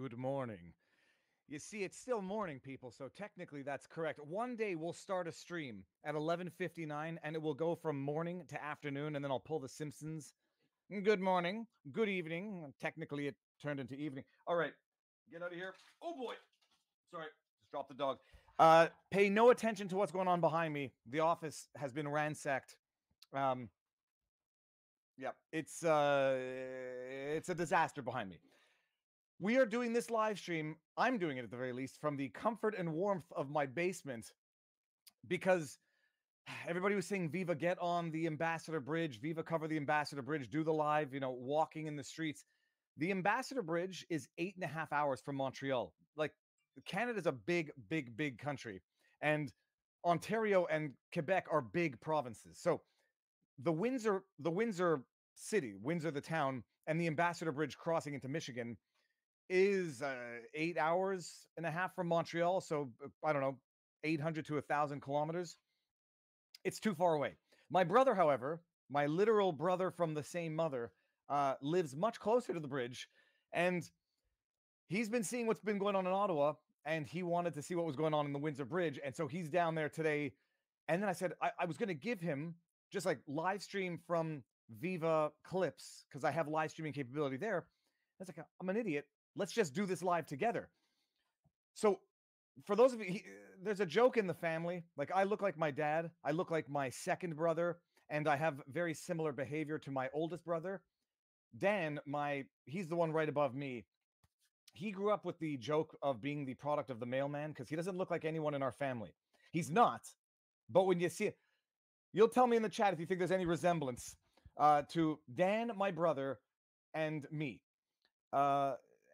good morning. You see, it's still morning, people, so technically that's correct. One day we'll start a stream at 11:59, and it will go from morning to afternoon, and then I'll pull the Simpsons. Good morning, good evening. Technically, it turned into evening. All right, get out of here. Oh boy, sorry, just dropped the dog. Pay no attention to what's going on behind me. The office has been ransacked. Um, yeah, it's a disaster behind me. We are doing this live stream. I'm doing it at the very least from the comfort and warmth of my basement because everybody was saying Viva get on the Ambassador Bridge, Viva cover the Ambassador Bridge, do the live, walking in the streets. The Ambassador Bridge is 8.5 hours from Montreal. Like, Canada's a big, big, big country, and Ontario and Quebec are big provinces. So the Windsor city, Windsor the town, and the Ambassador Bridge crossing into Michigan is 8 hours and a half from Montreal. So I don't know, 800 to 1,000 kilometers. It's too far away. My brother, however, my literal brother from the same mother, lives much closer to the bridge, and he's been seeing what's been going on in Ottawa, and he wanted to see what was going on in the Windsor Bridge, and so he's down there today. And then I said I was going to give him just like live stream from Viva clips because I have live streaming capability there. I was like, I'm an idiot. Let's just do this live together. So, for those of you, there's a joke in the family. Like, I look like my dad, I look like my second brother, and I have very similar behavior to my oldest brother. Dan, he's the one right above me. He grew up with the joke of being the product of the mailman because he doesn't look like anyone in our family. He's not. But when you see it, you'll tell me in the chat if you think there's any resemblance to Dan, my brother, and me.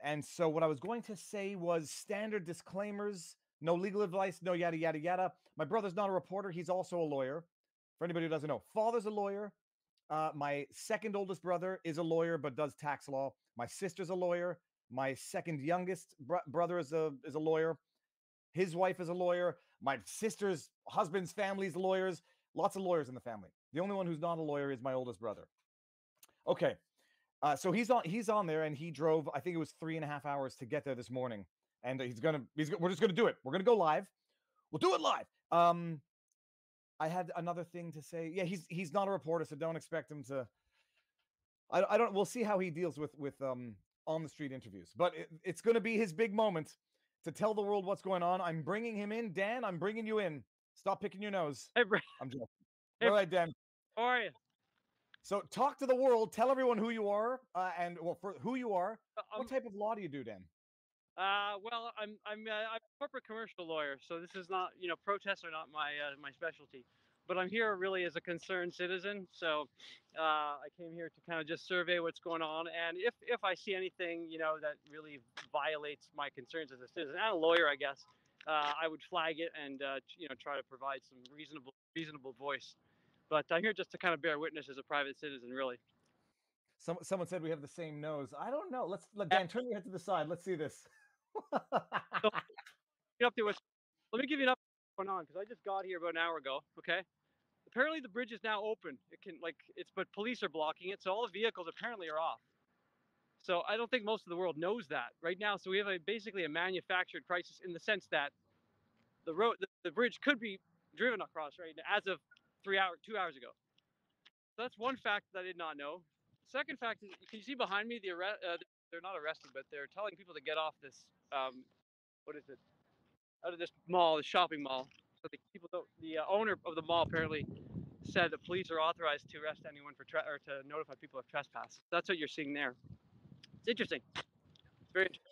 And so what I was going to say was standard disclaimers, no legal advice, no yada, yada, yada. My brother's not a reporter. He's also a lawyer. For anybody who doesn't know, father's a lawyer. My second oldest brother is a lawyer, but does tax law. My sister's a lawyer. My second youngest brother is a lawyer. His wife is a lawyer. My sister's husband's family's lawyers. Lots of lawyers in the family. The only one who's not a lawyer is my oldest brother. Okay. So he's on there, and he drove, I think it was 3.5 hours to get there this morning. And we're just gonna do it. We're gonna go live. We'll do it live. I had another thing to say. Yeah, he's not a reporter, so don't expect him to. I don't. We'll see how he deals with on the street interviews. But it's gonna be his big moment to tell the world what's going on. I'm bringing him in, Dan. I'm bringing you in. Stop picking your nose. Hey, bro. I'm joking. Hey, All right, Dan. how are you? So talk to the world. Tell everyone who you are, and well, for who you are. What I'm type of law do you do, Dan? well, I'm a corporate commercial lawyer, so this is not, protests are not my specialty. But I'm here really as a concerned citizen. So I came here to kind of just survey what's going on, and if I see anything, that really violates my concerns as a citizen and a lawyer, I guess, I would flag it and try to provide some reasonable voice. But I'm here just to kind of bear witness as a private citizen, really. Someone said we have the same nose. I don't know. Let's let Dan turn your head to the side. Let's see this. So get up there with. Let me give you an update going on because I just got here about an hour ago. Okay. Apparently the bridge is now open. But police are blocking it, so all the vehicles apparently are off. So I don't think most of the world knows that right now. So we have basically a manufactured crisis in the sense that the bridge could be driven across right now as of 2 hours ago. So that's one fact that I did not know. Second fact is, can you see behind me they're not arrested, but they're telling people to get off this. What is it? Out of this mall, the shopping mall. So the owner of the mall apparently said the police are authorized to arrest anyone or to notify people of trespass. That's what you're seeing there. It's interesting. It's very interesting.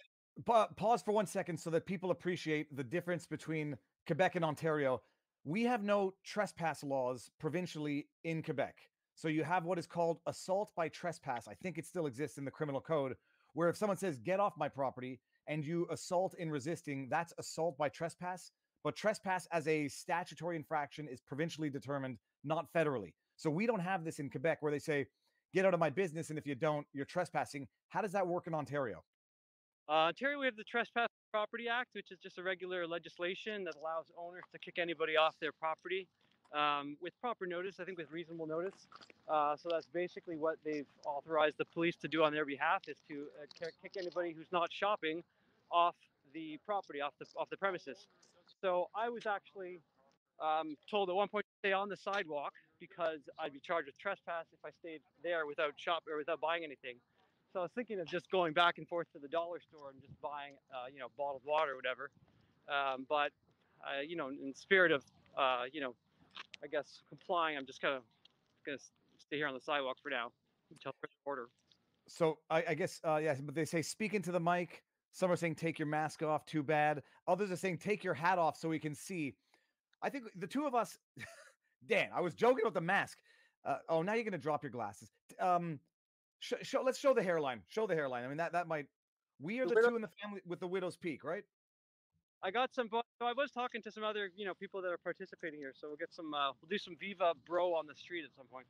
Pause for 1 second so that people appreciate the difference between Quebec and Ontario. We have no trespass laws provincially in Quebec. So you have what is called assault by trespass. I think it still exists in the criminal code, where if someone says, get off my property, and you assault in resisting, that's assault by trespass. But trespass as a statutory infraction is provincially determined, not federally. So we don't have this in Quebec where they say, get out of my business, and if you don't, you're trespassing. How does that work in Ontario? Ontario, we have the Trespass Property Act, which is just a regular legislation that allows owners to kick anybody off their property with proper notice, I think with reasonable notice. So that's basically what they've authorized the police to do on their behalf is to kick anybody who's not shopping off the property, off the premises. So I was actually told at one point to stay on the sidewalk because I'd be charged with trespass if I stayed there without without buying anything. So I was thinking of just going back and forth to the dollar store and just buying, bottled water or whatever. But in spirit of, I guess complying, I'm just kind of gonna stay here on the sidewalk for now until further order. So I guess yeah, but they say speak into the mic. Some are saying take your mask off. Too bad. Others are saying take your hat off so we can see. I think the two of us, Dan. I was joking about the mask. Oh, now you're gonna drop your glasses. Let's show the hairline. Show the hairline. I mean that might. We are the two in the family with the widow's peak, right? I got some. So I was talking to some other, people that are participating here. So we'll get some. We'll do some Viva Bro on the street at some point.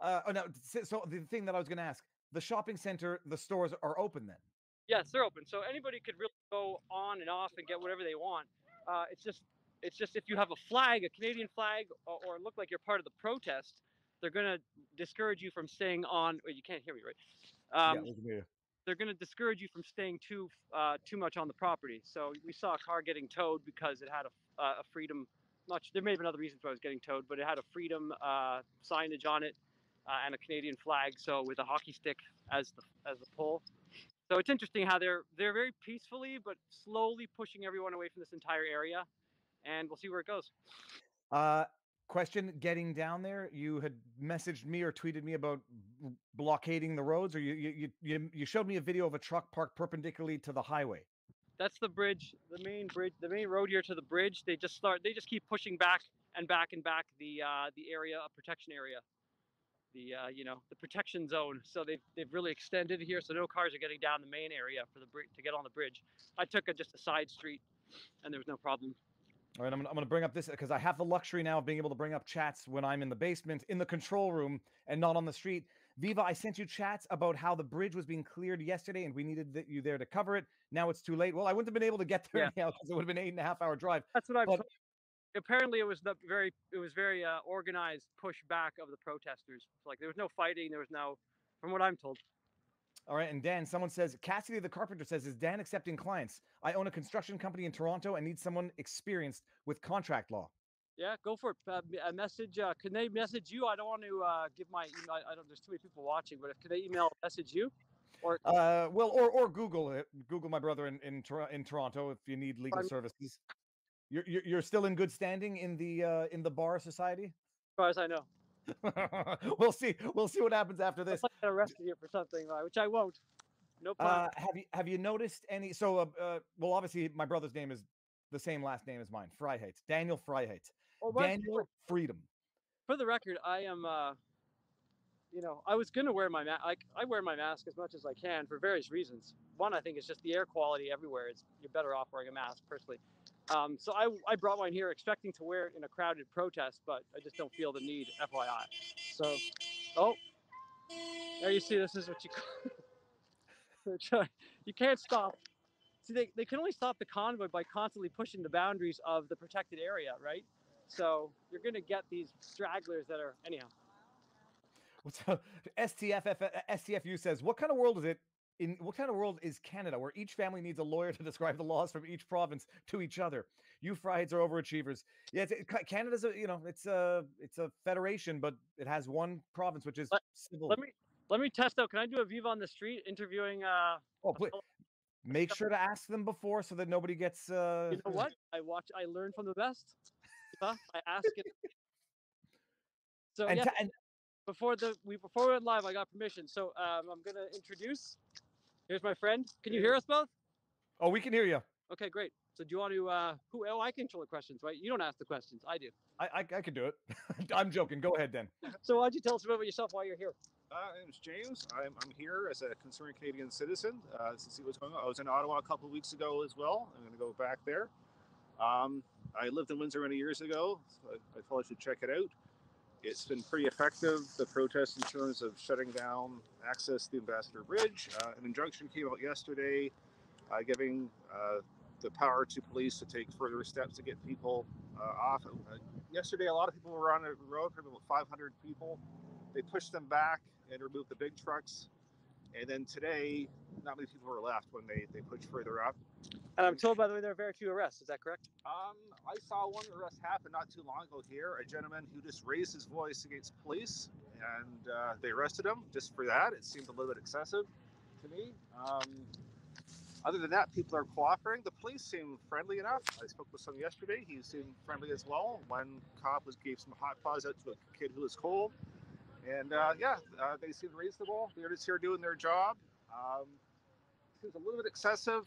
Oh no. So the thing that I was going to ask, the shopping center, the stores are open then. Yes, they're open. So anybody could really go on and off and get whatever they want. It's just if you have a flag, a Canadian flag, or look like you're part of the protest, they're gonna discourage you from staying on. Well, you can't hear me, right? Yeah, we can hear you. They're going to discourage you from staying too much on the property. So we saw a car getting towed because it had a freedom. There may have been other reasons why it was getting towed, but it had a freedom signage on it and a Canadian flag. So with a hockey stick as the pole. So it's interesting how they're very peacefully but slowly pushing everyone away from this entire area, and we'll see where it goes. Question: getting down there, you had messaged me or tweeted me about blockading the roads, or you showed me a video of a truck parked perpendicularly to the highway. That's the bridge, the main road here to the bridge. They just keep pushing back and back and back the area, a protection area, the protection zone. So they've really extended it here, so no cars are getting down the main area for the bridge to get on the bridge. I took just a side street, and there was no problem. All right, I'm going to bring up this because I have the luxury now of being able to bring up chats when I'm in the basement, in the control room, and not on the street. Viva, I sent you chats about how the bridge was being cleared yesterday, and we needed you there to cover it. Now it's too late. Well, I wouldn't have been able to get there anyhow because it would have been 8.5-hour drive. That's what I've told. Apparently, it was very organized pushback of the protesters. Like there was no fighting. There was no, from what I'm told. All right, and Dan, someone says, Cassidy the carpenter says, is Dan accepting clients? I own a construction company in Toronto and need someone experienced with contract law. Yeah, go for it. A message. Can they message you? I don't want to give my email. I don't. There's too many people watching, but can they message you? Or or Google it. Google my brother in Toronto if you need legal services. You're still in good standing in the bar society? As far as I know. We'll see what happens after this. I'll get arrested here for something, which I won't. No problem. Have you noticed any? So, well, obviously, my brother's name is the same last name as mine, Freiheit. Daniel Freiheit. Daniel Freedom. For the record, I am. I was gonna wear my mask. I wear my mask as much as I can for various reasons. One, I think it's just the air quality everywhere. You're better off wearing a mask, personally. So I brought mine here expecting to wear it in a crowded protest, but I just don't feel the need, FYI. So, there you see, this is what you can't stop. See, they can only stop the convoy by constantly pushing the boundaries of the protected area, right? So you're going to get these stragglers that are, anyhow. What's up? STFU says, what kind of world is it? What kind of world is Canada where each family needs a lawyer to describe the laws from each province to each other? You Freiheits are overachievers. Yeah, Canada's it's a federation, but it has one province which is civil. Let me test out. Can I do a Viva on the street interviewing? Please. Make sure to ask them before so that nobody gets. You know what? I learn from the best. I ask it. So before we went live, I got permission. So I'm gonna introduce. Here's my friend. Can you hear us both? Oh, we can hear you. Okay, great. So do you want to? I control the questions, right? You don't ask the questions. I do. I can do it. I'm joking. Go ahead, then. So why don't you tell us about yourself while you're here? My name is James. I'm here as a concerned Canadian citizen to see what's going on. I was in Ottawa a couple of weeks ago as well. I'm going to go back there. I lived in Windsor many years ago, so I thought I should check it out. It's been pretty effective, the protest in terms of shutting down access to the Ambassador Bridge. An injunction came out yesterday giving the power to police to take further steps to get people off. Yesterday, a lot of people were on the road, probably about 500 people. They pushed them back and removed the big trucks. And then today, not many people were left when they pushed further up. And I'm told, by the way, there are very few arrests. Is that correct? I saw one arrest happen not too long ago here. A gentleman who just raised his voice against police, and they arrested him just for that. It seemed a little bit excessive to me. Other than that, people are cooperating. The police seem friendly enough. I spoke with some yesterday. He seemed friendly as well. One cop gave some hot fuzz out to a kid who was cold. And they seemed reasonable. They're just here doing their job. Seems a little bit excessive.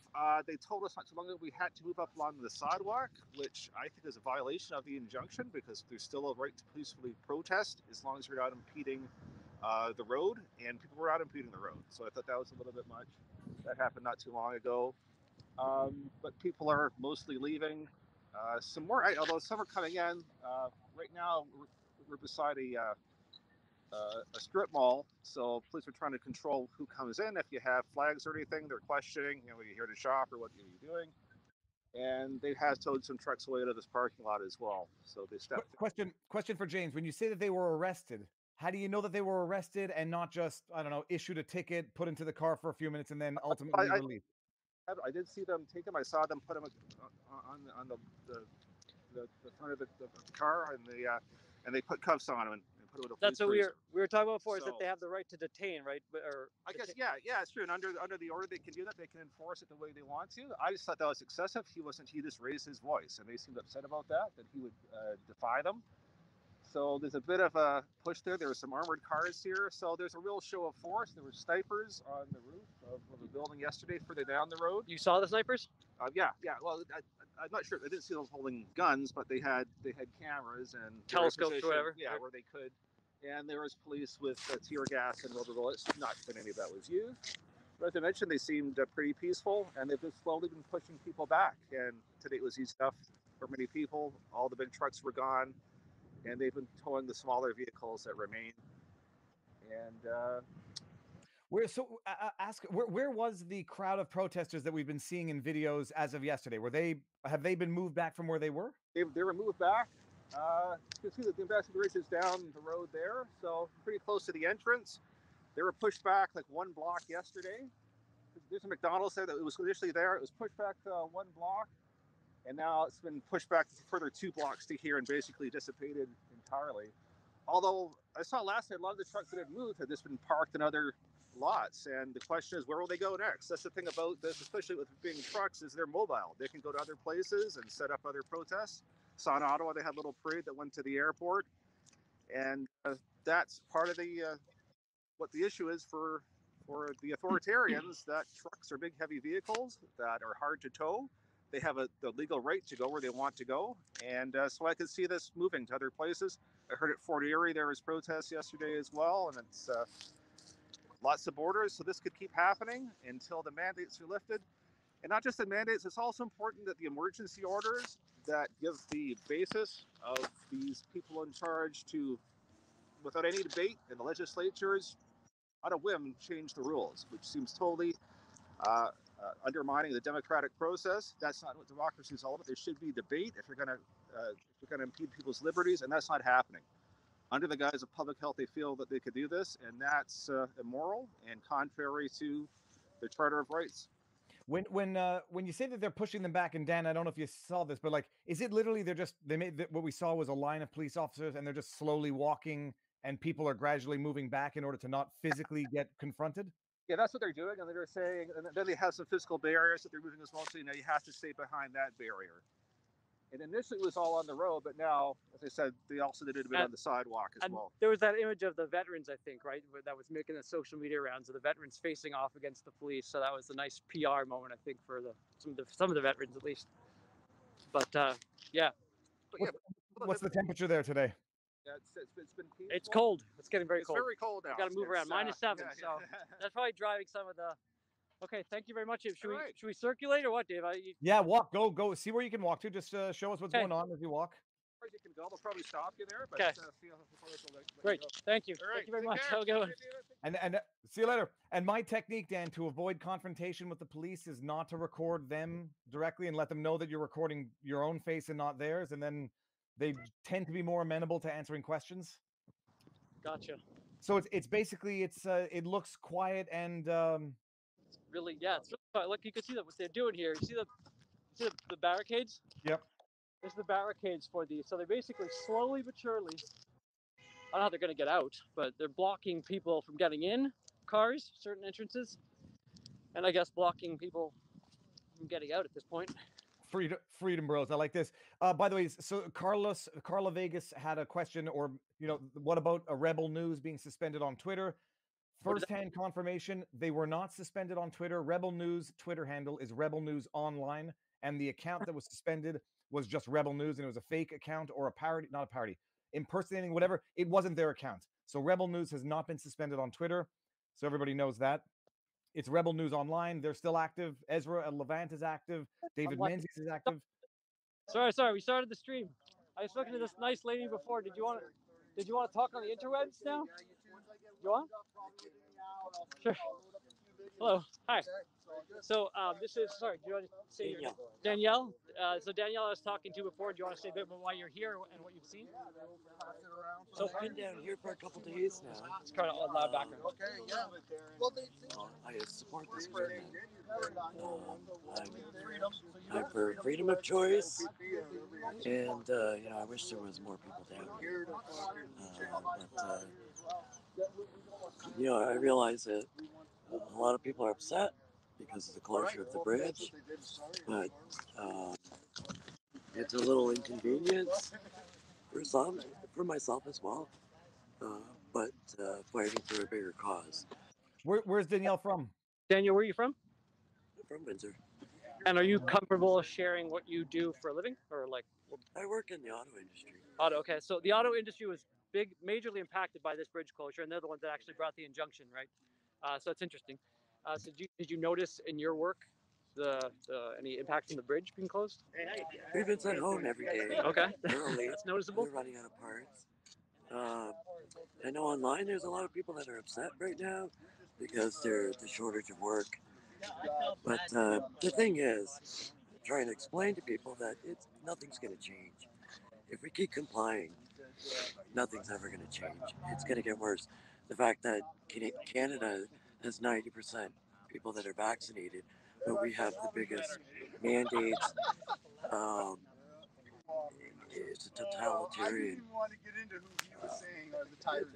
They told us not too long ago we had to move up along the sidewalk, which I think is a violation of the injunction because there's still a right to peacefully protest as long as you're not impeding the road, and people were out impeding the road. So I thought that was a little bit much. That happened not too long ago. But people are mostly leaving. Some more, although some are coming in. Right now, we're beside a strip mall, so police are trying to control who comes in. If you have flags or anything, they're questioning, are you here to shop or what are you doing? And they have towed some trucks away to this parking lot as well. So they stepped. Question for James. When you say that they were arrested, how do you know that they were arrested and not just, I don't know, issued a ticket, put into the car for a few minutes, and then ultimately released? I did see them take them. I saw them put them on the front of the car, and they put cuffs on them and put them in a police That's what cruiser. we were talking about before. Is that they have the right to detain, right? Or I guess yeah, it's true. And under the order, they can do that. They can enforce it the way they want to. I just thought that was excessive. He just raised his voice, and they seemed upset about that he would defy them. So there's a bit of a push there. There were some armored cars here. So there's a real show of force. There were snipers on the roof of a building yesterday further down the road. You saw the snipers? Yeah. Well, I'm not sure. I didn't see them holding guns, but they had cameras and telescopes or whatever. Yeah, where they could. And there was police with tear gas and rubber bullets. Not that any of that was used. But as I mentioned, they seemed pretty peaceful, and they've just slowly been pushing people back. And today it was easy enough for many people. All the big trucks were gone, and they've been towing the smaller vehicles that remain. And where was the crowd of protesters that we've been seeing in videos as of yesterday? Have they been moved back from where they were? They were moved back. You can see that the Ambassador Bridge is down the road there, so pretty close to the entrance. They were pushed back like one block yesterday. There's a McDonald's there that was initially there. It was pushed back one block, and now it's been pushed back further 2 blocks to here and basically dissipated entirely. Although I saw last night a lot of the trucks that had moved had just been parked in other lots, and the question is, where will they go next? That's the thing about this, especially with being trucks, is they're mobile. They can go to other places and set up other protests. Saw in Ottawa they had a little parade that went to the airport, and that's part of the what the issue is for the authoritarians. That trucks are big, heavy vehicles that are hard to tow. They have the legal right to go where they want to go, and so I could see this moving to other places. I heard at Fort Erie there was protests yesterday as well, and it's lots of borders. So this could keep happening until the mandates are lifted. And not just the mandates, it's also important that the emergency orders that give the basis of these people in charge to, without any debate in the legislatures, on a whim, change the rules, which seems totally undermining the democratic process. That's not what democracy is all about. There should be debate if you're going to impede people's liberties, and that's not happening. Under the guise of public health, they feel that they could do this, and that's immoral and contrary to the Charter of Rights. When you say that they're pushing them back, and Dan, I don't know if you saw this, but like, is it literally what we saw was a line of police officers, and they're just slowly walking, and people are gradually moving back in order to not physically get confronted? Yeah, that's what they're doing, and they're saying, and then they have some physical barriers that they're moving as well. So you have to stay behind that barrier. And initially it was all on the road, but now, as I said, they also did it a bit on the sidewalk as well. There was that image of the veterans, I think, right, that was making the social media rounds of the veterans facing off against the police. So that was a nice PR moment, I think, for some of the veterans at least. But yeah. What's the temperature there today? Yeah, it's been peaceful. It's cold. It's getting very cold. It's very cold now. You got to move around. -7. Yeah. So that's probably driving some of the. Okay, thank you very much. Should we circulate or what, Dave? Yeah, walk. Go. See where you can walk to. Just show us what's going on as you walk. As you can go, they'll probably stop you there. But, okay. Great. Thank you. Right. Thank you very much. Have a good one. And see you later. And my technique, Dan, to avoid confrontation with the police is not to record them directly and let them know that you're recording your own face and not theirs. And then they tend to be more amenable to answering questions. Gotcha. So it's basically it looks quiet and Really, yeah, it's really, look, you can see what they're doing here. You see the barricades? yep. This is the barricades for these. So they're basically slowly but surely, I don't know how they're going to get out, but they're blocking people from getting in cars, certain entrances, and I guess blocking people from getting out at this point. Freedom bros. I like this. By the way, so Carla Vegas had a question, or what about a Rebel News being suspended on Twitter? First-hand confirmation, they were not suspended on Twitter. Rebel News Twitter handle is Rebel News Online, and the account that was suspended was just Rebel News, and it was a fake account or a parody, not a parody, impersonating whatever. It wasn't their account. So Rebel News has not been suspended on Twitter, so everybody knows that. It's Rebel News Online. They're still active. Ezra Levant is active. David Menzies is active. Sorry, we started the stream. I was talking to this nice lady before. Did you want to talk on the interwebs now? You want? Sure. Hello. Hi. So this is, sorry, do you want to say your name? Danielle. So Danielle I was talking to before. Do you want to say a bit about why you're here and what you've seen? So I've been down here for a couple days now. It's kind of a loud background. Okay, yeah. I support this movement. I'm for freedom of choice, and I wish there was more people down here. I realize that a lot of people are upset because of the closure of the bridge, but it's a little inconvenience for some, for myself as well. But fighting for a bigger cause. Where's Danielle from? Daniel, where are you from? From Windsor. And are you comfortable sharing what you do for a living, or like? I work in the auto industry. Auto, okay. So the auto industry was majorly impacted by this bridge closure, and they're the ones that actually brought the injunction, right? So it's interesting. So did you notice in your work any impact from the bridge being closed? We've been sent home every day. Okay, early. that's noticeable. We're running out of parts. I know online there's a lot of people that are upset right now because there's the shortage of work. But the thing is, trying to explain to people that nothing's going to change. If we keep complying, nothing's ever going to change. It's going to get worse. The fact that Canada has 90% people that are vaccinated, but we have the biggest mandates. It's a totalitarian.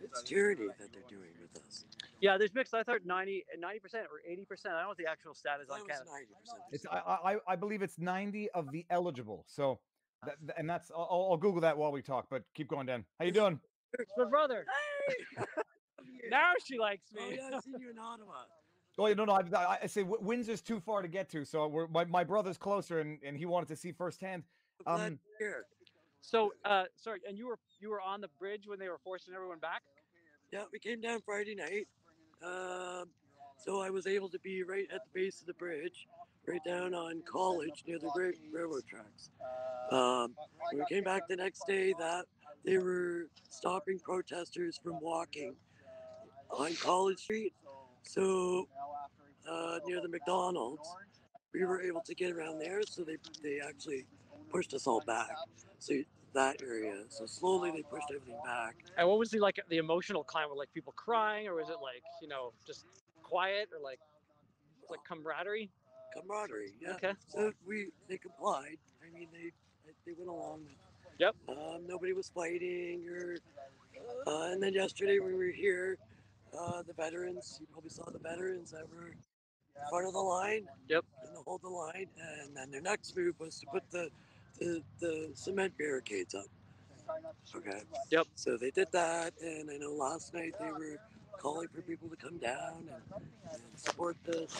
It's tyranny that they're doing with us. Yeah, there's mixed. I thought 90% or 80%. I don't know what the actual stat is on Canada. 90%. It's I believe it's 90 of the eligible. So and that's I'll Google that while we talk. But keep going, Dan. How you doing? It's my brother. Hey! Now she likes me. Oh, yeah, I've seen you in Ottawa. Oh, no. I say Windsor's too far to get to. So my brother's closer, and he wanted to see firsthand. Here. So, sorry, and you were on the bridge when they were forcing everyone back? Yeah, we came down Friday night. So I was able to be right at the base of the bridge, right down on College near the Great Railroad tracks. When we came back the next day, that they were stopping protesters from walking on College Street. So near the McDonald's, we were able to get around there. So they actually pushed us all back. So that area. So slowly they pushed everything back. And what was the emotional climate? Like people crying, or was it just quiet, or like camaraderie? Camaraderie, yeah. Okay. So they complied. I mean, they went along. Yep. Nobody was fighting, and then yesterday when we were here, the veterans. You probably saw the veterans that were in front of the line. Yep. And to hold the line, and then their next move was to put the cement barricades up. Okay. Yep. So they did that, and I know last night they were calling for people to come down and support this.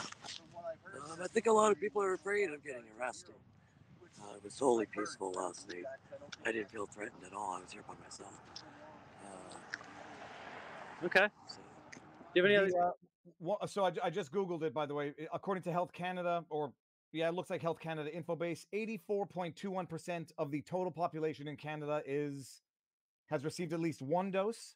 I think a lot of people are afraid of getting arrested. It was totally peaceful last night. I didn't feel threatened at all. I was here by myself. Okay. So. Do you have any other? So I just Googled it, by the way. According to Health Canada, it looks like Health Canada Infobase, 84.21% of the total population in Canada has received at least one dose,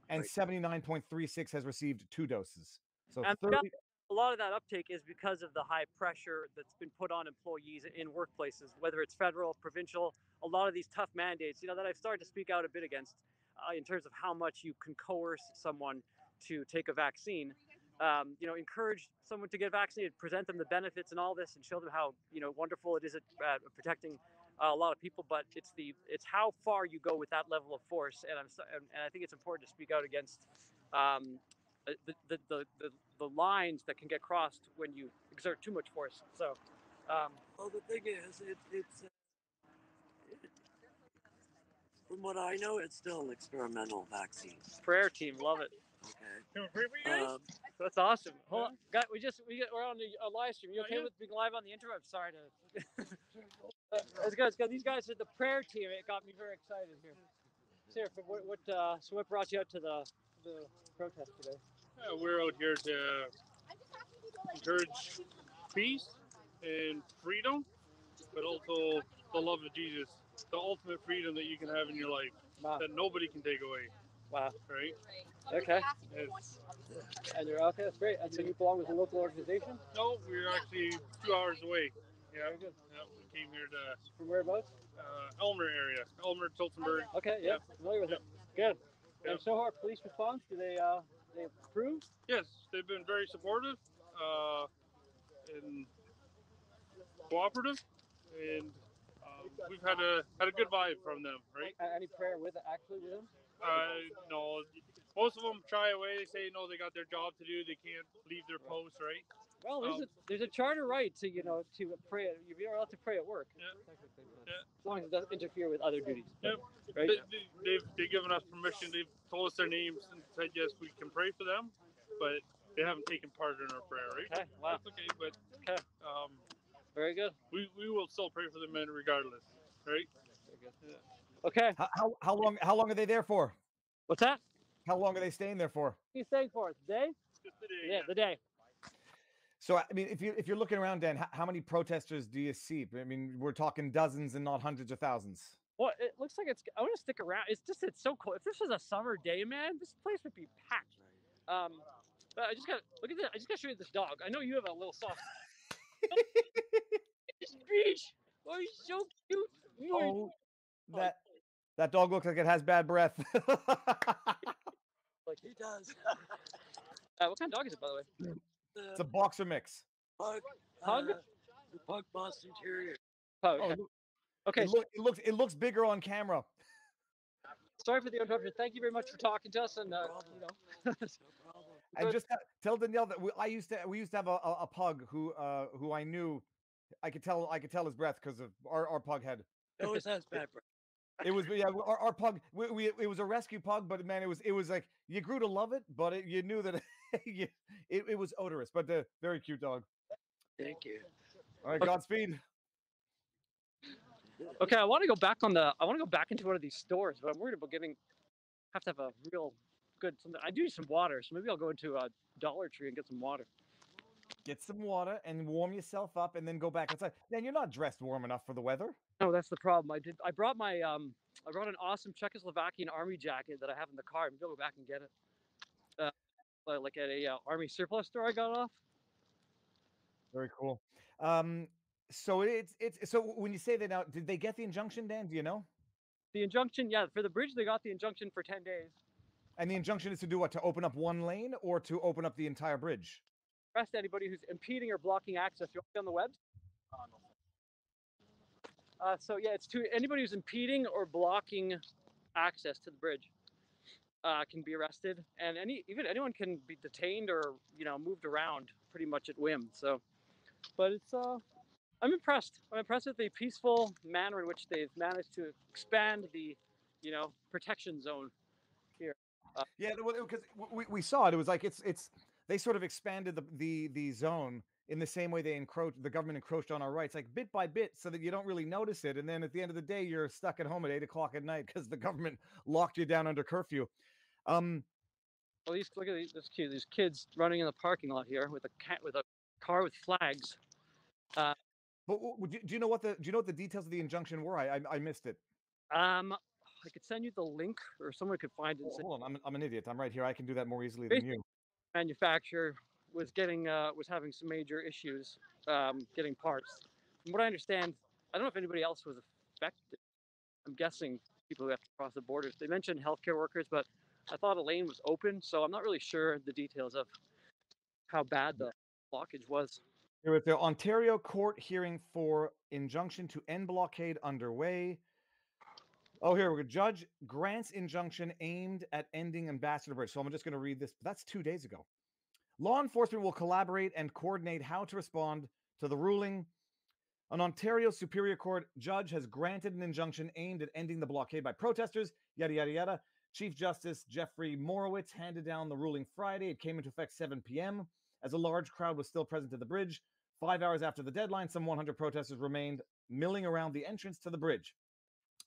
and 79.36 has received 2 doses. So And 30. A lot of that uptake is because of the high pressure that's been put on employees in workplaces, whether it's federal, provincial. A lot of these tough mandates, that I've started to speak out a bit against. in terms of how much you can coerce someone to take a vaccine. Encourage someone to get vaccinated, present them the benefits and all this, and show them how wonderful it is at protecting a lot of people. But it's how far you go with that level of force, and I think it's important to speak out against the lines that can get crossed when you exert too much force. So, well, the thing is, from what I know, it's still an experimental vaccine. prayer team, love it. Okay. That's awesome. Hold on, guys, we're on a live stream. You okay with being live on the internet? I'm sorry to. It's good. These guys are the prayer team. It got me very excited here. So what brought you out to the protest today? We're out here to encourage peace and freedom, but also the love of Jesus, the ultimate freedom that you can have in your life that nobody can take away. Wow. Right? Okay. It's, And you're okay. That's great. And so you belong with a local organization? no, we're actually 2 hours away. Yeah. Very good. Yeah, we came here to From whereabouts? Elmer area, Elmer, Tiltonburg. Okay. Yeah. Familiar with it. Good. And so our police response? Do they approve? Yes, they've been very supportive and cooperative, and we've had a good vibe from them, right? Any prayer with them? No, most of them shy away. They say no, they got their job to do. They can't leave their post, right? Well, there's a charter right to to pray. You're allowed to pray at work. Yeah. Yeah. As long as it doesn't interfere with other duties. Yep. Right. They've given us permission. They've told us their names and said yes, we can pray for them, but they haven't taken part in our prayer, right? Okay. Wow. That's okay, but okay. Very good. We will still pray for the men regardless, right? Very good. Yeah. Okay. How long are they there for? What's that? How long are they staying there for? He's staying for it. The day? Just the day. Yeah, the day. So I mean, if you're looking around, Dan, how many protesters do you see? I mean, we're talking dozens and not hundreds of thousands. Well, it looks like I want to stick around. It's so cool. If this was a summer day, man, this place would be packed. But I just got look at this. I just got to show you this dog. I know you have a little soft. Beach. Oh, he's so cute. Oh, that dog looks like it has bad breath. Like he does. What kind of dog is it, by the way? It's a boxer mix. Pug. Pug? The Pug Boston Terrier. Pug. Okay. Okay. It looks bigger on camera. Sorry for the interruption. Thank you very much for talking to us, and No problem. And just tell Danielle that we used to have a pug who I knew. I could tell his breath because of our pug had. It always has bad breath. It was our pug. It was a rescue pug, but man, it was like you grew to love it, but you knew that it was odorous, but very cute dog. Thank you. All right, Godspeed. Okay, I want to go back into one of these stores, but I'm worried about have to have a real good something. I do need some water, so maybe I'll go into a Dollar Tree and get some water. Get some water and warm yourself up, and then go back inside. Dan, you're not dressed warm enough for the weather. No, that's the problem. I brought my I brought an awesome Czechoslovakian army jacket that I have in the car. Maybe I'll go back and get it. Like at a army surplus store I got off. Very cool. So it's so when you say that now, did they get the injunction, Dan? Do you know? The injunction, yeah, for the bridge they got the injunction for 10 days. And the injunction is to do what? To open up one lane or to open up the entire bridge? Arrest anybody who's impeding or blocking access. You'll see on the web. So yeah, it's to anybody who's impeding or blocking access to the bridge can be arrested, and even anyone can be detained or moved around pretty much at whim. So, but it's I'm impressed. I'm impressed with the peaceful manner in which they've managed to expand the protection zone here. Yeah, because we saw it. It was like it's they sort of expanded the zone in the same way the government encroached on our rights, like bit by bit, so that you don't really notice it. And then at the end of the day, you're stuck at home at 8 o'clock at night because the government locked you down under curfew. Well, look at these kids running in the parking lot here with a car with flags. But do you know what the details of the injunction were? I missed it. I could send you the link, or someone could find it. Hold on, I'm an idiot. I'm right here. I can do that more easily than you. Manufacturer was having some major issues getting parts. From what I understand, I don't know if anybody else was affected. I'm guessing people who have to cross the borders. They mentioned healthcare workers, but I thought a lane was open, so I'm not really sure the details of how bad the blockage was. Here with the Ontario court hearing for injunction to end blockade underway. Oh, here we go. Judge grants injunction aimed at ending Ambassador Bridge. So I'm just going to read this. That's 2 days ago. Law enforcement will collaborate and coordinate how to respond to the ruling. An Ontario Superior Court judge has granted an injunction aimed at ending the blockade by protesters, yada, yada, yada. Chief Justice Jeffrey Morowitz handed down the ruling Friday. It came into effect 7 p.m. as a large crowd was still present at the bridge. 5 hours after the deadline, some 100 protesters remained milling around the entrance to the bridge.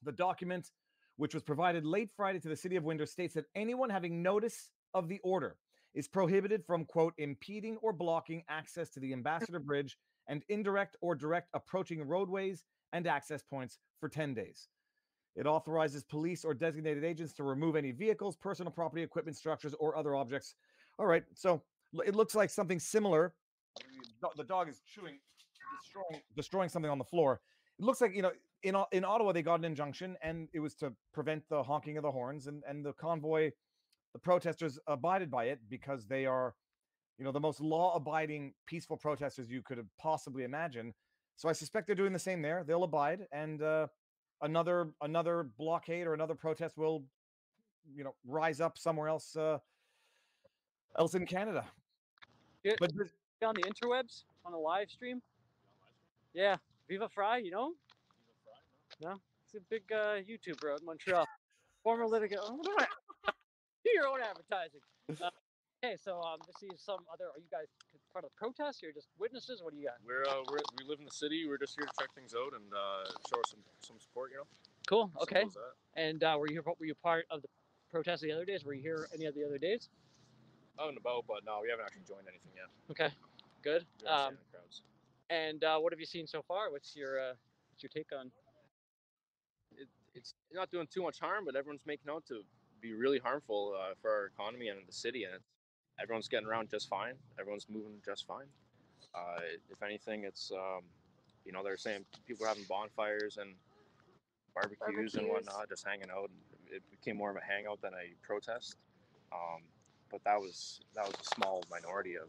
The document, which was provided late Friday to the city of Windsor, states that anyone having notice of the order is prohibited from, quote, impeding or blocking access to the Ambassador Bridge and indirect or direct approaching roadways and access points for 10 days. It authorizes police or designated agents to remove any vehicles, personal property, equipment, structures, or other objects. All right, so it looks like something similar. The dog is destroying something on the floor. It looks like, in Ottawa, they got an injunction, and it was to prevent the honking of the horns, and the convoy, the protesters abided by it because they are, the most law-abiding, peaceful protesters you could have possibly imagine. So I suspect they're doing the same there. They'll abide, and another blockade or another protest will, rise up somewhere else in Canada. Yeah. But On the interwebs on a live stream. Yeah, Viva Fry, you know? No, he's a big YouTuber out in Montreal. Former litigant. Do your own advertising. Okay, so this is some other. Are you guys part of the protest? You're just witnesses. What do you got? We live in the city. We're just here to check things out and show some support. Cool. Okay. Simple as that. And were you part of the protest the other days? Were you here any of the other days? Out and about, but no, we haven't actually joined anything yet. Okay. Good. We haven't seen any crowds. And what have you seen so far? What's your take on? It's not doing too much harm, but everyone's making out to be really harmful for our economy and the city, and everyone's getting around just fine. Everyone's moving just fine. If anything, it's they're saying people are having bonfires and barbecues and whatnot, just hanging out. It became more of a hangout than a protest. But that was a small minority of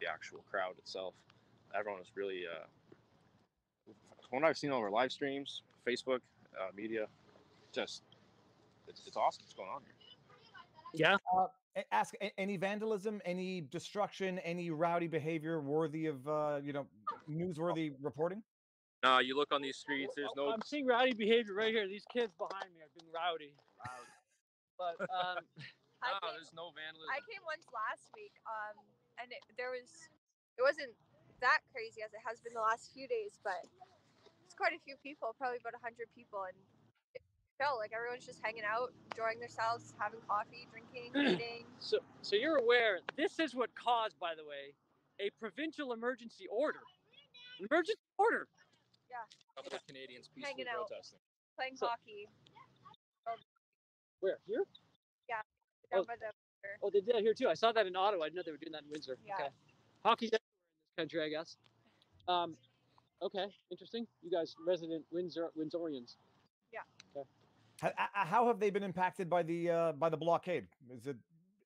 the actual crowd itself. Everyone was really, from what I've seen over live streams, Facebook, media, just it's awesome what's going on here. Yeah. Ask any vandalism, any destruction, any rowdy behavior worthy of newsworthy reporting? No, you look on these streets. There's no. I'm seeing rowdy behavior right here. These kids behind me are being rowdy. But there's no vandalism. I came once last week, and it wasn't that crazy as it has been the last few days, but it's quite a few people, probably about 100 people, and it felt like everyone's just hanging out, enjoying themselves, having coffee, drinking, eating. So you're aware this is what caused, by the way, a provincial emergency order. An emergency order. Yeah. A couple of Canadians peacefully Hanging out. protesting. Playing hockey. Where? Here? Down by the river. Oh, they did that here too. I saw that in Ottawa. I didn't know they were doing that in Windsor. Yeah. Okay. Hockey's everywhere in this country, I guess. Okay, interesting. You guys, resident Windsorians. Yeah. Okay. How have they been impacted by the blockade? Is it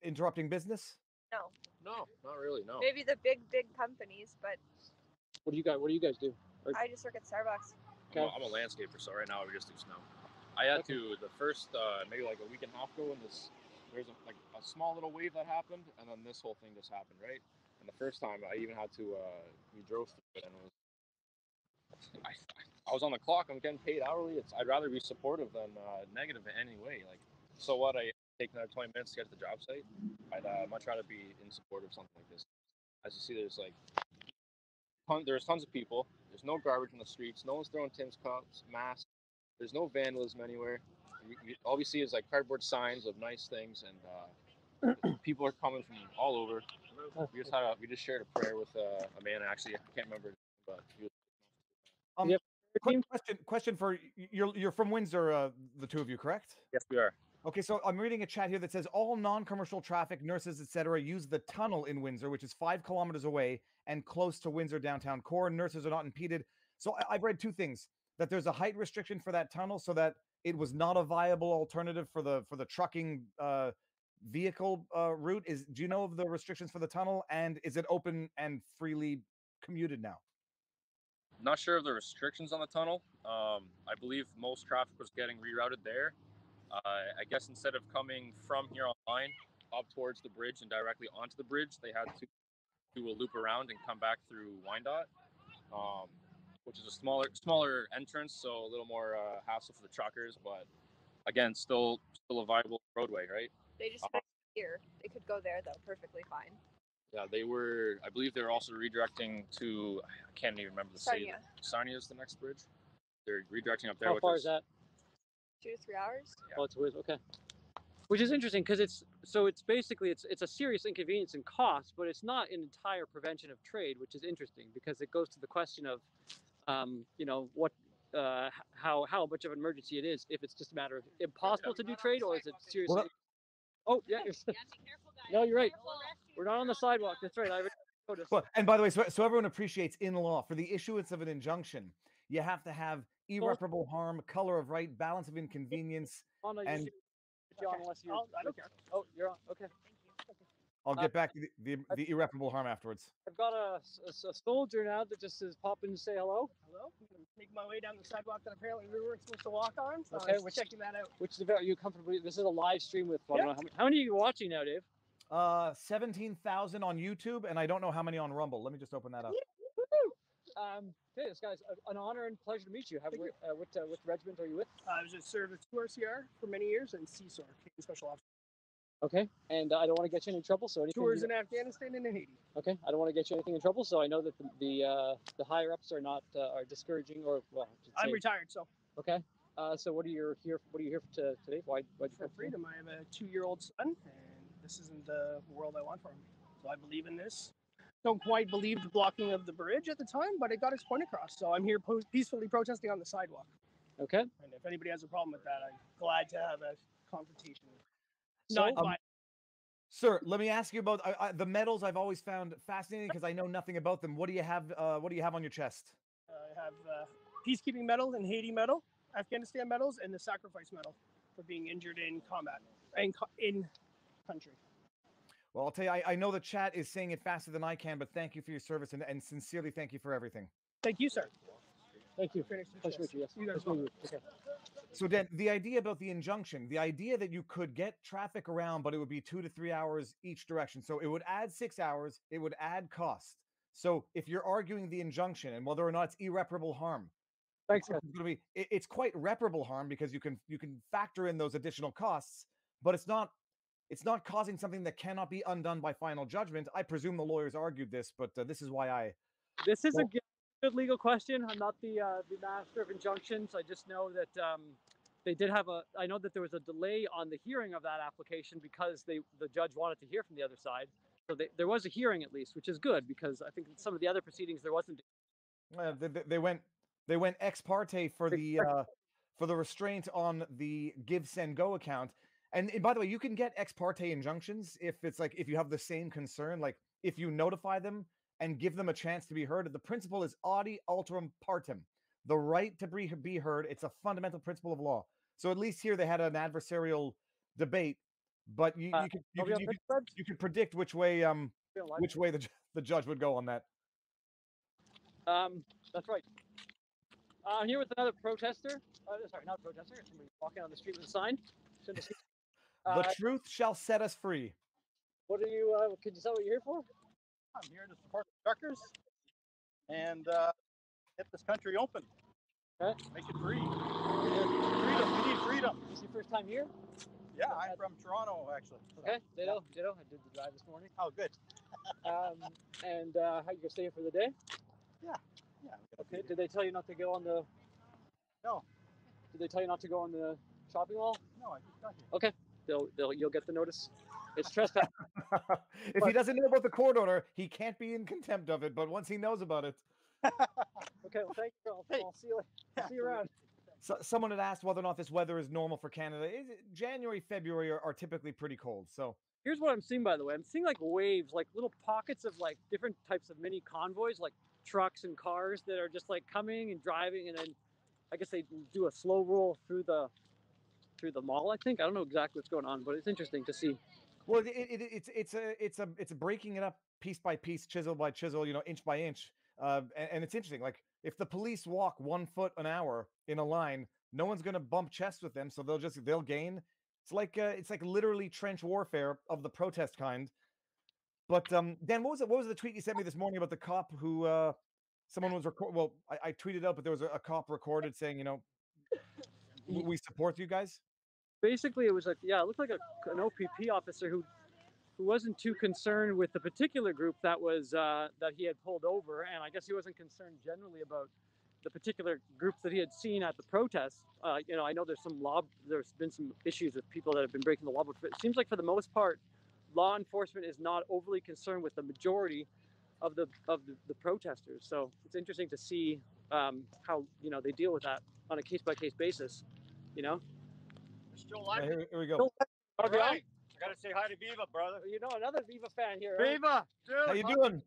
interrupting business? No, not really. No. maybe the big companies, but What do you guys do? I just work at Starbucks. Okay. I'm a landscaper, so right now we just do snow. I had to the first maybe like a week and a half ago, and there's a small little wave that happened, and then this whole thing just happened, right? And the first time I even had to we drove through it, and I was on the clock. I'm getting paid hourly. I'd rather be supportive than negative in any way. Like, so what? I take another 20 minutes to get to the job site. I'd much rather be in support of something like this. As you see, there's tons of people. There's no garbage in the streets. No one's throwing Tim's cups, masks. There's no vandalism anywhere. All we see is like cardboard signs of nice things, and people are coming from all over. We just shared a prayer with a man. Actually, I can't remember, but he was. Quick question for you're from Windsor, the two of you, correct? Yes, we are. Okay, so I'm reading a chat here that says all non-commercial traffic, nurses, etc., use the tunnel in Windsor, which is 5 kilometers away and close to Windsor downtown core. Nurses are not impeded. So I've read two things: that there's a height restriction for that tunnel, so that it was not a viable alternative for the trucking vehicle route. Do you know of the restrictions for the tunnel, and is it open and freely commuted now? Not sure of the restrictions on the tunnel. I believe most traffic was getting rerouted there. I guess instead of coming from here online up towards the bridge and directly onto the bridge, they had to do a loop around and come back through Wyandotte, which is a smaller entrance, so a little more hassle for the truckers. But again, still a viable roadway, right? They just couldn't here. They could go there though, perfectly fine. Yeah, they were. I believe they were also redirecting to. I can't even remember the city. Sarnia is the next bridge. They're redirecting up there. How far is that? 2 to 3 hours. Yeah. Oh, it's okay. Which is interesting because it's basically it's a serious inconvenience and cost, but it's not an entire prevention of trade, which is interesting because it goes to the question of, what, how much of an emergency it is. If it's just a matter of impossible to do trade, or is it seriously? Well, oh yeah, no, you're right. We're not on the sidewalk. That's right. I noticed. Well, and by the way, so everyone appreciates in law for the issuance of an injunction, you have to have irreparable harm, color of right, balance of inconvenience, and unless you, I don't care. Oh, you're on. Okay. I'll get back to the irreparable harm afterwards. I've got a soldier now that just says pop in to say hello. Hello. I'm going to make my way down the sidewalk that apparently we weren't supposed to walk on. So okay, we're checking that out. Which are you comfortable? This is a live stream with how many are you watching now, Dave? 17,000 on YouTube, and I don't know how many on Rumble. Let me just open that up. Okay, this guy's an honor and pleasure to meet you. What regiment are you with? I was just served with 2 RCR for many years and CSOR, Canadian Special Officer. Okay, and I don't want to get you in trouble, so anything. Tours in Afghanistan and in Haiti. Okay, I don't want to get you anything in trouble, so I know that the higher ups are not are discouraging or well. I'm retired, so. Okay, so what are you here for today? Why'd you for freedom? I have a 2-year-old son, and this isn't the world I want for him. So I believe in this. Don't quite believe the blocking of the bridge at the time, but it got its point across. So I'm here peacefully protesting on the sidewalk. Okay. And if anybody has a problem with that, I'm glad to have a confrontation. So, sir, let me ask you about the medals. I've always found fascinating because I know nothing about them. What do you have? What do you have on your chest? I have peacekeeping medal and Haiti medal, Afghanistan medals, and the sacrifice medal for being injured in combat and in country. Well, I'll tell you, I know the chat is saying it faster than I can, but thank you for your service and sincerely thank you for everything. Thank you, sir. Thank you. Pleasure to meet you. Yes. You guys well. Okay. So, Dan, the idea about the injunction, the idea that you could get traffic around, but it would be 2 to 3 hours each direction. So it would add 6 hours. It would add cost. So if you're arguing the injunction and whether or not it's irreparable harm, thanks. It's quite reparable harm because you can factor in those additional costs, but it's not causing something that cannot be undone by final judgment. I presume the lawyers argued this, but this is why I. This is a good legal question. I'm not the master of injunctions. I just know that they did have I know that there was a delay on the hearing of that application because the judge wanted to hear from the other side. So there was a hearing at least, which is good because I think in some of the other proceedings there wasn't. They went ex parte for the restraint on the Give Send Go account. And by the way, you can get ex parte injunctions if it's like if you have the same concern, like if you notify them and give them a chance to be heard. The principle is audi alteram partem, the right to be heard. It's a fundamental principle of law. So at least here they had an adversarial debate, but you could predict which way the judge would go on that. That's right. I'm here with another protester. Sorry, not a protester. Somebody walking on the street with a sign. The truth shall set us free. What are you? Could you tell what you're here for? I'm here to support the truckers and get this country open. Okay. Make it free. Freedom. We need freedom. This is your first time here? Yeah, I'm from Toronto, actually. Okay, ditto. I did the drive this morning. Oh, good. And how you gonna stay here for the day? Yeah. Okay. Did they tell you not to go on the? No. Did they tell you not to go on the shopping mall? No, I just got here. Okay. You'll get the notice. It's trespass. If he doesn't know about the court order, he can't be in contempt of it. But once he knows about it. Okay. Well, thank you. I'll see you. See you around. So, someone had asked whether or not this weather is normal for Canada. January, February are typically pretty cold. So here's what I'm seeing, by the way. I'm seeing like waves, like little pockets of like different types of mini convoys, like trucks and cars that are just like coming and driving, and then I guess they do a slow roll through the through the mall. I think I don't know exactly what's going on, but it's interesting to see. Well, it's a breaking it up piece by piece, chisel by chisel, inch by inch. And it's interesting. Like if the police walk 1 foot an hour in a line, no one's going to bump chests with them, so they'll gain. It's like literally trench warfare of the protest kind. But Dan, what was the tweet you sent me this morning about the cop who someone was well, I tweeted out, but there was a cop recorded saying, we support you guys. Basically, it was like, yeah, it looked like an OPP officer who wasn't too concerned with the particular group that was that he had pulled over, and I guess he wasn't concerned generally about the particular groups that he had seen at the protests. I know there's been some issues with people that have been breaking the law, but it seems like for the most part, law enforcement is not overly concerned with the majority of the protesters. So it's interesting to see how they deal with that on a case by case basis. Still Yeah, live. here we go. All right. I gotta say hi to Viva, brother. Another Viva fan here. Right? Viva, dude. How you doing?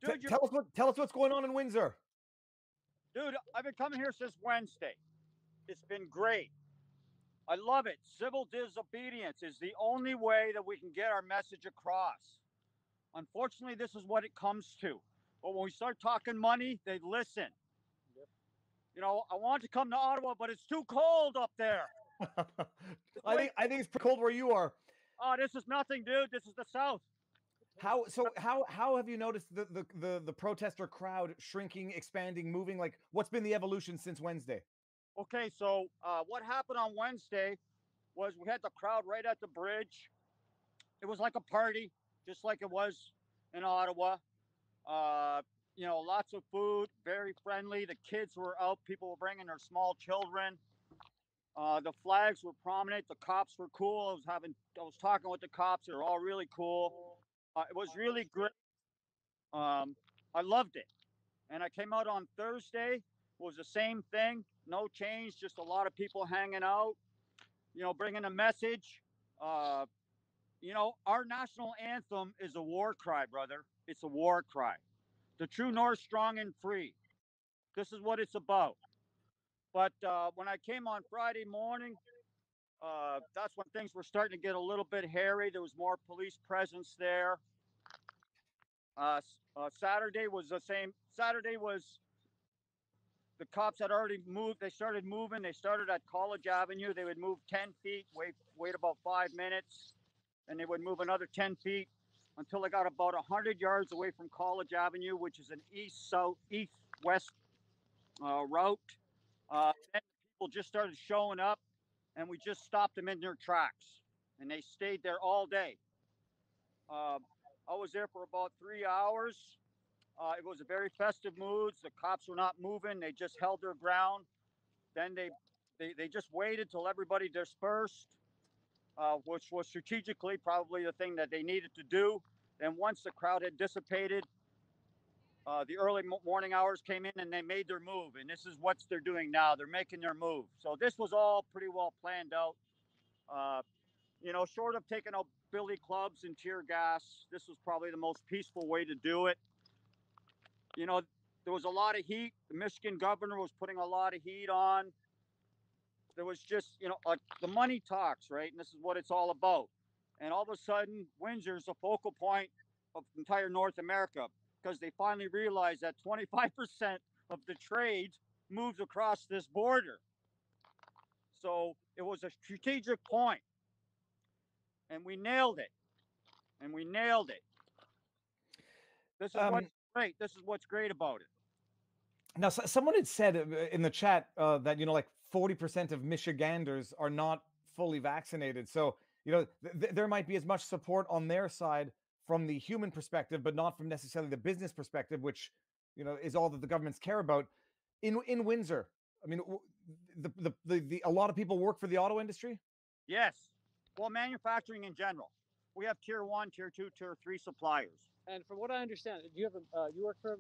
Dude, Tell us what's going on in Windsor. Dude, I've been coming here since Wednesday. It's been great. I love it. Civil disobedience is the only way that we can get our message across. Unfortunately, this is what it comes to. But when we start talking money, they listen. Yep. I want to come to Ottawa, but it's too cold up there. I think it's pretty cold where you are. Oh, this is nothing, dude. This is the South. How have you noticed the protester crowd shrinking, expanding, moving? Like, what's been the evolution since Wednesday? Okay, so what happened on Wednesday was we had the crowd right at the bridge. It was like a party, just like it was in Ottawa. Lots of food, very friendly. The kids were out. People were bringing their small children. The flags were prominent. The cops were cool. I was talking with the cops. They were all really cool. It was really great. I loved it. And I came out on Thursday. It was the same thing. No change. Just a lot of people hanging out. Bringing a message. Our national anthem is a war cry, brother. It's a war cry. The true north, strong and free. This is what it's about. But when I came on Friday morning, that's when things were starting to get a little bit hairy. There was more police presence there. Saturday was the same. Saturday was the cops had already moved. They started moving. They started at College Avenue. They would move 10 feet, wait about 5 minutes, and they would move another 10 feet until they got about 100 yards away from College Avenue, which is an east-south, east-west route. Then people just started showing up, and we just stopped them in their tracks, and they stayed there all day. I was there for about 3 hours. It was a very festive mood. The cops were not moving. They just held their ground. Then they just waited till everybody dispersed, which was strategically probably the thing that they needed to do. Then once the crowd had dissipated, the early morning hours came in and they made their move. And this is what they're doing now. They're making their move. So this was all pretty well planned out. Short of taking out billy clubs and tear gas, this was probably the most peaceful way to do it. There was a lot of heat. The Michigan governor was putting a lot of heat on. There was just, the money talks, right? And this is what it's all about. And all of a sudden, Windsor is a focal point of entire North America because they finally realized that 25% of the trade moves across this border. So it was a strategic point. And we nailed it. This is what's great. This is what's great about it. Now, someone had said in the chat that like 40% of Michiganders are not fully vaccinated. So there might be as much support on their side from the human perspective, but not from necessarily the business perspective, which is all that the governments care about. In Windsor, I mean, a lot of people work for the auto industry. Yes, well, manufacturing in general. We have tier 1, tier 2, tier 3 suppliers. And from what I understand, do you have you work for?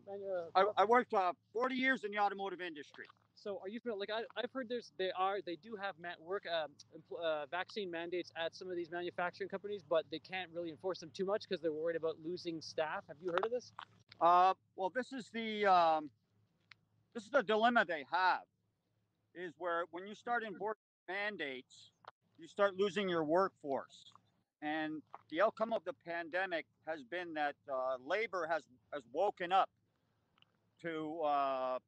I worked 40 years in the automotive industry. So are you like I've heard they do have vaccine mandates at some of these manufacturing companies, but they can't really enforce them too much because they're worried about losing staff. Have you heard of this? Well, this is the dilemma they have, is where when you start mandates, you start losing your workforce. And the outcome of the pandemic has been that labor has woken up to,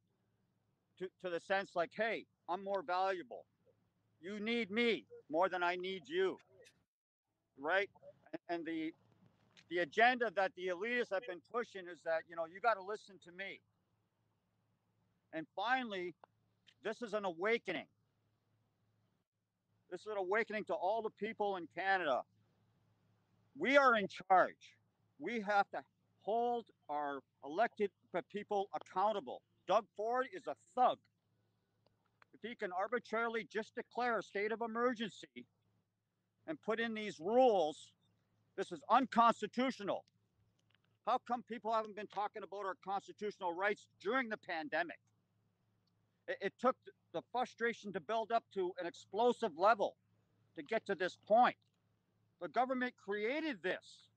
to the sense like, hey, I'm more valuable. You need me more than I need you, right? And the agenda that the elitists have been pushing is that, you got to listen to me. And finally, this is an awakening. This is an awakening to all the people in Canada. We are in charge. We have to hold our elected people accountable. Doug Ford is a thug. If he can arbitrarily just declare a state of emergency and put in these rules, this is unconstitutional. How come people haven't been talking about our constitutional rights during the pandemic? It took the frustration to build up to an explosive level to get to this point. The government created this.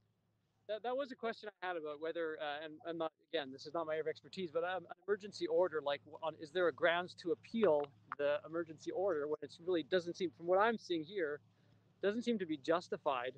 That was a question I had about whether, and I'm not, again, this is not my area of expertise, but an emergency order, like, is there a grounds to appeal the emergency order when it's really doesn't seem, from what I'm seeing here, doesn't seem to be justified.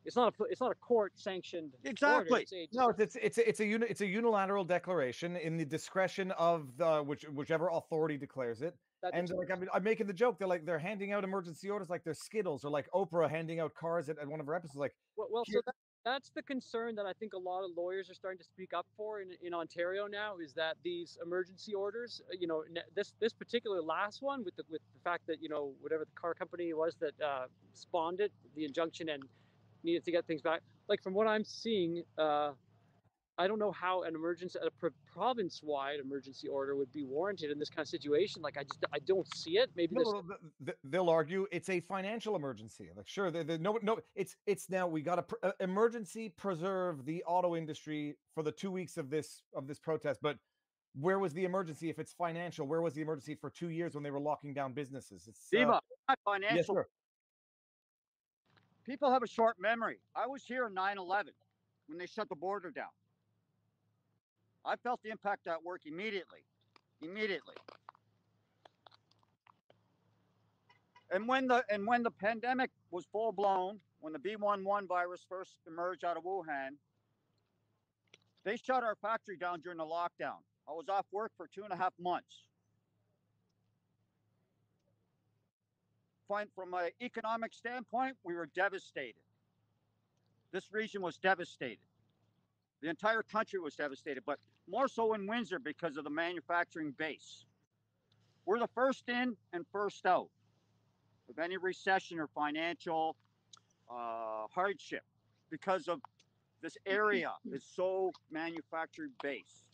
It's not a court sanctioned Exactly. order. No, it's a unilateral declaration in the discretion of the whichever authority declares it. And like, I mean, I'm making the joke. They're handing out emergency orders like they're Skittles, or like Oprah handing out cars at one of her episodes. Like, well, so that's the concern that I think a lot of lawyers are starting to speak up for in Ontario now, is that these emergency orders, this particular last one with the fact that, whatever the car company was that spawned it, the injunction, and needed to get things back. Like, from what I'm seeing, I don't know how a province-wide emergency order would be warranted in this kind of situation. Like, I don't see it. Maybe they'll argue it's a financial emergency. Like, sure, no, it's now we got to emergency preserve the auto industry for the 2 weeks of this protest. But where was the emergency if it's financial? Where was the emergency for 2 years when they were locking down businesses? It's Diva, not financial. Yes, sir. People have a short memory. I was here in 9/11 when they shut the border down. I felt the impact at work immediately. And when the pandemic was full blown, when the B11 virus first emerged out of Wuhan, they shut our factory down during the lockdown. I was off work for 2.5 months. From an economic standpoint, we were devastated. This region was devastated. The entire country was devastated, but more so in Windsor because of the manufacturing base. We're the first in and first out of any recession or financial hardship because of this area is so manufacturing based.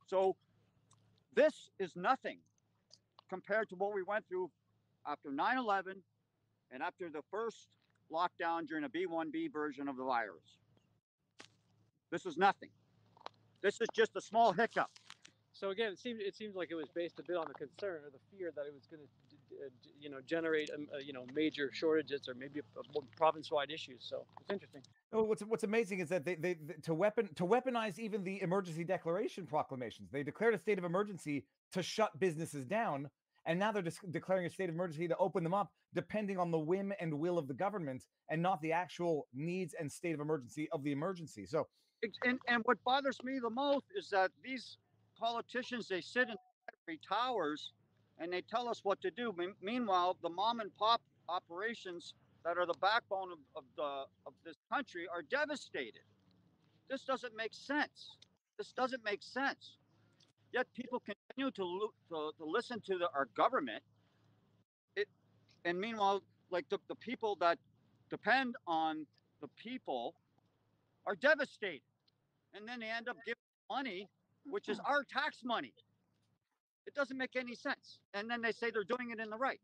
So this is nothing compared to what we went through after 9/11 and after the first lockdown during a B1B version of the virus. This is nothing. This is just a small hiccup. So again, it seems like it was based a bit on the concern or the fear that it was going to, generate, major shortages or maybe province-wide issues. So it's interesting. Oh, what's amazing is that they to weaponize even the emergency declaration proclamations. They declared a state of emergency to shut businesses down, and now they're declaring a state of emergency to open them up, depending on the whim and will of the government, and not the actual needs and state of emergency of the emergency. So, and what bothers me the most is that these politicians, they sit in ivory towers and they tell us what to do. Meanwhile, the mom and pop operations that are the backbone of this country are devastated. This doesn't make sense. This doesn't make sense. Yet people continue to listen to our government. And meanwhile, like the people that depend on the people are devastated. And then they end up giving money, which is our tax money. It doesn't make any sense. And then they say they're doing it in the right.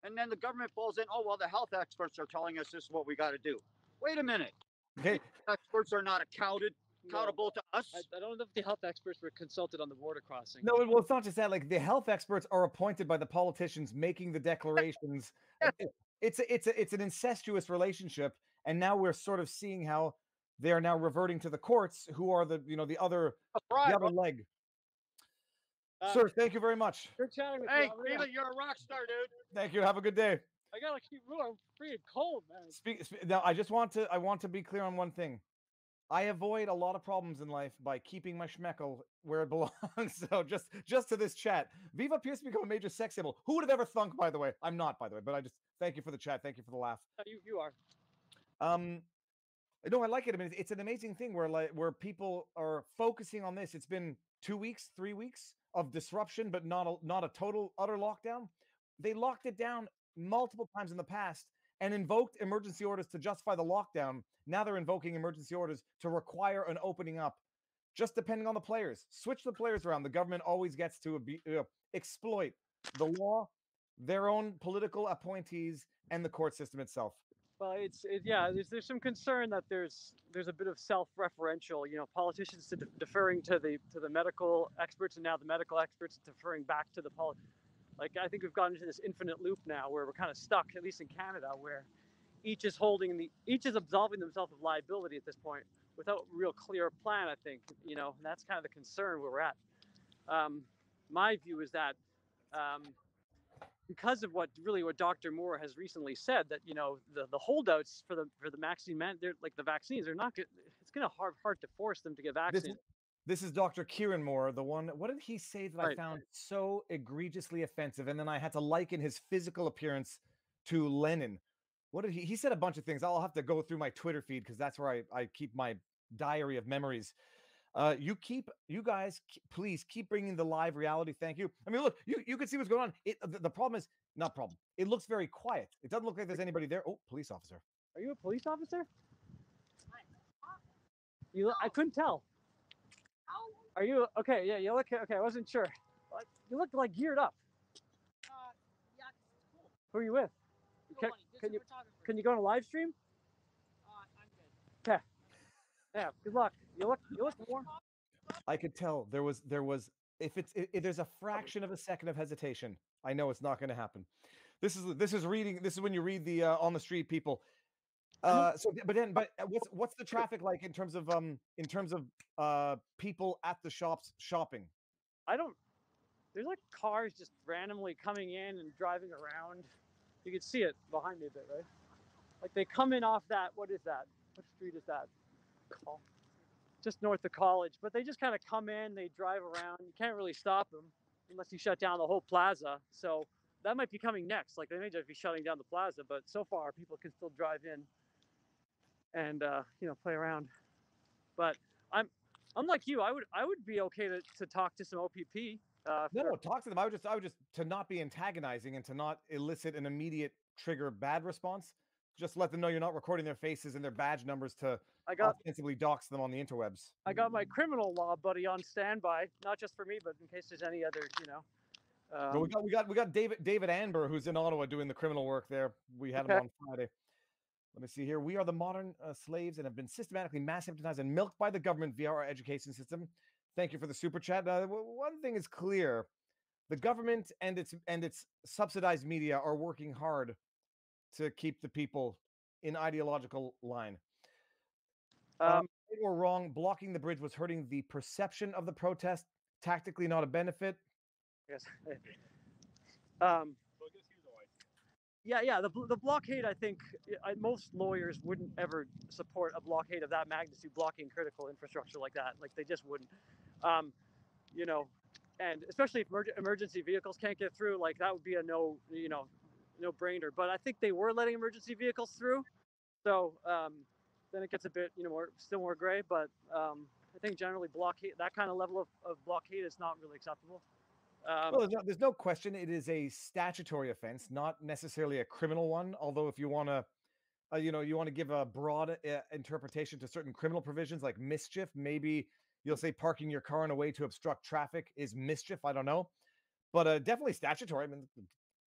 And then the government falls in, oh, well, the health experts are telling us this is what we got to do. Wait a minute. Okay. Experts are not accountable to us. I don't know if the health experts were consulted on the border crossing. No, well, it's not just that. Like, the health experts are appointed by the politicians making the declarations. It's an incestuous relationship, and now we're sort of seeing how they are now reverting to the courts, who are the other leg. Sir, thank you very much. Good chatting with Hey, you. Viva, you're a rock star, dude. Thank you. Have a good day. I gotta keep moving. I'm freaking cold, man. Now, I want to be clear on one thing. I avoid a lot of problems in life by keeping my schmeckel where it belongs. So just to this chat, Viva appears to become a major sex symbol. Who would have ever thunk? By the way, I'm not. By the way, but I just thank you for the chat. Thank you for the laugh. You are. No, I like it. I mean, it's an amazing thing where people are focusing on this. It's been 2 weeks, 3 weeks of disruption, but not a total utter lockdown. They locked it down multiple times in the past and invoked emergency orders to justify the lockdown. Now they're invoking emergency orders to require an opening up, just depending on the players. Switch the players around. The government always gets to exploit the law, their own political appointees, and the court system itself. Well, there's some concern that there's a bit of self-referential, politicians deferring to the medical experts, and now the medical experts deferring back to the Like, I think we've gotten into this infinite loop now where we're kind of stuck, at least in Canada, where each is absolving themselves of liability at this point without a real clear plan, I think, and that's kind of the concern where we're at. My view is that because of what Dr. Moore has recently said, that the holdouts for the vaccine, they're like the vaccines are not good. It's gonna hard to force them to get vaccinated. This is Dr. Kieran Moore, the one. What did he say that Right. I found so egregiously offensive? And then I had to liken his physical appearance to Lenin. What did he said a bunch of things. I'll have to go through my Twitter feed because that's where I keep my diary of memories. You guys, please keep bringing the live reality. Thank you. I mean, look, you can see what's going on. The problem is not problem. It looks very quiet. It doesn't look like there's anybody there. Oh, police officer. Are you a police officer? I couldn't tell. Are you okay? Yeah, you look okay. I wasn't sure. You look like geared up. Yeah, it's cool. Who are you with? Can you go on a live stream? I'm good. Okay. Yeah. Good luck. You look warm. I could tell there was if there's a fraction of a second of hesitation, I know it's not going to happen. This is when you read the on the street people. But what's the traffic like in terms of people at the shops shopping? There's like cars just randomly coming in and driving around. You can see it behind me a bit, right? Like they come in off that. What is that? What street is that? Just north of College. But they just kind of come in, they drive around. You can't really stop them unless you shut down the whole plaza. So that might be coming next. Like they may just be shutting down the plaza, but so far people can still drive in and play around. But I'm like you. I would be okay to talk to some OPP. No, talk to them. I would just to not be antagonizing and to not elicit an immediate trigger bad response. Just let them know you're not recording their faces and their badge numbers to ostensibly dox them on the interwebs. I got my criminal law buddy on standby, not just for me, but in case there's any other, we got David Anber, who's in Ottawa doing the criminal work there. We had him on Friday. Let me see here. We are the modern slaves and have been systematically mass hypnotized and milked by the government via our education system. Thank you for the super chat. One thing is clear: the government and its subsidized media are working hard to keep the people in ideological line. Right or wrong, blocking the bridge was hurting the perception of the protest. Tactically, not a benefit. Yes. Yeah. The blockade, I think, most lawyers wouldn't ever support a blockade of that magnitude, blocking critical infrastructure like that. Like they just wouldn't. And especially if emergency vehicles can't get through, like that would be a no-brainer. But I think they were letting emergency vehicles through, so then it gets a bit, still more gray. But I think generally blockade, that kind of level of blockade is not really acceptable. Well, there's no question it is a statutory offense, not necessarily a criminal one. Although if you want to, you want to give a broad interpretation to certain criminal provisions like mischief, maybe you'll say parking your car in a way to obstruct traffic is mischief. I don't know, but definitely statutory. I mean,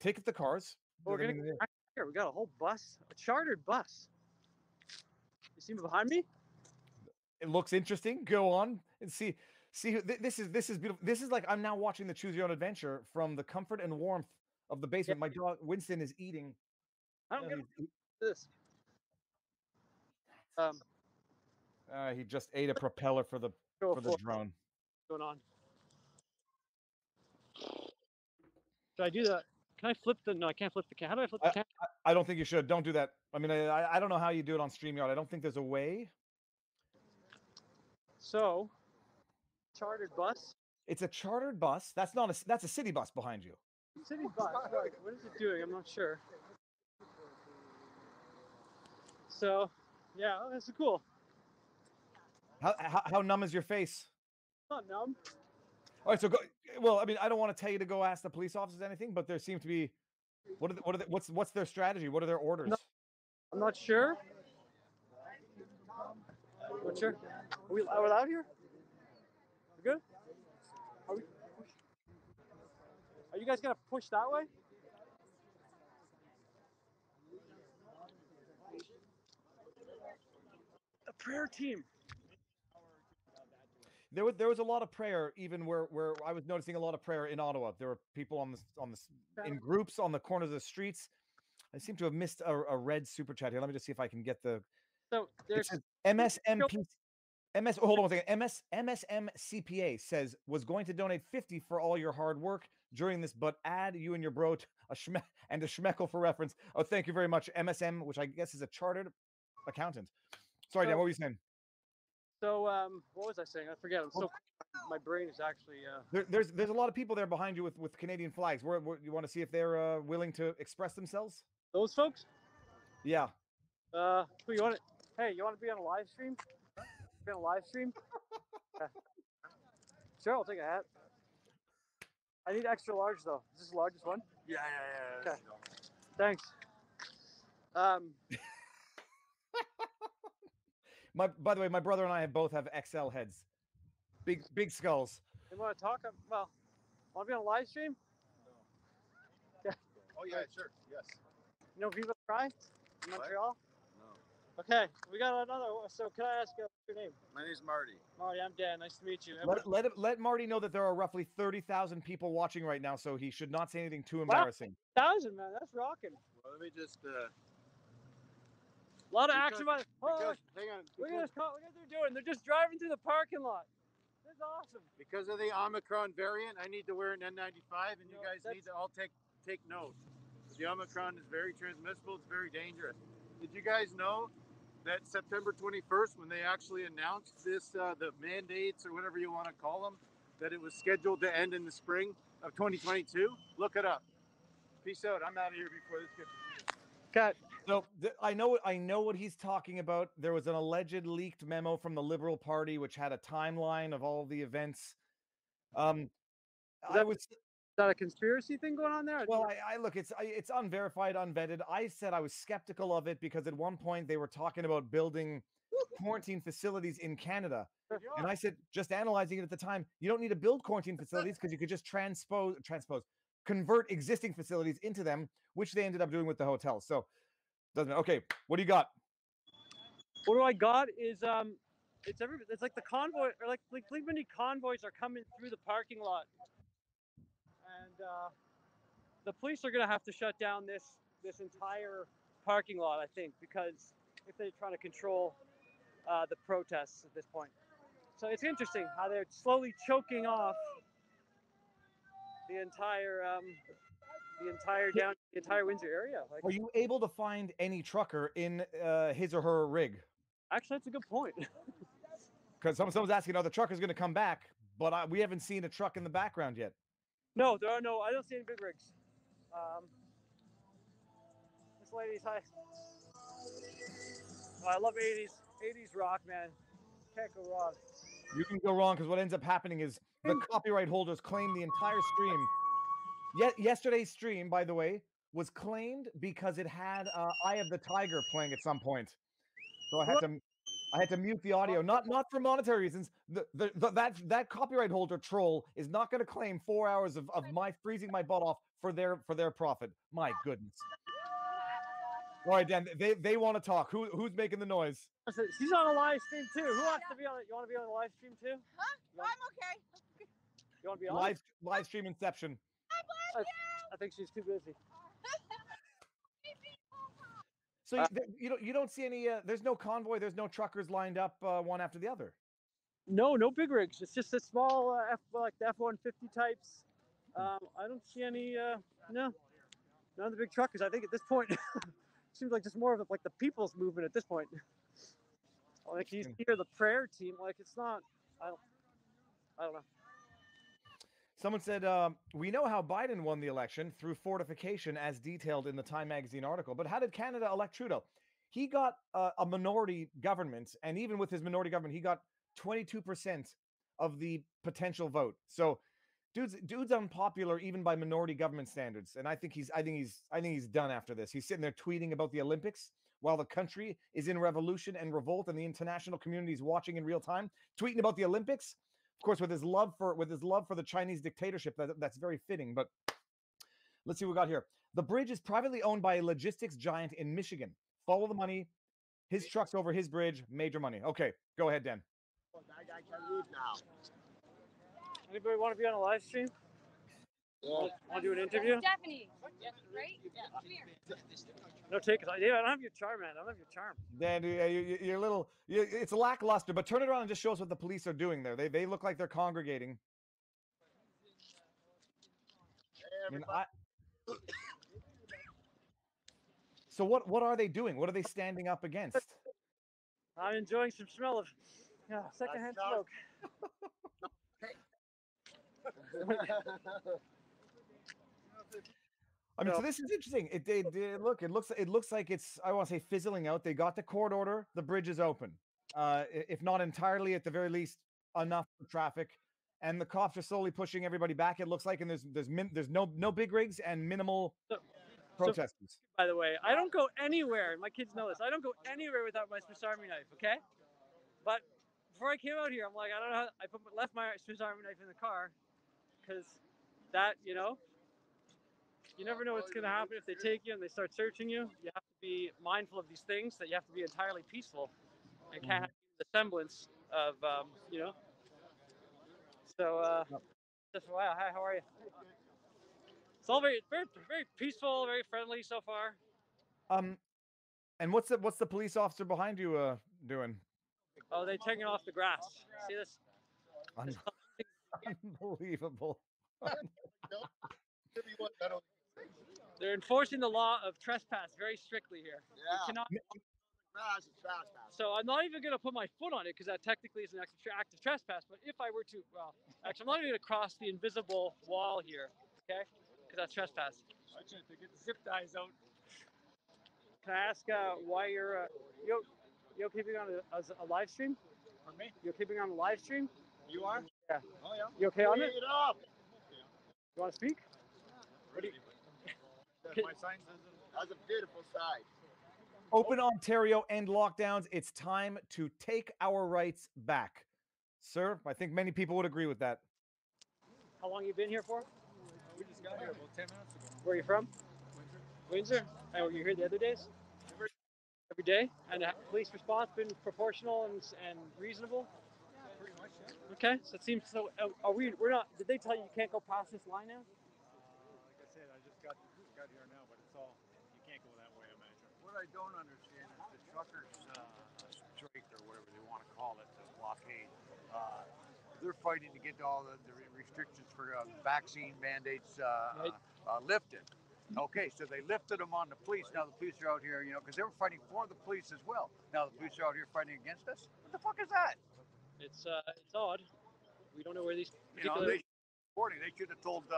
ticket the cars. Well, here we got a whole bus, a chartered bus. You see behind me? It looks interesting. Go on and see. This is beautiful. This is like I'm now watching the Choose Your Own Adventure from the comfort and warmth of the basement. My dog Winston is eating. I don't get this. He just ate a propeller for the drone. What's going on? Should I do that? Can I flip the? No, I can't flip the camera. How do I flip the camera? I don't think you should. Don't do that. I mean, I don't know how you do it on StreamYard. I don't think there's a way. So, chartered bus. It's a chartered bus. That's not a. That's a city bus behind you. City bus. Right. What is it doing? I'm not sure. So, yeah, this is cool. How numb is your face? Not numb. All right, so go. Well, I mean, I don't want to tell you to go ask the police officers anything, but there seems to be. What's their strategy? What are their orders? I'm not sure. Not sure. Are we allowed here? We good? Are you guys gonna push that way? The prayer team. There was a lot of prayer, even where I was noticing a lot of prayer in Ottawa. There were people on the in groups on the corners of the streets. I seem to have missed a red super chat here. Let me just see if I can get the. So there's MSMP. Hold on a second. MSMCPA says was going to donate 50 for all your hard work during this, but add you and your bro a schmeckle for reference. Oh, thank you very much, MSM, which I guess is a chartered accountant. Sorry, Dan, what were you saying? So what was I saying? I forget. I'm so my brain is actually. There's a lot of people there behind you with Canadian flags. You want to see if they're willing to express themselves? Those folks? Yeah. Who you want? Hey, you want to be on a live stream? Be on a live stream? Sure, I'll take a hat. I need extra large though. Is this the largest one? Yeah. Okay. Thanks. By the way, my brother and I both have XL heads, big skulls. You want to talk? Well, want to be on a live stream? No. Yeah. Oh yeah, sure. Yes. You know Viva Cry in Montreal? No. Okay, we got another. So can I ask your name? My name's Marty. Marty, I'm Dan. Nice to meet you. Let Marty know that there are roughly 30,000 people watching right now, so he should not say anything too embarrassing. Wow, 1,000, man, that's rocking. Well, let me just. A lot of action by. Because, hang on. Look at this. Look what they're doing. They're just driving through the parking lot. That's awesome. Because of the Omicron variant, I need to wear an N95, and you guys need to all take note. The Omicron is very transmissible. It's very dangerous. Did you guys know that September 21st, when they actually announced this, the mandates or whatever you want to call them, that it was scheduled to end in the spring of 2022? Look it up. Peace out. I'm out of here before this gets. Cut. So I know what he's talking about. There was an alleged leaked memo from the Liberal Party which had a timeline of all the events. Is that a conspiracy thing going on there? Well, I look, it's unverified, unvetted. I said I was skeptical of it because at one point they were talking about building quarantine facilities in Canada. And I said, just analyzing it at the time, you don't need to build quarantine facilities because you could just convert existing facilities into them, which they ended up doing with the hotels. So doesn't matter. Okay, what do you got? What do I got is it's like the convoy, or like many convoys are coming through the parking lot, and the police are gonna have to shut down this entire parking lot, I think, because if they're trying to control the protests at this point. So it's interesting how they're slowly choking off the entire Windsor area. Like, are you able to find any trucker in his or her rig? Actually, that's a good point. Because someone's asking, are the truckers going to come back? But we haven't seen a truck in the background yet. No, there are no. I don't see any big rigs. This lady's high. Oh, I love 80s rock, man. Can't go wrong. You can go wrong because what ends up happening is the copyright holders claim the entire stream. Yesterday's stream, by the way, was claimed because it had Eye of the Tiger playing at some point. So I had to mute the audio, not for monetary reasons. That copyright holder troll is not going to claim 4 hours of my freezing my butt off for their profit. My goodness. All right, Dan, they want to talk. Who's making the noise? She's on a live stream too. Who wants to be on it? You want to be on the live stream too? Huh? I'm okay. You want to be on live stream inception? I think she's too busy. So you don't see any. There's no convoy. There's no truckers lined up one after the other. No big rigs. It's just a small like the F-150 types. I don't see any. No, none of the big truckers. I think at this point, seems like just more of like the people's movement at this point. Like you hear the prayer team, like it's not. I don't know. Someone said, we know how Biden won the election through fortification as detailed in the Time magazine article, but how did Canada elect Trudeau? He got a minority government, and even with his minority government, he got 22% of the potential vote. So dude's unpopular even by minority government standards. And I think he's done after this. He's sitting there tweeting about the Olympics while the country is in revolution and revolt and the international community is watching in real time, tweeting about the Olympics. Of course, with his love for the Chinese dictatorship, that's very fitting. But let's see what we got here. The bridge is privately owned by a logistics giant in Michigan. Follow the money. His truck's over his bridge. Major money. Okay, go ahead, Dan. I can leave now. Anybody want to be on a live stream? Want to do an interview? Stephanie, right? Come here. No take. I don't have your charm, man. I don't have your charm. Dan, you're a little. It's lackluster, but turn it around and just show us what the police are doing there. They look like they're congregating. So what are they doing? What are they standing up against? I'm enjoying some smell of secondhand smoke. I mean, so this is interesting. It looks like it's, I want to say, fizzling out. They got the court order. The bridge is open. If not entirely, at the very least, enough for traffic. And the cops are slowly pushing everybody back. It looks like, and there's no big rigs and minimal protesters. By the way, I don't go anywhere. My kids know this. I don't go anywhere without my Swiss Army knife. Okay, but before I came out here, I'm like, I don't know. I left my Swiss Army knife in the car because that, you never know what's going to happen if they take you and they start searching you. You have to be mindful of these things. That you have to be entirely peaceful and can't have the semblance of, So, just wow. Hi, how are you? It's all very peaceful, very friendly so far. And what's the police officer behind you doing? Oh, they're taking off the grass. See this? Unbelievable. They're enforcing the law of trespass very strictly here. Yeah. You cannot. So I'm not even going to put my foot on it because that technically is an act of trespass. But if I were to, well, actually, I'm not even going to cross the invisible wall here, okay? Because that's trespass. I should get the zip ties out. Can I ask why you're you're keeping on a live stream? For me? You're keeping on a live stream? You are? Yeah. Oh yeah. You okay on it? It up. You want to speak? What do you? My sign says it has a beautiful side. Open Ontario end lockdowns. It's time to take our rights back. Sir, I think many people would agree with that. How long you been here for? We just got here about 10 minutes ago. Where are you from? Windsor. And were you here the other days? Every day? And police response been proportional and reasonable? Yeah, pretty much, yeah. Okay, so it seems so. We're not. Did they tell you you can't go past this line now? Like I said, I just got here now, but it's all, you can't go that way, I imagine. What I don't understand is the truckers' strike, or whatever they want to call it, the blockade. They're fighting to get all the restrictions for vaccine mandates lifted. Okay, so they lifted them on the police. Now the police are out here, because they were fighting for the police as well. Now the police are out here fighting against us. What the fuck is that? It's odd. We don't know where these. They should have told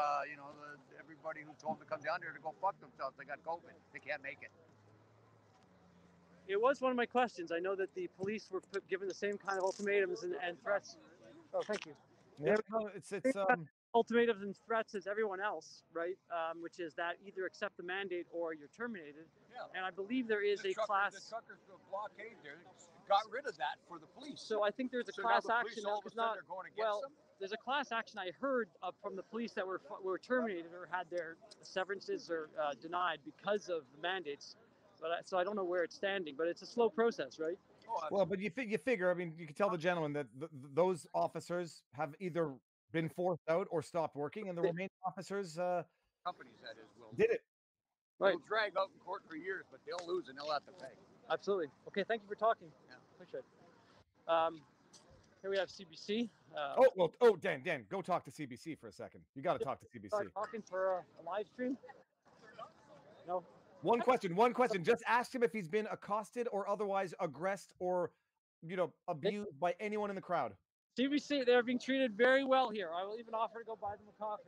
everybody who told them to come down there to go fuck themselves. They got COVID. They can't make it. It was one of my questions. I know that the police were given the same kind of ultimatums and threats. Oh, thank you. Yeah, it's ultimatums and threats as everyone else, right? Which is that either accept the mandate or you're terminated. Yeah. And I believe there is a class. The truckers blockade there got rid of that for the police. So I think there's a class action now because there's a class action I heard from the police that were terminated or had their severances or denied because of the mandates. But so I don't know where it's standing, but it's a slow process, right? Well, but you figure, I mean, you can tell the gentleman that those officers have either been forced out or stopped working, and the remaining officers companies that is did it. Right. They'll drag out in court for years, but they'll lose and they'll have to pay. Absolutely. Okay, thank you for talking. Yeah. Appreciate it. Here we have CBC. Oh, well, Dan, go talk to CBC for a second. You got to talk to CBC. Talking for a live stream. No. One question. Just ask him if he's been accosted or otherwise aggressed or, abused by anyone in the crowd. CBC, they're being treated very well here. I will even offer to go buy them a coffee.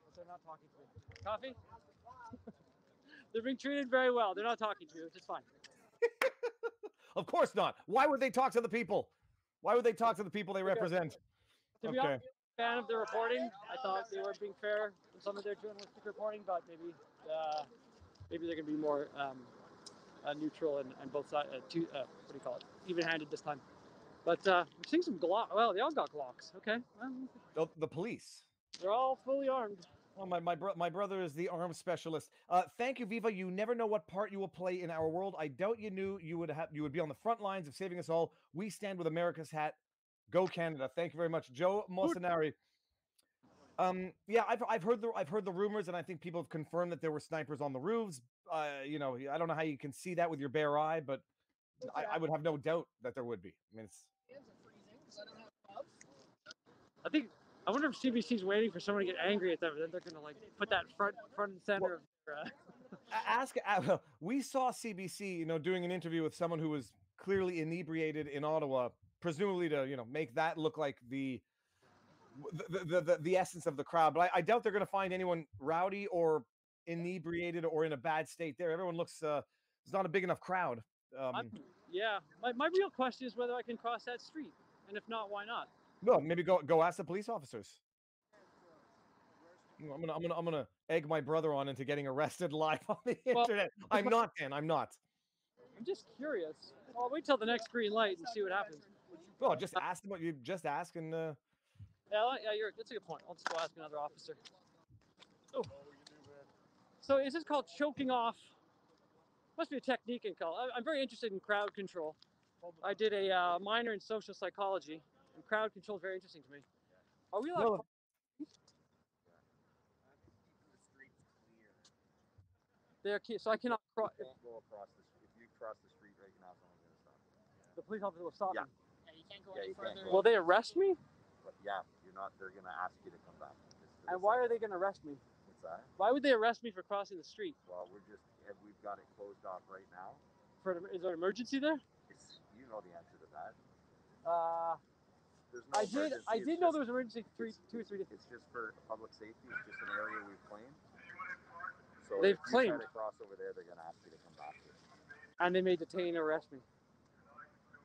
If they're not talking to me. Coffee? They're being treated very well. They're not talking to you, which is fine. Of course not. Why would they talk to the people? Why would they talk to the people they represent? To be honest, I'm a fan of the reporting. I thought they were being fair in some of their journalistic reporting, but maybe they're going to be more neutral and both sides. What do you call it? Even-handed this time. But we're seeing some Glock. Well, they all got Glocks. Okay. Well, the police. They're all fully armed. Well, my brother is the arms specialist. Thank you, Viva. You never know what part you will play in our world. I doubt you knew you would be on the front lines of saving us all. We stand with America's hat. Go Canada. Thank you very much, Joe Mocenari. Yeah, I've heard the rumors, and I think people have confirmed that there were snipers on the roofs. I don't know how you can see that with your bare eye, but I would have no doubt that there would be. I mean, I wonder if CBC's waiting for someone to get angry at them, and then they're gonna put that front and center. We saw CBC, doing an interview with someone who was clearly inebriated in Ottawa, presumably to make that look like the essence of the crowd. But I doubt they're going to find anyone rowdy or inebriated or in a bad state there. Everyone looks it's not a big enough crowd. Yeah, my real question is whether I can cross that street, and if not, why not? No, maybe go ask the police officers. I'm gonna egg my brother on into getting arrested live on the internet. I'm not, Dan. I'm not. I'm just curious. I'll wait till the next green light and see what happens. Well, just ask them what you just ask and. Yeah, that's a good point. I'll just go ask another officer. Oh. So is this called choking off? Must be a technique in call. I'm very interested in crowd control. I did a minor in social psychology, and crowd control is very interesting to me. Are we allowed? So I cannot cross. You can't go across the street. If you cross the street right now, someone's going to stop you. The police officer will stop me. Yeah, you can't go any further. Will they arrest me? But yeah, you're not. They're going to ask you to come back. And why are they going to arrest me? What's that? Why would they arrest me for crossing the street? Well, we've got it closed off right now. Is there an emergency there? You know the answer to that. There's no emergency. I did know there was an emergency 2 or 3 days. It's just for public safety. It's just an area we've claimed. So they've if you claimed. try to cross over there, they're going to ask you to come back here. And they may detain or arrest me.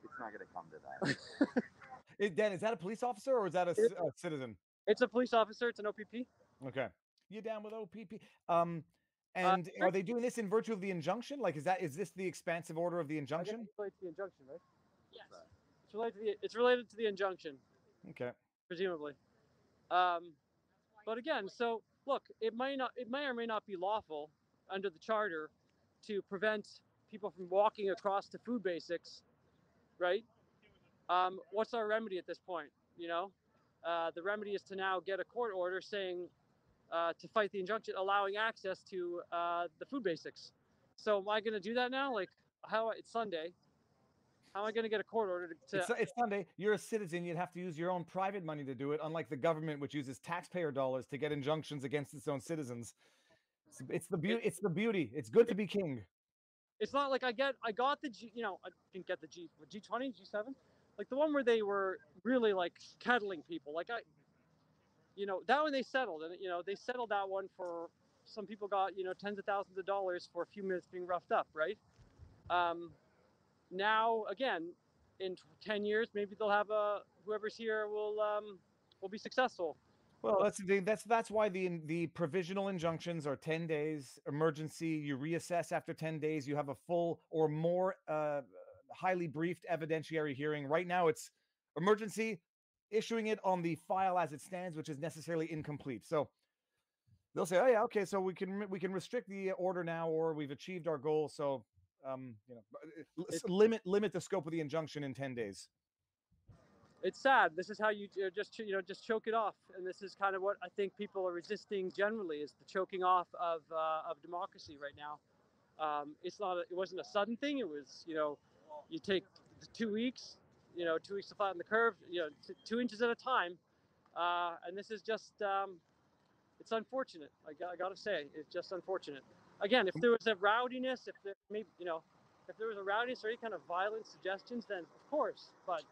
It's not going to come to that. Dan, is that a police officer or is that a citizen? It's a police officer. It's an OPP. Okay. You down with OPP? And are they doing this in virtue of the injunction? Is this the expansive order of the injunction? It's related to the injunction, right? Yes. It's related to the injunction. Okay. Presumably. But again, so look, it may or may not be lawful under the charter to prevent people from walking across to food basics, right? What's our remedy at this point? The remedy is to now get a court order saying to fight the injunction, allowing access to the food basics. So am I going to do that now? It's Sunday. How am I going to get a court order to? It's Sunday. You're a citizen. You'd have to use your own private money to do it, unlike the government, which uses taxpayer dollars to get injunctions against its own citizens. It's the beauty. It's the beauty. It's good to be king. It's not like I got the I didn't get the G20, G7, like the one where they were really cuddling people. That one they settled, and they settled that one for some people got tens of thousands of dollars for a few minutes being roughed up, right? Now again, in 10 years, maybe they'll have whoever's here will be successful. Well, that's why the provisional injunctions are 10 days. Emergency, you reassess after 10 days. You have a full or more highly briefed evidentiary hearing. Right now, it's emergency, issuing it on the file as it stands, which is necessarily incomplete. So they'll say, "Oh yeah, okay, so we can restrict the order now, or we've achieved our goal." So limit the scope of the injunction in 10 days. It's sad. This is how you just choke it off, and this is kind of what I think people are resisting generally, is the choking off of democracy right now. It wasn't a sudden thing. It was you take the 2 weeks, 2 weeks to flatten the curve, 2 inches at a time. And this is just, it's unfortunate. I got to say, it's just unfortunate. Again, if there was a rowdiness, if there was a rowdiness or any kind of violent suggestions, then of course. But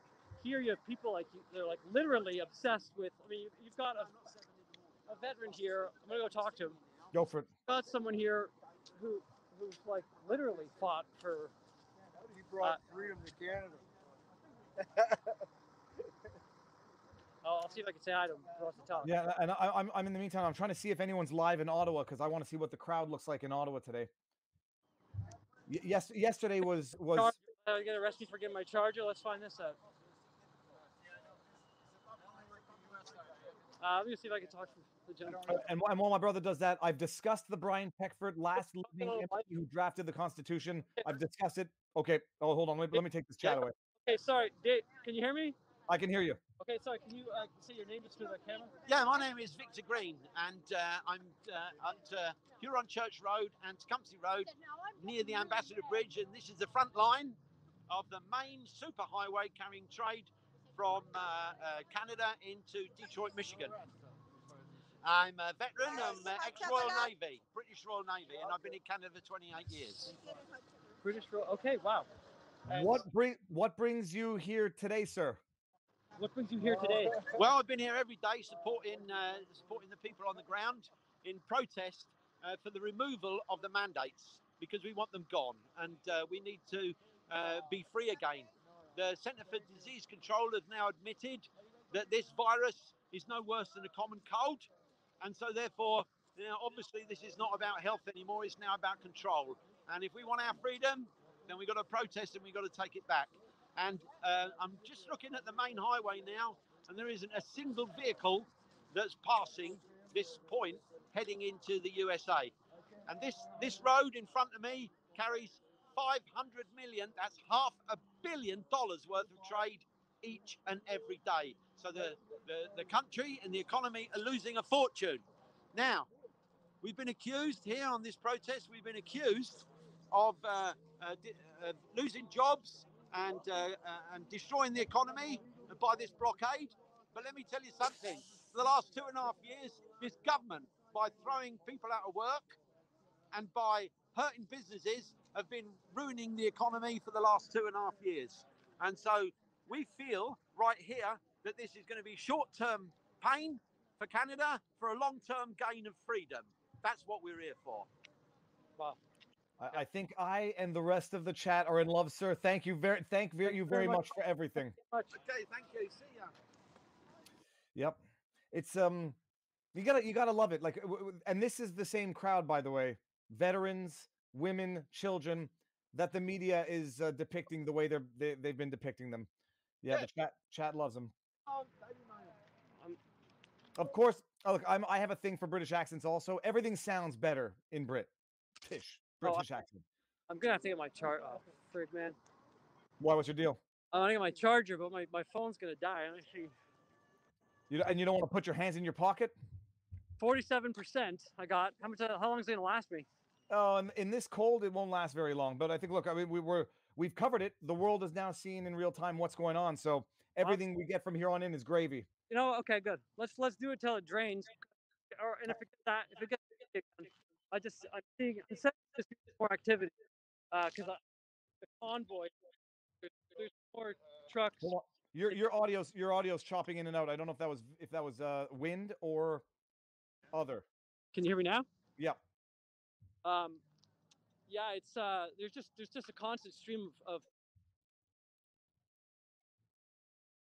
here you have people they're like literally obsessed with. I mean, you've got a veteran here. I'm gonna go talk to him. Go for it. Got someone here who's like literally fought for. He brought freedom to Canada. I'll see if I can say hi to him. He wants to talk. Yeah, and I'm in the meantime, I'm trying to see if anyone's live in Ottawa because I want to see what the crowd looks like in Ottawa today. Yesterday was. You're gonna arrest me for getting my charger. Let's find this out. Let me see if I can talk to the gentleman. And while my brother does that, I've discussed the Brian Peckford last living MP who drafted the Constitution. I've discussed it. Okay. Oh, hold on. Let me take this chat away. Okay, sorry. Dave, can you hear me? I can hear you. Okay, sorry. Can you say your name just through the camera? Yeah, my name is Victor Green, and I'm at Huron Church Road and Tecumseh Road near the Ambassador Bridge, and this is the front line of the main superhighway carrying trade from Canada into Detroit, Michigan. I'm a veteran. I'm ex-Royal Navy, British Royal Navy, and I've been in Canada for 28 years. British Royal. Okay, wow. And What brings you here today, sir? What brings you here today? Well, I've been here every day supporting the people on the ground in protest for the removal of the mandates because we want them gone and we need to be free again. The Centre for Disease Control has now admitted that this virus is no worse than a common cold, and so therefore, obviously this is not about health anymore, it's now about control. And if we want our freedom, then we've got to protest and we've got to take it back. And I'm just looking at the main highway now, and there isn't a single vehicle that's passing this point heading into the USA. And this road in front of me carries 500 million, that's $500 million worth of trade each and every day. So the country and the economy are losing a fortune. Now, we've been accused here on this protest, we've been accused of losing jobs and destroying the economy by this blockade. But let me tell you something, for the last 2.5 years, this government, by throwing people out of work and by hurting businesses, have been ruining the economy for the last 2.5 years. And so we feel right here that this is going to be short-term pain for Canada for a long-term gain of freedom. That's what we're here for. Wow. I think I and the rest of the chat are in love, sir. Thank you very much for everything. Okay, thank you. See ya. Yep. It's you gotta love it. Like, and this is the same crowd, by the way. Veterans, women, children, that the media is depicting the way they've been depicting them. Yeah, the chat loves them. Of course, look, I have a thing for British accents also. Everything sounds better in British accent. I'm gonna have to get my charger. Oh, frig, man. Why? What's your deal? I want to get my charger, but my phone's gonna die. And you don't want to put your hands in your pocket? 47% I got. How long is it gonna last me? Oh, in this cold, it won't last very long. But I think, look, I mean, we've covered it. The world is now seeing in real time what's going on. So everything we get from here on in is gravy. Okay, good. Let's do it till it drains. And if it gets I'm seeing more activity because the convoy. There's more trucks. Hold on. Your audio's chopping in and out. I don't know if that was wind or other. Can you hear me now? Yeah. Yeah, it's there's just a constant stream of.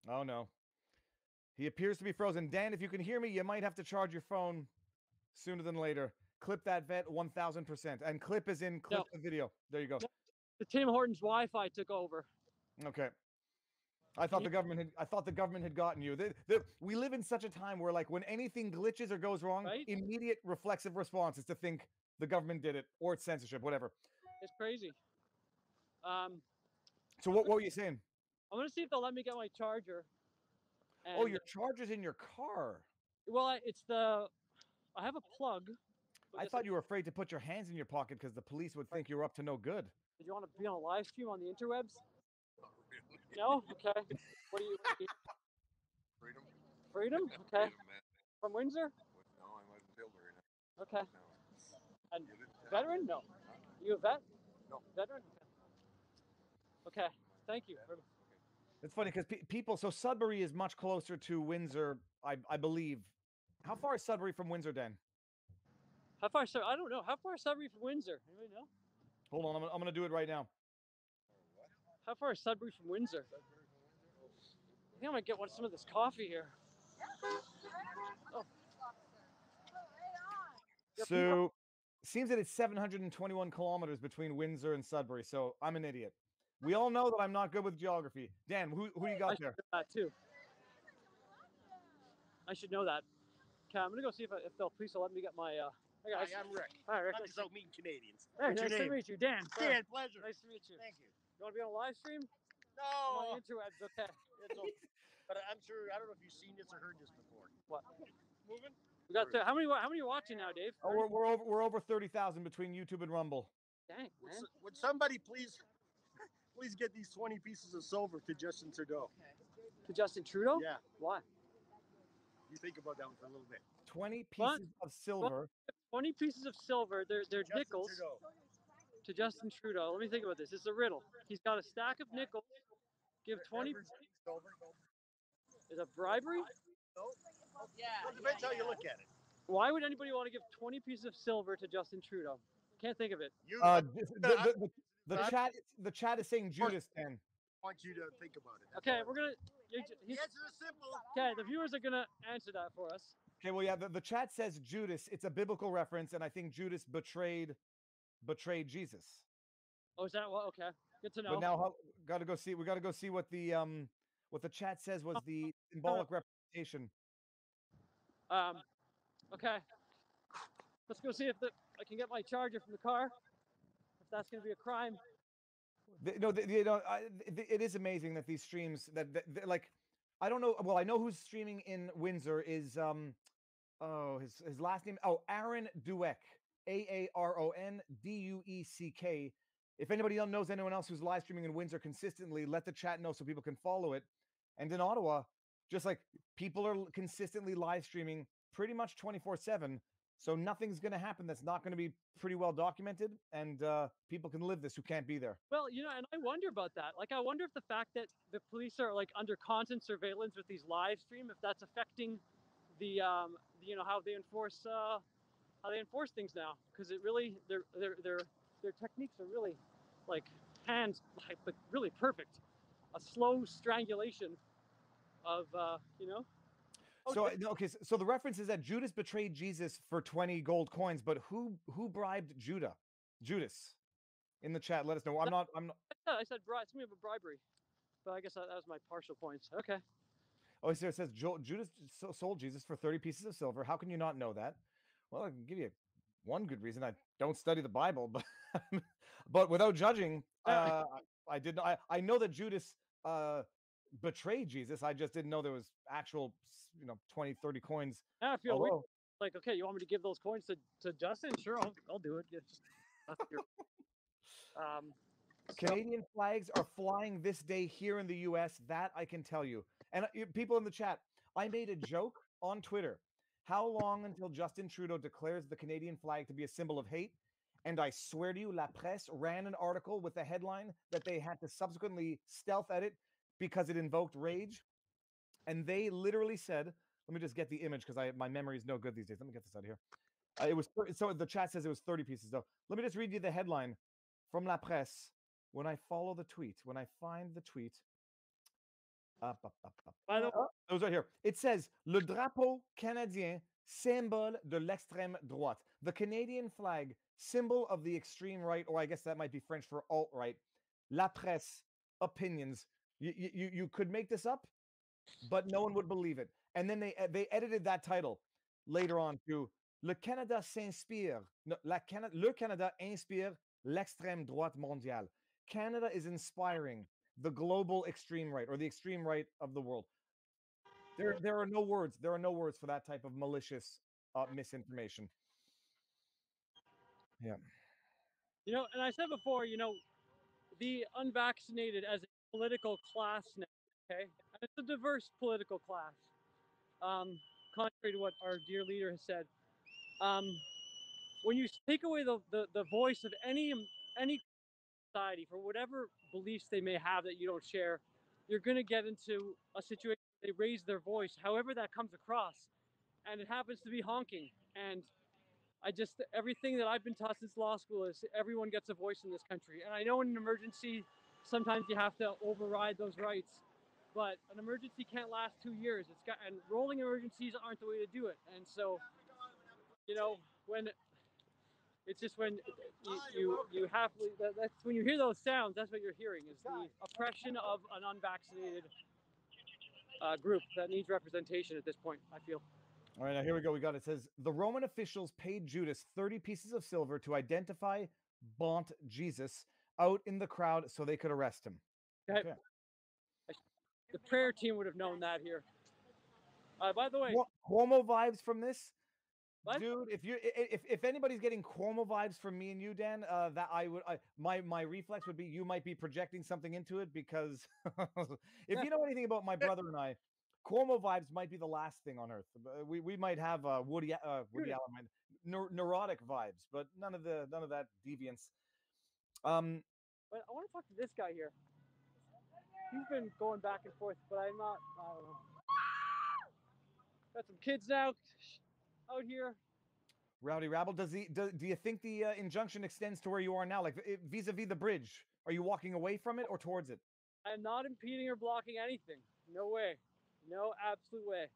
Oh no. He appears to be frozen. Dan, if you can hear me, you might have to charge your phone sooner than later. Clip that vet 1000%. And clip is in clip the video. There you go. The Tim Hortons Wi-Fi took over. Okay. I thought the government had gotten you. We live in such a time where, like, when anything glitches or goes wrong, immediate reflexive response is to think the government did it or it's censorship, whatever. It's crazy. So what were you saying? I'm gonna see if they'll let me get my charger. Oh, your charger's in your car. Well, I have a plug. I thought you were afraid to put your hands in your pocket because the police would think you were up to no good. Did you want to be on a live stream on the interwebs? No? Okay. What do you? Freedom. Freedom? Okay. Freedom, man. From Windsor? No, I'm out in Tilbury now. Okay. No. And veteran? No. You a vet? No. Veteran? Okay. Thank you. It's funny because people. So Sudbury is much closer to Windsor, I believe. How far is Sudbury from Windsor, Dan? How far? I don't know. How far is Sudbury from Windsor? Anybody know? Hold on, I'm gonna do it right now. How far is Sudbury from Windsor? I think I'm gonna get some of this coffee here. Oh. So, seems that it's 721 kilometers between Windsor and Sudbury. So I'm an idiot. We all know that I'm not good with geography. Dan, who you got there? That too. I should know that. Okay, I'm gonna go see if the police will let me get my. Hey guys. Hi, I'm Rick. Hi, Rick. I'm just out meeting Canadians. Hey, What's nice your to name? meet you, Dan. Dan, pleasure. Nice to meet you. Thank you. You want to be on a live stream? No. On the interwebs, okay. It's okay. But I'm sure, I don't know if you've seen this or heard this before. What? Moving? We got how many are you watching now, Dave? Oh, we're over 30,000 between YouTube and Rumble. Dang, man. Would somebody please get these 20 pieces of silver to Justin Trudeau? To Justin Trudeau? Yeah. Why? You think about that one for a little bit. 20 pieces of silver. 20 pieces of silver. They're nickels. Trudeau. To Justin Trudeau. Let me think about this. It's a riddle. He's got a stack of nickels. Give 20. Is that bribery? No. Yeah. Well, it depends how you look at it. Why would anybody want to give 20 pieces of silver to Justin Trudeau? Can't think of it. The chat is saying Judas 10. I want you to think about it. Okay, we're gonna. The answer is simple. Okay, the viewers are gonna answer that for us. Okay, well, yeah, the chat says Judas. It's a biblical reference, and I think Judas betrayed Jesus. Oh, is that what? Okay, good to know. But now, gotta go see. We gotta go see what the chat says was the symbolic representation. Okay. Let's go see if I can get my charger from the car. If that's gonna be a crime. It is amazing that these streams that like, I don't know. Well, I know who's streaming in Windsor is his last name. Oh, Aaron Dueck, AARONDUECK. If anybody else knows anyone else who's live streaming in Windsor consistently, let the chat know so people can follow it. And in Ottawa, just like people are consistently live streaming pretty much 24/7. So nothing's going to happen that's not going to be pretty well documented, and people can live this who can't be there. Well, and I wonder about that. Like, I wonder if the fact that the police are like under constant surveillance with these live stream, if that's affecting the how they enforce things now, because it really their techniques are really like but really perfect. A slow strangulation of So okay, so the reference is that Judas betrayed Jesus for 20 gold coins, but who bribed Judas? In the chat, let us know. I'm not. I said it's me of a bribery, but I guess that was my partial points. Okay. Oh, so it says Judas sold Jesus for 30 pieces of silver. How can you not know that? Well, I can give you one good reason. I don't study the Bible, but but without judging, I did. I know that Judas betrayed Jesus. I just didn't know there was actual 20, 30 coins. I feel weird. Like, okay, you want me to give those coins to Justin? Sure, I'll do it. Canadian flags are flying this day here in the US. That I can tell you. And people in the chat, I made a joke on Twitter. How long until Justin Trudeau declares the Canadian flag to be a symbol of hate? And I swear to you, La Presse ran an article with a headline that they had to subsequently stealth edit because it invoked rage. And they literally said, let me just get the image because my memory is no good these days. Let me get this out of here. It was so the chat says it was 30 pieces though. Let me just read you the headline from La Presse. When I follow the tweet, when I find the tweet, it was right here. It says le drapeau canadien, symbole de l'extrême droite. The Canadian flag, symbol of the extreme right, or I guess that might be French for alt-right. La Presse opinions. You could make this up, but no one would believe it. And then they edited that title later on to Le Canada s'inspire. No, le Canada inspire l'extrême droite mondiale. Canada is inspiring the global extreme right, or the extreme right of the world. There are no words. There are no words for that type of malicious misinformation. Yeah. And I said before, the unvaccinated as political class now. Okay, and it's a diverse political class. Contrary to what our dear leader has said, when you take away the voice of any society for whatever beliefs they may have that you don't share, you're going to get into a situation where they raise their voice, however that comes across, and it happens to be honking. And everything that I've been taught since law school is everyone gets a voice in this country. And I know in an emergency, sometimes you have to override those rights, but an emergency can't last 2 years. And rolling emergencies aren't the way to do it. And so, when it's just when you have that's when you hear those sounds, that's what you're hearing is the oppression of an unvaccinated group that needs representation at this point, I feel. All right, now here we go. We got it. It says the Roman officials paid Judas 30 pieces of silver to identify Bont Jesus out in the crowd so they could arrest him. Okay. The prayer team would have known that here. By the way, Cuomo vibes from this, what? dude. If anybody's getting Cuomo vibes from me and you, Dan, that my reflex would be you might be projecting something into it because if you know anything about my brother and I, Cuomo vibes might be the last thing on earth. We might have Woody Allen neurotic vibes, but none of that deviance. But I want to talk to this guy here. He's been going back and forth, but I don't know. Got some kids now out here. Rowdy Rabble, do you think the injunction extends to where you are now, like vis-a-vis the bridge? Are you walking away from it or towards it? I'm not impeding or blocking anything. No way. No absolute way.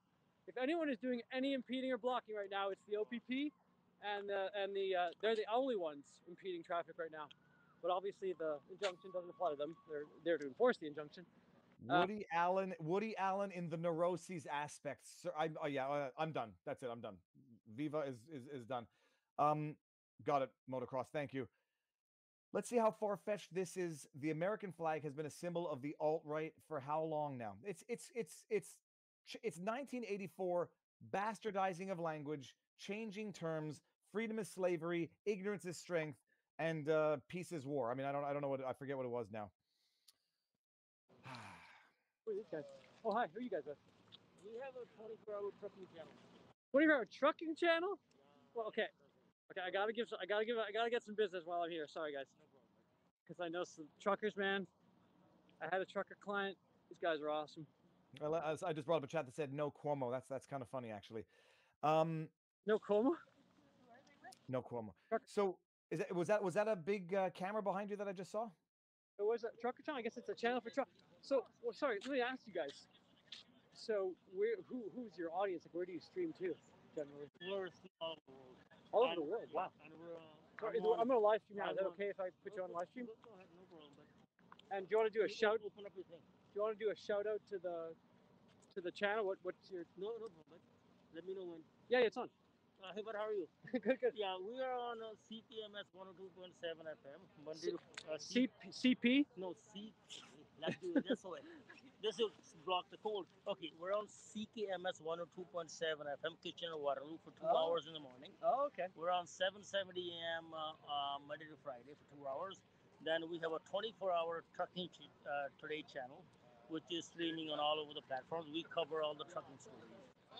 If anyone is doing any impeding or blocking right now, it's the OPP, and they're the only ones impeding traffic right now. But obviously, the injunction doesn't apply to them. They're there to enforce the injunction. Woody Allen in the neuroses aspects. Sir, I'm done. That's it. I'm done. Viva is done. Got it. Motocross. Thank you. Let's see how far-fetched this is. The American flag has been a symbol of the alt-right for how long now? It's 1984, bastardizing of language, changing terms, freedom is slavery, ignorance is strength, and peace is war. I mean, I don't know I forget what it was now. Who are these guys? Oh, hi. Who are you guys with? We have a 24-hour trucking channel. 24-hour trucking channel? Well, okay. I gotta get some business while I'm here. Sorry, guys. Because I know some truckers, man. I had a trucker client. These guys are awesome. Well, I just brought up a chat that said no Cuomo. That's kind of funny, actually. No Cuomo? No Cuomo. So was that a big camera behind you that I just saw? It was a trucker channel. I guess it's a channel for truck. So, sorry. Let me ask you guys. So, who's your audience? Like, where do you stream to, generally? We're all over the world. All over the world. Wow. And we're, sorry, I'm gonna live stream now. Is that okay if I put you on live stream? Go ahead, no problem. And do you want to do a shout? Open up your thing. Do you want to do a shout out to the channel? What's your? No problem. Let me know when. Yeah, it's on. Hey, but how are you? Good. Yeah, we are on CPMS 102.7 FM. Monday to CP? No, C. Let's do it this way. This will block the cold. Okay, we're on CKMS 102.7 FM, Kitchener Waterloo for 2 hours in the morning. Oh, okay. We're on 7:70 a.m. Monday to Friday for 2 hours. Then we have a 24-hour trucking today channel, which is streaming on all over the platforms. We cover all the trucking stories.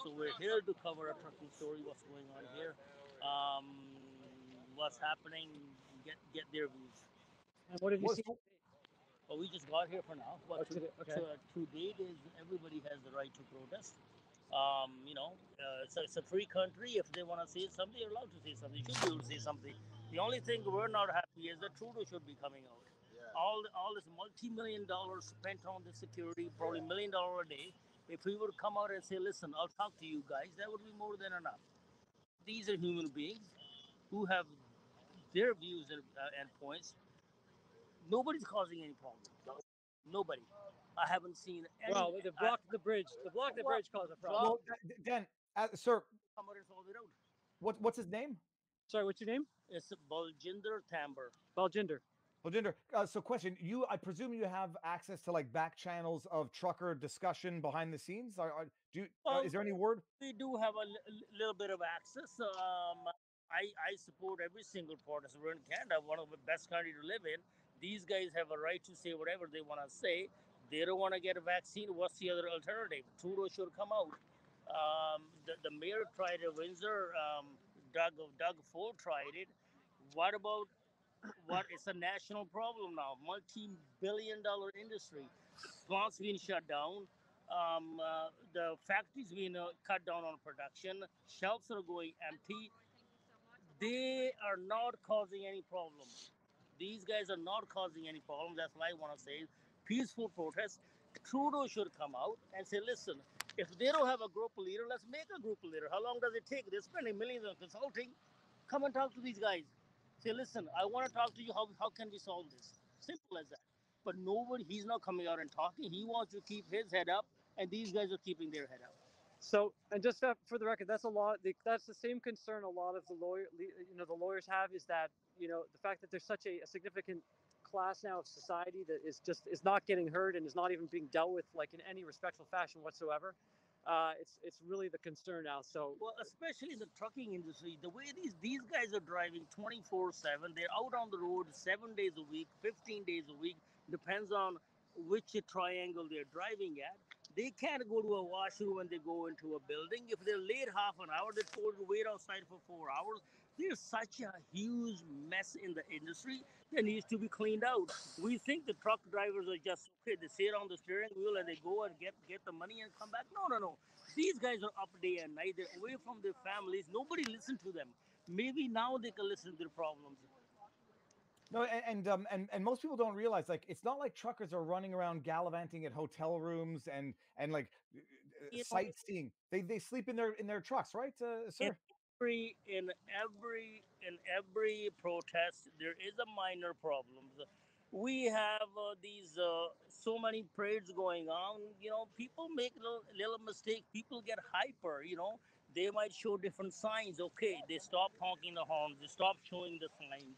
So we're here to cover a trucking story, what's going on here, what's happening, get their views. And what have you seen? Well, we just got here for now. But okay. To date is everybody has the right to protest. It's a free country. If they want to say something, they're allowed to say something. You should be able to say something. The only thing we're not happy is that Trudeau should be coming out. Yeah. All this multi-million dollars spent on the security, probably $1 million a day. If we would come out and say, listen, I'll talk to you guys, that would be more than enough. These are human beings who have their views and points. Nobody's causing any problem. Nobody. I haven't seen any. Well, the block the bridge caused a problem. Well, Dan, sir, come out and solve it out. What's his name? Sorry, what's your name? It's Baljinder Tamber. Baljinder. So question, I presume you have access to like back channels of trucker discussion behind the scenes? Is there any word? We do have a little bit of access. I support every single protest. We're in Canada, one of the best countries to live in. These guys have a right to say whatever they want to say. They don't want to get a vaccine. What's the other alternative? Trudeau should come out. The mayor tried it, Windsor. Doug Ford tried it. What about what? It's a national problem now. Multi-billion-dollar industry. Plants being shut down. The factories being cut down on production. Shelves are going empty. They are not causing any problem. These guys are not causing any problem. That's why I want to say peaceful protest. Trudeau should come out and say, listen, if they don't have a group leader, let's make a group leader. How long does it take? They're spending millions on consulting. Come and talk to these guys. Say, listen, I want to talk to you. How can we solve this? Simple as that. But nobody, he's not coming out and talking. He wants to keep his head up, and these guys are keeping their head up. So, and just for the record, that's a lot. That's the same concern a lot of the lawyers have, is that the fact that there's such a significant class now of society that is not getting heard and is not even being dealt with like in any respectful fashion whatsoever. It's really the concern now. So, well, especially in the trucking industry, the way these guys are driving 24/7, they're out on the road 7 days a week, 15 days a week, depends on which triangle they're driving at. They can't go to a washroom when they go into a building. If they're late half an hour, they're told to wait outside for 4 hours. There's such a huge mess in the industry that needs to be cleaned out. We think the truck drivers are just okay. They sit on the steering wheel and they go and get the money and come back. No. These guys are up day and night. They're away from their families. Nobody listens to them. Maybe now they can listen to their problems. No, and most people don't realize, like, it's not like truckers are running around gallivanting at hotel rooms and like sightseeing. They sleep in their trucks, right, sir? In every protest, there is a minor problem. We have these so many parades going on. People make little mistake. People get hyper. They might show different signs. Okay, they stop honking the horns. They stop showing the signs.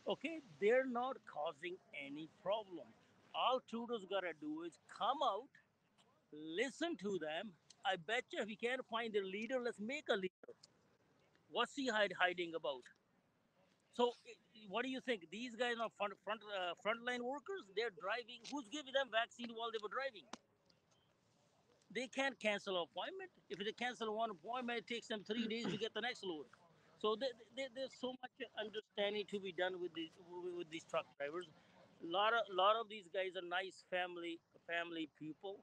Okay, they're not causing any problem. All Trudeau's gotta do is come out, listen to them. I bet you if we can't find their leader, let's make a leader. What's he hiding about? So, what do you think? These guys are frontline workers. They're driving. Who's giving them vaccine while they were driving? They can't cancel an appointment. If they cancel one appointment, it takes them 3 days to get the next load. So there's so much understanding to be done with these truck drivers. Lot of these guys are nice family people.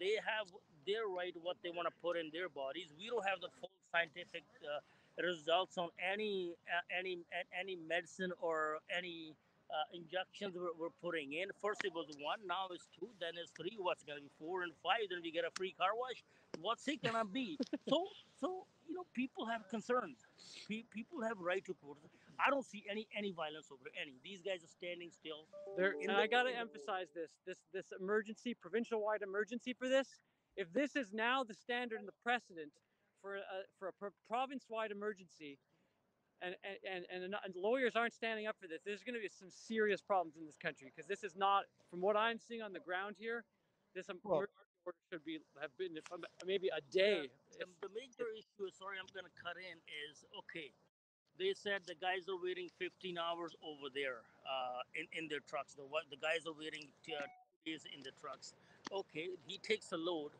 They have their right what they want to put in their bodies. We don't have the full scientific results on any medicine or any injections we're putting in. First it was one, now it's two, then it's three. What's gonna be 4 and 5? Then we get a free car wash. What's it gonna be? So people have concerns. People have right to protest. I don't see any violence over any. These guys are standing still. and I got to emphasize this emergency, provincial-wide emergency for this. If this is now the standard and the precedent for a province-wide emergency, and lawyers aren't standing up for this, there's going to be some serious problems in this country, because this is not, from what I'm seeing on the ground here, this emergency order should have been maybe a day. The major issue, sorry, I'm going to cut in, is okay. They said the guys are waiting 15 hours over there in their trucks. The guys are waiting 2 days in the trucks. Okay, he takes a load,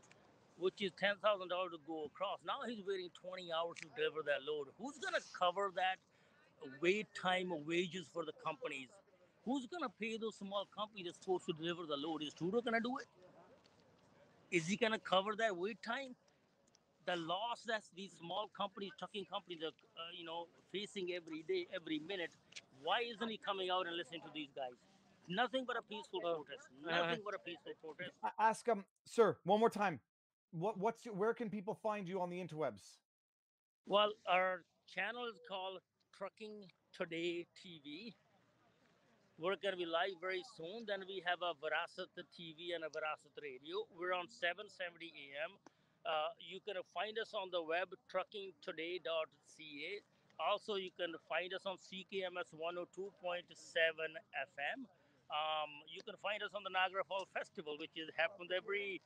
which is $10,000 to go across. Now he's waiting 20 hours to deliver that load. Who's going to cover that wait time wages for the companies? Who's going to pay those small companies that's supposed to deliver the load? Is Trudeau going to do it? Is he going to cover that wait time? The loss that these small companies, trucking companies, are facing every day, every minute. Why isn't he coming out and listening to these guys? Nothing but a peaceful protest. Nothing but a peaceful protest. Ask sir, one more time. Where can people find you on the interwebs? Well, our channel is called Trucking Today TV. We're going to be live very soon. Then we have a Virasat TV and a Virasat Radio. We're on 770 AM. You can find us on the web, truckingtoday.ca. Also, you can find us on CKMS 102.7 FM. You can find us on the Niagara Falls Festival, which happens every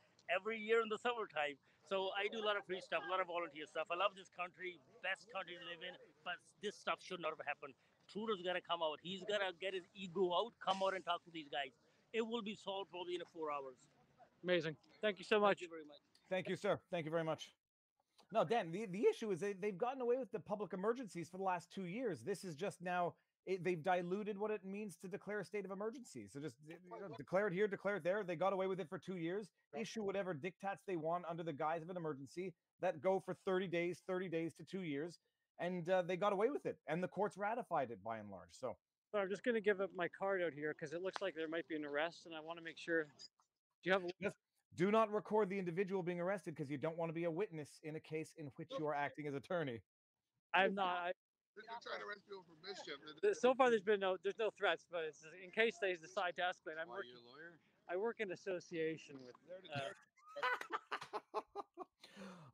year in the summertime. So I do a lot of free stuff, a lot of volunteer stuff. I love this country, best country to live in, but this stuff should not have happened. Trudeau's got to come out. He's got to get his ego out, come out and talk to these guys. it will be solved probably in 4 hours. Amazing. Thank you so much. Thank you very much. Thank you, sir. Thank you very much. No, Dan, the issue is they've gotten away with the public emergencies for the last 2 years. This is just now, they've diluted what it means to declare a state of emergency. So just declare it here, declare it there. They got away with it for 2 years, issue whatever diktats they want under the guise of an emergency that go for 30 days to 2 years. And they got away with it. And the courts ratified it by and large. So I'm just going to give up my card out here because it looks like there might be an arrest, and I want to make sure. Do you have just do not record the individual being arrested because you don't want to be a witness in a case in which you are acting as attorney. I'm not. They're trying to arrest people for mischief. So far, there's no threats, but it's in case they decide to escalate. Are you a lawyer? I work in association with.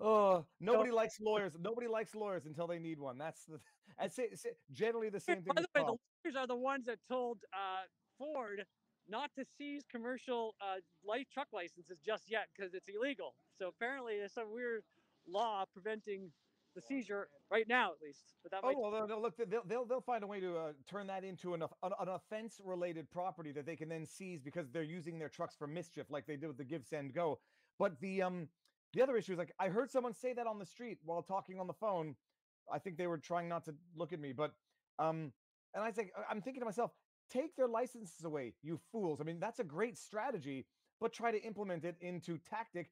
Oh, nobody likes lawyers. Nobody likes lawyers until they need one. That's the. I say generally the same thing. By the way, the lawyers are the ones that told Ford not to seize commercial light truck licenses just yet because it's illegal. So apparently, there's some weird law preventing the seizure right now, at least. But that look, they'll find a way to turn that into an offense-related property that they can then seize because they're using their trucks for mischief, like they did with the Give Send Go. But the other issue is, like, I heard someone say that on the street while talking on the phone. I think they were trying not to look at me, but and I think I'm thinking to myself, take their licenses away, you fools. I mean, that's a great strategy, but try to implement it into tactic.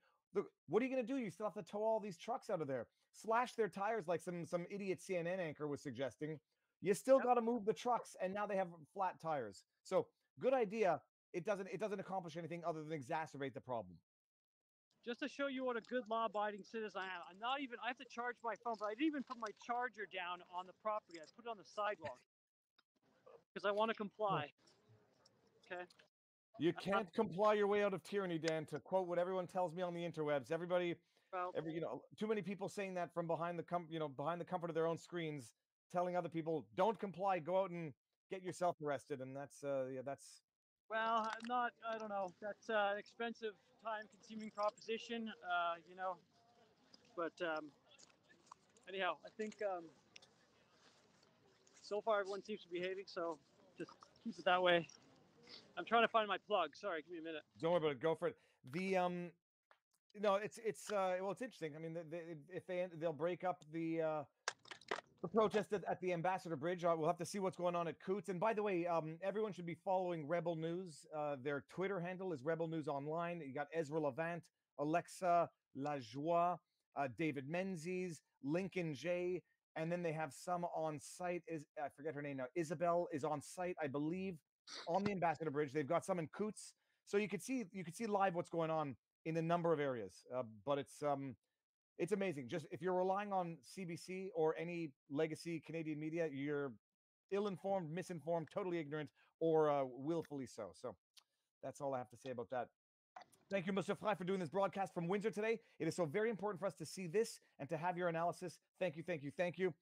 What are you going to do? You still have to tow all these trucks out of there, slash their tires like some idiot CNN anchor was suggesting. You still got to move the trucks, and now they have flat tires. So good idea. It doesn't accomplish anything other than exacerbate the problem. Just to show you what a good law-abiding citizen I am, I have to charge my phone, but I didn't even put my charger down on the property. I put it on the sidewalk because I want to comply. Okay. You can't comply your way out of tyranny, Dan, to quote what everyone tells me on the interwebs. Too many people saying that from behind the comfort of their own screens, telling other people, don't comply, go out and get yourself arrested. And that's. Well, I don't know. That's an expensive, time-consuming proposition, But anyhow, I think so far everyone seems to be behaving, so just keep it that way. I'm trying to find my plug. Sorry, give me a minute. Don't worry about it. Go for it. It's interesting. I mean, they'll break up the protest at the Ambassador Bridge. We'll have to see what's going on at Coots. And by the way, everyone should be following Rebel News. Their Twitter handle is Rebel News Online. You got Ezra Levant, Alexa Lajoie, David Menzies, Lincoln J, and then they have some on site. I forget her name now. Isabel is on site, I believe, on the Ambassador Bridge. They've got some in Coots, so you could see live what's going on in a number of areas. But it's amazing. Just if you're relying on CBC or any legacy Canadian media, you're ill-informed, misinformed, totally ignorant, or willfully so. So that's all I have to say about that. Thank you, Mr. Fry, for doing this broadcast from Windsor today. It is so very important for us to see this and to have your analysis. Thank you, thank you, thank you.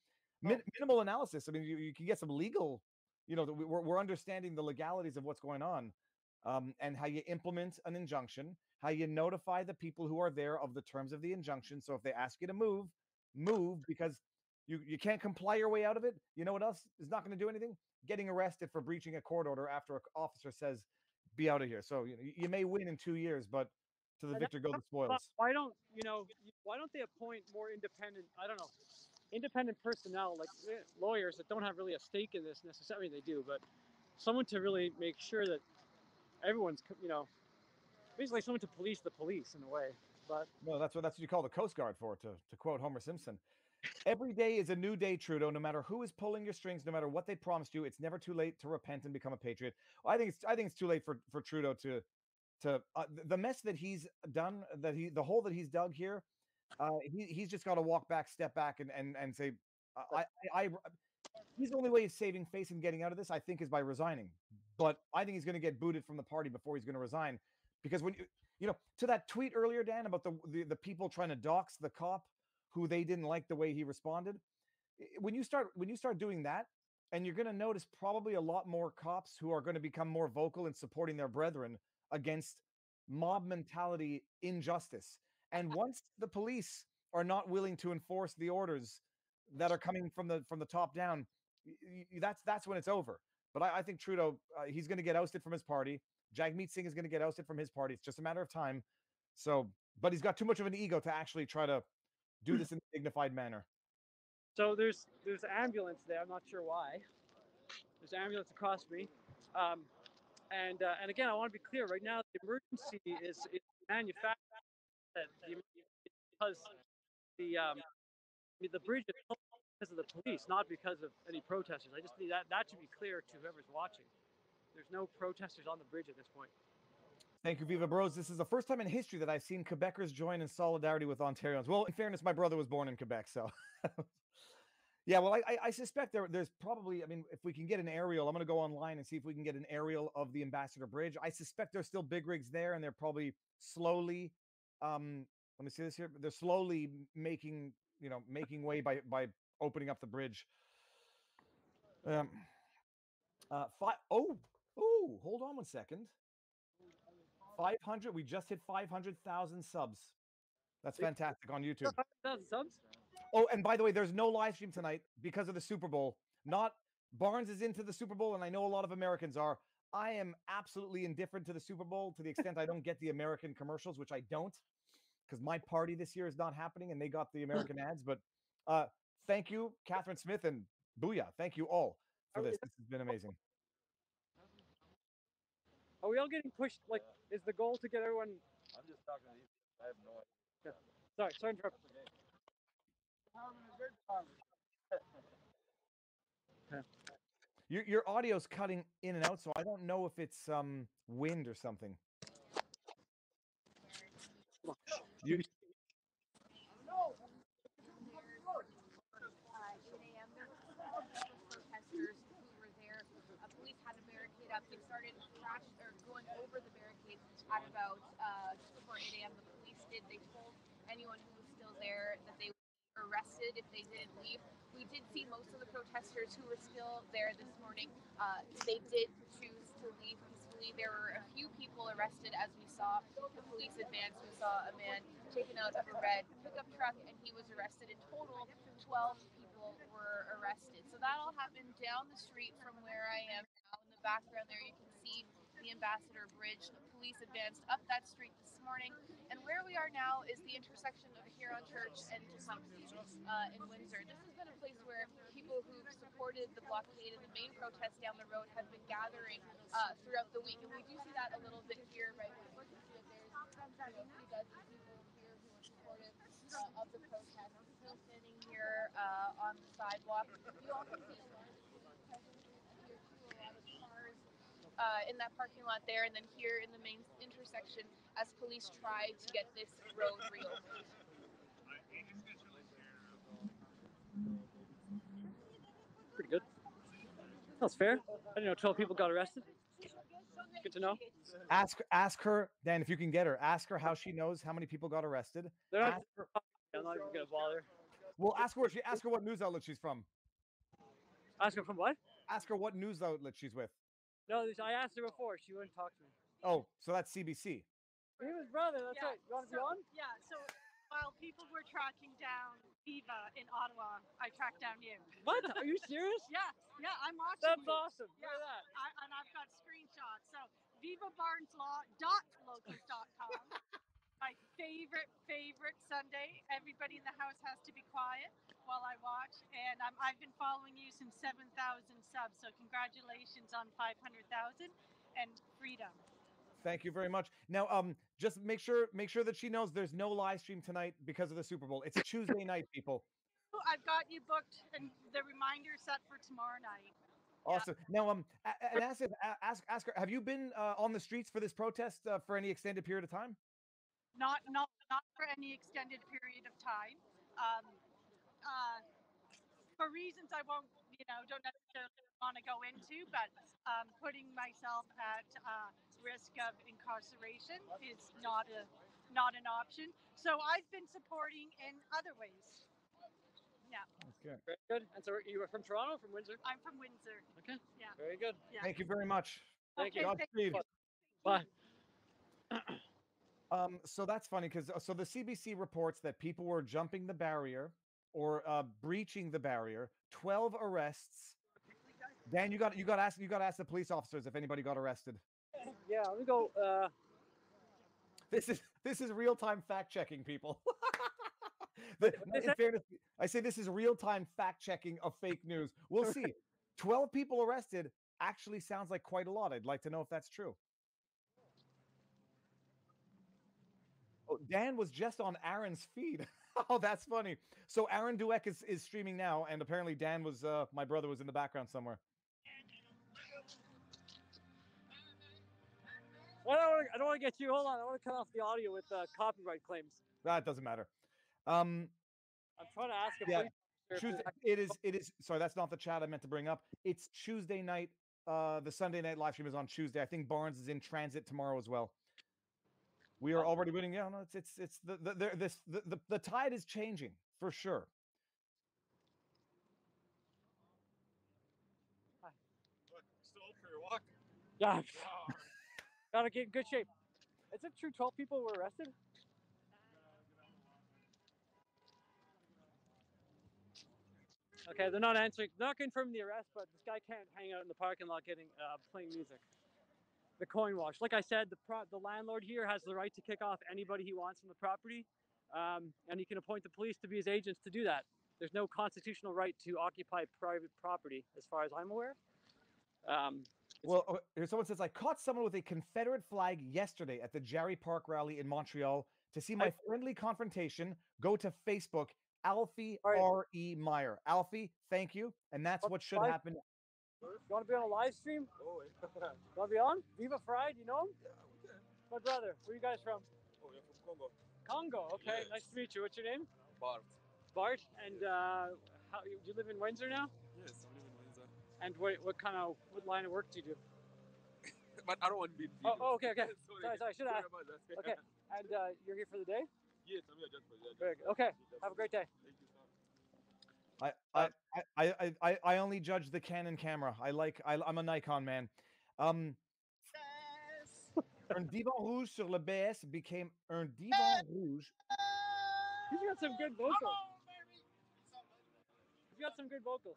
Minimal analysis. I mean, you can get some legal, we're understanding the legalities of what's going on, and how you implement an injunction, how you notify the people who are there of the terms of the injunction. So if they ask you to move because you can't comply your way out of it. You know what else is not going to do anything? Getting arrested for breaching a court order after an officer says, be out of here. So you may win in 2 years, but to the victor go the spoils. Why don't they appoint more independent personnel, like lawyers that don't have really a stake in this necessarily? They do, but someone to really make sure that everyone's, basically someone to police the police in a way. But no, that's what you call the Coast Guard for, to quote Homer Simpson. Every day is a new day, Trudeau. No matter who is pulling your strings, no matter what they promised you, it's never too late to repent and become a patriot. Well, I think it's too late for Trudeau to the mess that he's done, the hole that he's dug here. He's just got to step back and say, he's the only way of saving face and getting out of this, I think, is by resigning. But I think he's going to get booted from the party before he's going to resign, because when to that tweet earlier, Dan, about the people trying to dox the cop who they didn't like the way he responded. When you start doing that, and you're going to notice probably a lot more cops who are going to become more vocal in supporting their brethren against mob mentality injustice. And once the police are not willing to enforce the orders that are coming from the top down, that's when it's over. But I think Trudeau, he's going to get ousted from his party. Jagmeet Singh is going to get ousted from his party. It's just a matter of time. So, but he's got too much of an ego to actually try to do this in a dignified manner. So there's ambulance there. I'm not sure why. There's ambulance across me. And again, I want to be clear. Right now, the emergency is manufactured because the bridge is closed because of the police, not because of any protesters. I just need that should be clear to whoever's watching. There's no protesters on the bridge at this point. Thank you, Viva Bros. This is the first time in history that I've seen Quebecers join in solidarity with Ontarians. Well, in fairness, my brother was born in Quebec, so. Yeah, well, I suspect there's probably, I mean, if we can get an aerial, I'm going to go online and see if we can get an aerial of the Ambassador Bridge. I suspect there's still big rigs there, and they're probably slowly, let me see this here. They're slowly making way by opening up the bridge. Hold on one second. 500. We just hit 500,000 subs. That's fantastic on YouTube. 500,000 subs? Oh, and by the way, there's no live stream tonight because of the Super Bowl. Not Barnes is into the Super Bowl, and I know a lot of Americans are. I am absolutely indifferent to the Super Bowl to the extent I don't get the American commercials, which I don't, because my party this year is not happening, and they got the American ads. But thank you, Catherine Smith, and booyah. Thank you all for this. This has been amazing. Are we all getting pushed? Like, is the goal to get everyone? I'm just talking to you. I have no idea. Yeah. Sorry to interrupt. Your audio's cutting in and out, so I don't know if it's wind or something. You, protesters who were there. Police had a barricade up. They started going over the barricade at about just before 8 a.m. The police did. They told anyone who was still there that they would be arrested if they didn't leave. We did see most of the protesters who were still there this morning. They did choose to leave peacefully. There were a few people arrested as we saw the police advance. We saw a man taken out of a red pickup truck, and he was arrested. In total, 12 people were arrested. So that all happened down the street from where I am now. In the background there, you can see the Ambassador Bridge. The police advanced up that street this morning. And where we are now is the intersection of Huron Church and Tecumseh in Windsor. This has been a place where people who've supported the blockade and the main protest down the road have been gathering throughout the week. And we do see that a little bit here right now. You can see that there's 50 dozen people here who are supportive of the protest. Still standing here on the sidewalk. You also see a lot of presence here too, a lot of cars in that parking lot there, and then here in the main intersection as police try to get this road reopened. Pretty good. That's fair. I didn't know 12 people got arrested. Good to know. ask her, Dan, if you can get her. Ask her how she knows how many people got arrested. I'm not Ask her, even gonna bother. well, ask her what news outlet she's from. Ask her from what? Ask her what news outlet she's with. No, I asked her before. She wouldn't talk to me. Oh, so that's CBC. He was brother. That's right. You want to be on? Yeah. So while people were tracking down Viva in Ottawa, I tracked down you. What? Are you serious? Yeah. Yeah. I'm watching. That's you. awesome. Yeah. Look at that. And I've got screenshots. So vivabarneslaw.locals.com. My favorite Sunday. Everybody in the house has to be quiet while I watch. And I've been following you since 7,000 subs. So congratulations on 500,000 and freedom. Thank you very much. Now, just make sure that she knows there's no live stream tonight because of the Super Bowl. It's a Tuesday night, people. I've got you booked and the reminder set for tomorrow night. Awesome. Now, and ask her. Have you been on the streets for this protest for any extended period of time? Not for any extended period of time. For reasons I won't, don't necessarily want to go into, but putting myself at risk of incarceration is not an option. So I've been supporting in other ways. Yeah. Okay. Very good. And so you were from Toronto, from Windsor? I'm from Windsor. Okay. Yeah. Very good. Yeah. Thank you very much. Thank you. Godspeed. Bye. So that's funny because so the CBC reports that people were jumping the barrier or breaching the barrier. 12 arrests. Dan, you got to ask the police officers if anybody got arrested. Yeah, let me go. This is real-time fact-checking, people. What No, they in say? fairness, I say this is real-time fact-checking of fake news. We'll see. 12 people arrested actually sounds like quite a lot. I'd like to know if that's true. Oh, Dan was just on Aaron's feed. Oh, that's funny. So Aaron Dueck is streaming now, and apparently Dan was my brother was in the background somewhere. Well, I don't want to get you. Hold on, I want to cut off the audio with copyright claims. That doesn't matter. I'm trying to ask a Yeah, police officer if Tuesday. It is. Sorry, that's not the chat I meant to bring up. It's Tuesday night. The Sunday night live stream is on Tuesday. I think Barnes is in transit tomorrow as well. We are already winning. Yeah, no, it's the tide is changing for sure. Still up for your walk? Yeah. Gotta get in good shape. Is it true 12 people were arrested? Okay, they're not answering, not confirming the arrest, but this guy can't hang out in the parking lot playing music. The coin wash. Like I said, the landlord here has the right to kick off anybody he wants from the property, and he can appoint the police to be his agents to do that. There's no constitutional right to occupy private property, as far as I'm aware. Well, here someone says, I caught someone with a Confederate flag yesterday at the Jarry Park rally in Montreal. To see my friendly confrontation, go to Facebook, Alfie R.E. Meyer. Alfie, thank you. And that's what should happen. You want to be on a live stream? Oh, you want to be on? Viva Fried, you know him? Yeah, we can. My brother. Where are you guys from? Oh, you're from Congo. Congo, okay. Yes. Nice to meet you. What's your name? Bart. Bart. And do you live in Windsor now? Yes, I live in Windsor. And what line of work do you do? But I don't want to be in video. Oh, okay. Sorry, Sorry, should I? about that. Okay. And you're here for the day? Yes, I'm here just for that. Very good. Okay. Have a great day. Thank you, sir. I only judge the Canon camera. I'm a Nikon man. Un divan rouge sur le BS became un divan rouge. He's got some good vocals. He's got some good vocals.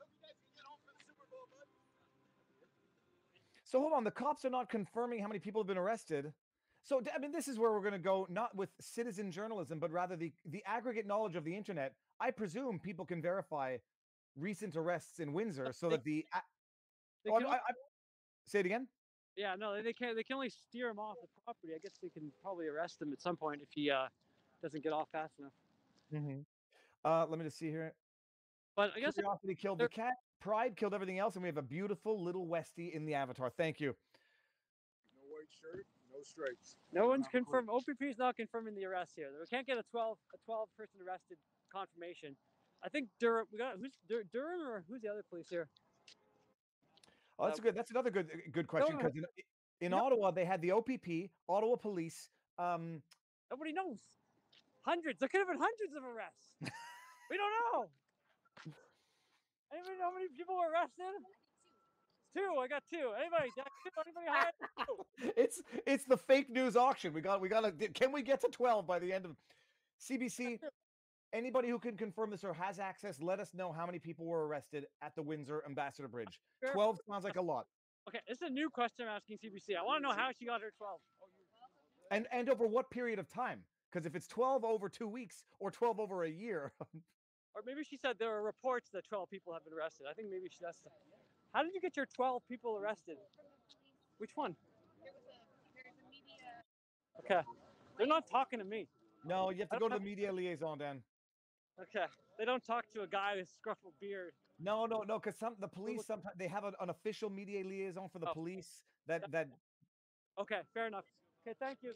So hold on, the cops are not confirming how many people have been arrested. So I mean, this is where we're going to go, not with citizen journalism, but rather the aggregate knowledge of the internet. I presume people can verify recent arrests in Windsor, so that the. Say it again. Yeah, no, they can't. They can only steer him off the property. I guess they can probably arrest him at some point if he doesn't get off fast enough. Mm-hmm. Let me just see here. But I guess curiosity killed the cat, pride killed everything else, and we have a beautiful little Westie in the avatar. Thank you. No white shirt, no stripes. No one's confirmed. OPP is not confirming the arrest here. We can't get a 12 person arrested confirmation. I think Durham. We got who's Durham or who's the other police here? Oh, that's good. That's another good question, because in Ottawa they had the OPP, Ottawa Police. Nobody knows. Hundreds. There could have been hundreds of arrests. We don't know. Anybody know how many people were arrested? Two. I got two. Anybody? Anybody hired? It's the fake news auction. We got to. Can we get to 12 by the end of CBC? Anybody who can confirm this or has access, let us know how many people were arrested at the Windsor Ambassador Bridge. 12 sounds like a lot. Okay, this is a new question I'm asking CBC. I want to know how she got her 12. And over what period of time? Because if it's 12 over 2 weeks or 12 over a year. Or maybe she said there are reports that 12 people have been arrested. I think maybe that's. How did you get your 12 people arrested? Which one? There's a media. Okay, they're not talking to me. No, you have to go to the media liaison, Dan. Okay, they don't talk to a guy with a scruffy beard. No, because the police sometimes they have an official media liaison for the police. That. Okay, fair enough. Okay, thank you.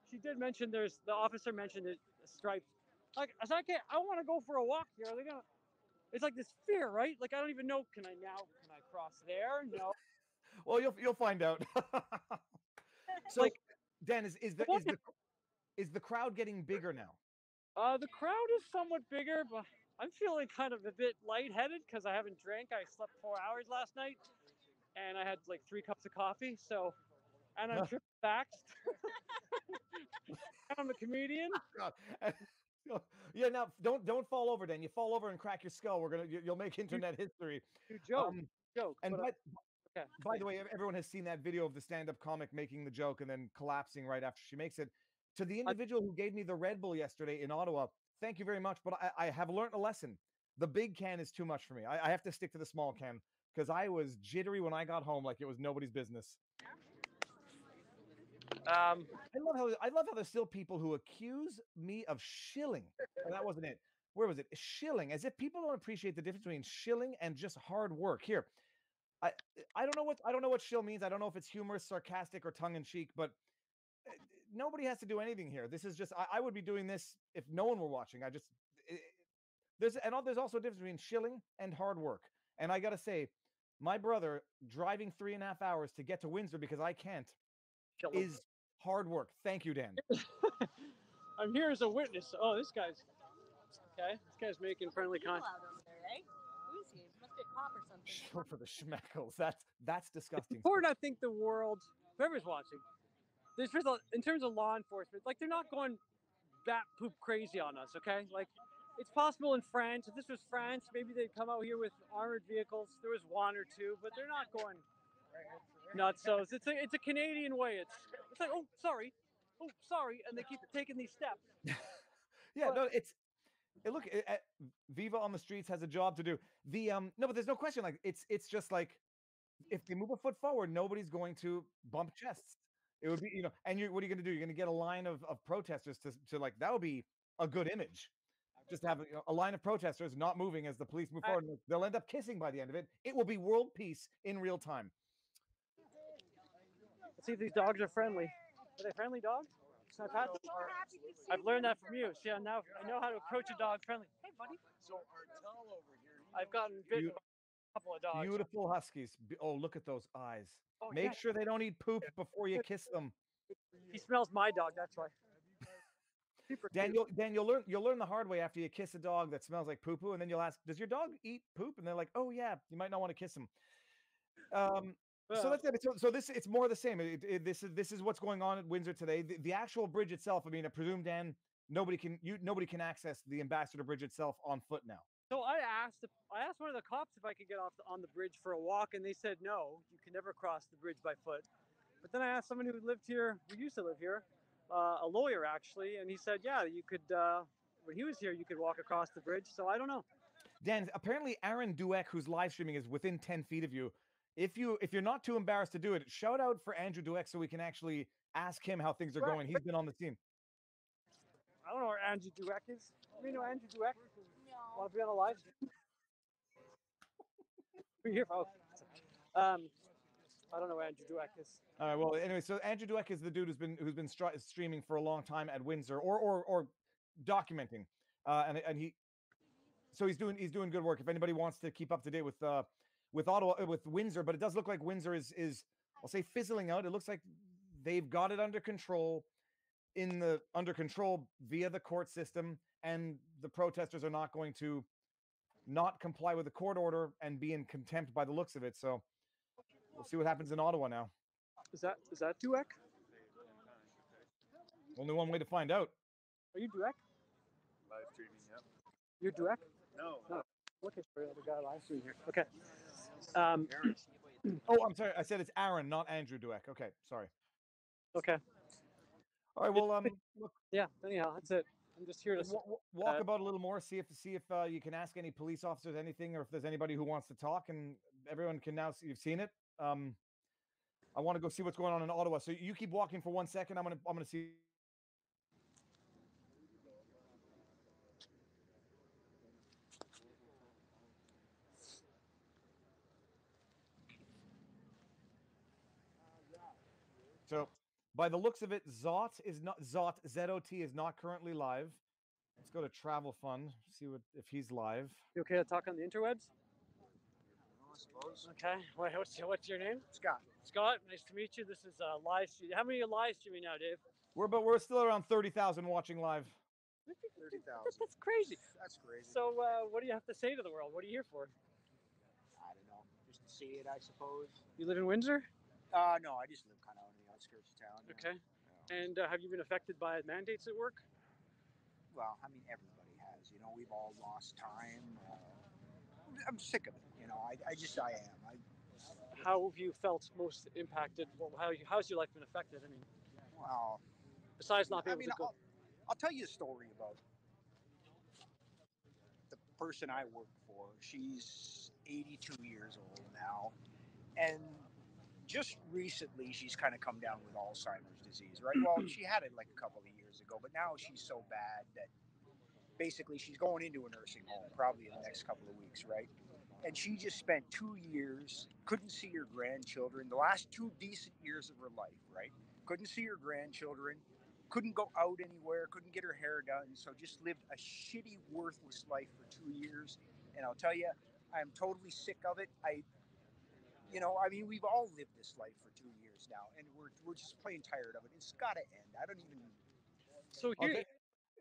She did mention the officer mentioned it, stripes. Like, I want to go for a walk here. Are they gonna? It's like this fear, right? Like, I don't even know. Can I cross there? No. Well, you'll find out. So, like, Dan, is the crowd getting bigger now? The crowd is somewhat bigger, but I'm feeling kind of a bit lightheaded because I haven't drank. I slept 4 hours last night, and I had like 3 cups of coffee. So, and I'm triple vaxxed. I'm a comedian. Yeah, now don't fall over, Dan. You fall over and crack your skull. You'll make internet history. Joke. And Okay. By the way, everyone has seen that video of the stand-up comic making the joke and then collapsing right after she makes it. To the individual who gave me the Red Bull yesterday in Ottawa, thank you very much. But I have learned a lesson. The big can is too much for me. I have to stick to the small can because I was jittery when I got home like it was nobody's business. I love how there's still people who accuse me of shilling. Oh, that wasn't it. Where was it? Shilling, as if people don't appreciate the difference between shilling and just hard work. Here, I I don't know what shill means. I don't know if it's humorous, sarcastic, or tongue in cheek, but nobody has to do anything here. This is just I would be doing this if no one were watching. There's also a difference between shilling and hard work. And I gotta say, my brother driving 3.5 hours to get to Windsor because I can't is hard work. Thank you, Dan. I'm here as a witness. Oh, this guy's okay. This guy's making friendly contact. Who's he? Must be a cop or something. Show for the schmeckles. That's disgusting. Important, I think, the world, whoever's watching, in terms of law enforcement, like they're not going bat poop crazy on us, okay? Like it's possible in France. If this was France, maybe they'd come out here with armored vehicles. There was one or two, but they're not going nuts. So it's a Canadian way. It's like, oh sorry, and they keep taking these steps. Yeah, no, look, Viva on the streets has a job to do. No, but there's no question. Like it's just like if they move a foot forward, nobody's going to bump chests. It would be, and what are you going to do? You're going to get a line of protesters to like that would be a good image. Just to have a line of protesters not moving as the police move forward. They'll end up kissing by the end of it. It will be world peace in real time. Let's see if these dogs are friendly. Are they friendly dogs? Can I pat them? I've learned that from you. See, I know how to approach a dog friendly. Hey, buddy. So Artel over here. I've gotten bitten by a couple of dogs. Beautiful huskies. Oh, look at those eyes. Oh, Make sure they don't eat poop before you kiss them. He smells my dog. That's why. Dan, you'll learn the hard way after you kiss a dog that smells like poo poo, and then you'll ask, "Does your dog eat poop?" And they're like, "Oh yeah." You might not want to kiss him. So that's it. So it's more the same. This is what's going on at Windsor today. The actual bridge itself. I mean, I presume, Dan, nobody can access the Ambassador Bridge itself on foot now. So I asked one of the cops if I could get off on the bridge for a walk, and they said no, you can never cross the bridge by foot. But then I asked someone who used to live here, a lawyer actually, and he said, yeah, you could. When he was here, you could walk across the bridge. So I don't know. Dan, apparently Aaron Dueck, who's live streaming, is within 10 feet of you. If you're not too embarrassed to do it, shout out for Andrew Dueck so we can actually ask him how things are going. He's been on the team. I don't know where Andrew Dueck is. You know Andrew Dueck? No. Want to be on a live stream? We're here. Oh. I don't know where Andrew Dueck is. All right. Well, anyway, so Andrew Dueck is the dude who's been streaming for a long time at Windsor or documenting, and he's doing good work. If anybody wants to keep up to date with Ottawa, with Windsor, but it does look like Windsor is I'll say fizzling out. It looks like they've got it under control via the court system, and the protesters are not going to not comply with the court order and be in contempt by the looks of it. So we'll see what happens in Ottawa now. Is that Dueck? Only one way to find out. Are you Dueck? Live streaming, yep. You're Dueck? No. Looking for the guy live streaming here. Okay. Oh, I'm sorry. I said it's Aaron, not Andrew Dueck. Okay, sorry. Okay. All right. Well, look. Yeah. Anyhow, that's it. I'm just here to walk about a little more. See if you can ask any police officers anything, or if there's anybody who wants to talk. And everyone can now see you've seen it. I want to go see what's going on in Ottawa. So you keep walking for 1 second. I'm gonna see. So, by the looks of it, Zot ZOT is not currently live. Let's go to Travel Fund, see if he's live. You okay to talk on the interwebs? I suppose. Okay. What's your name? Scott. Scott, nice to meet you. This is live stream. How many are live streaming now, Dave? We're still around 30,000 watching live. 30,000. That's crazy. That's crazy. So, what do you have to say to the world? What are you here for? I don't know. Just to see it, I suppose. You live in Windsor? No, I just live kind of on the outskirts of town. Okay. And have you been affected by mandates at work? Well, I mean, everybody has. We've all lost time. I'm sick of it. I am. how have you felt most impacted? Well, how's your life been affected? I mean, Wow. besides not being I mean, able to go. I'll tell you a story about the person I work for. She's 82 years old now, and just recently she's kind of come down with Alzheimer's disease, right? Well, she had it like a couple of years ago, but now she's so bad that basically she's going into a nursing home probably in the next couple of weeks, right? And she just spent 2 years, couldn't see her grandchildren, the last 2 decent years of her life, right? Couldn't see her grandchildren, couldn't go out anywhere, couldn't get her hair done, so just lived a shitty, worthless life for 2 years. And I'll tell you, I'm totally sick of it. I mean, we've all lived this life for 2 years now, and we're just plain tired of it. It's got to end. I don't even. So here,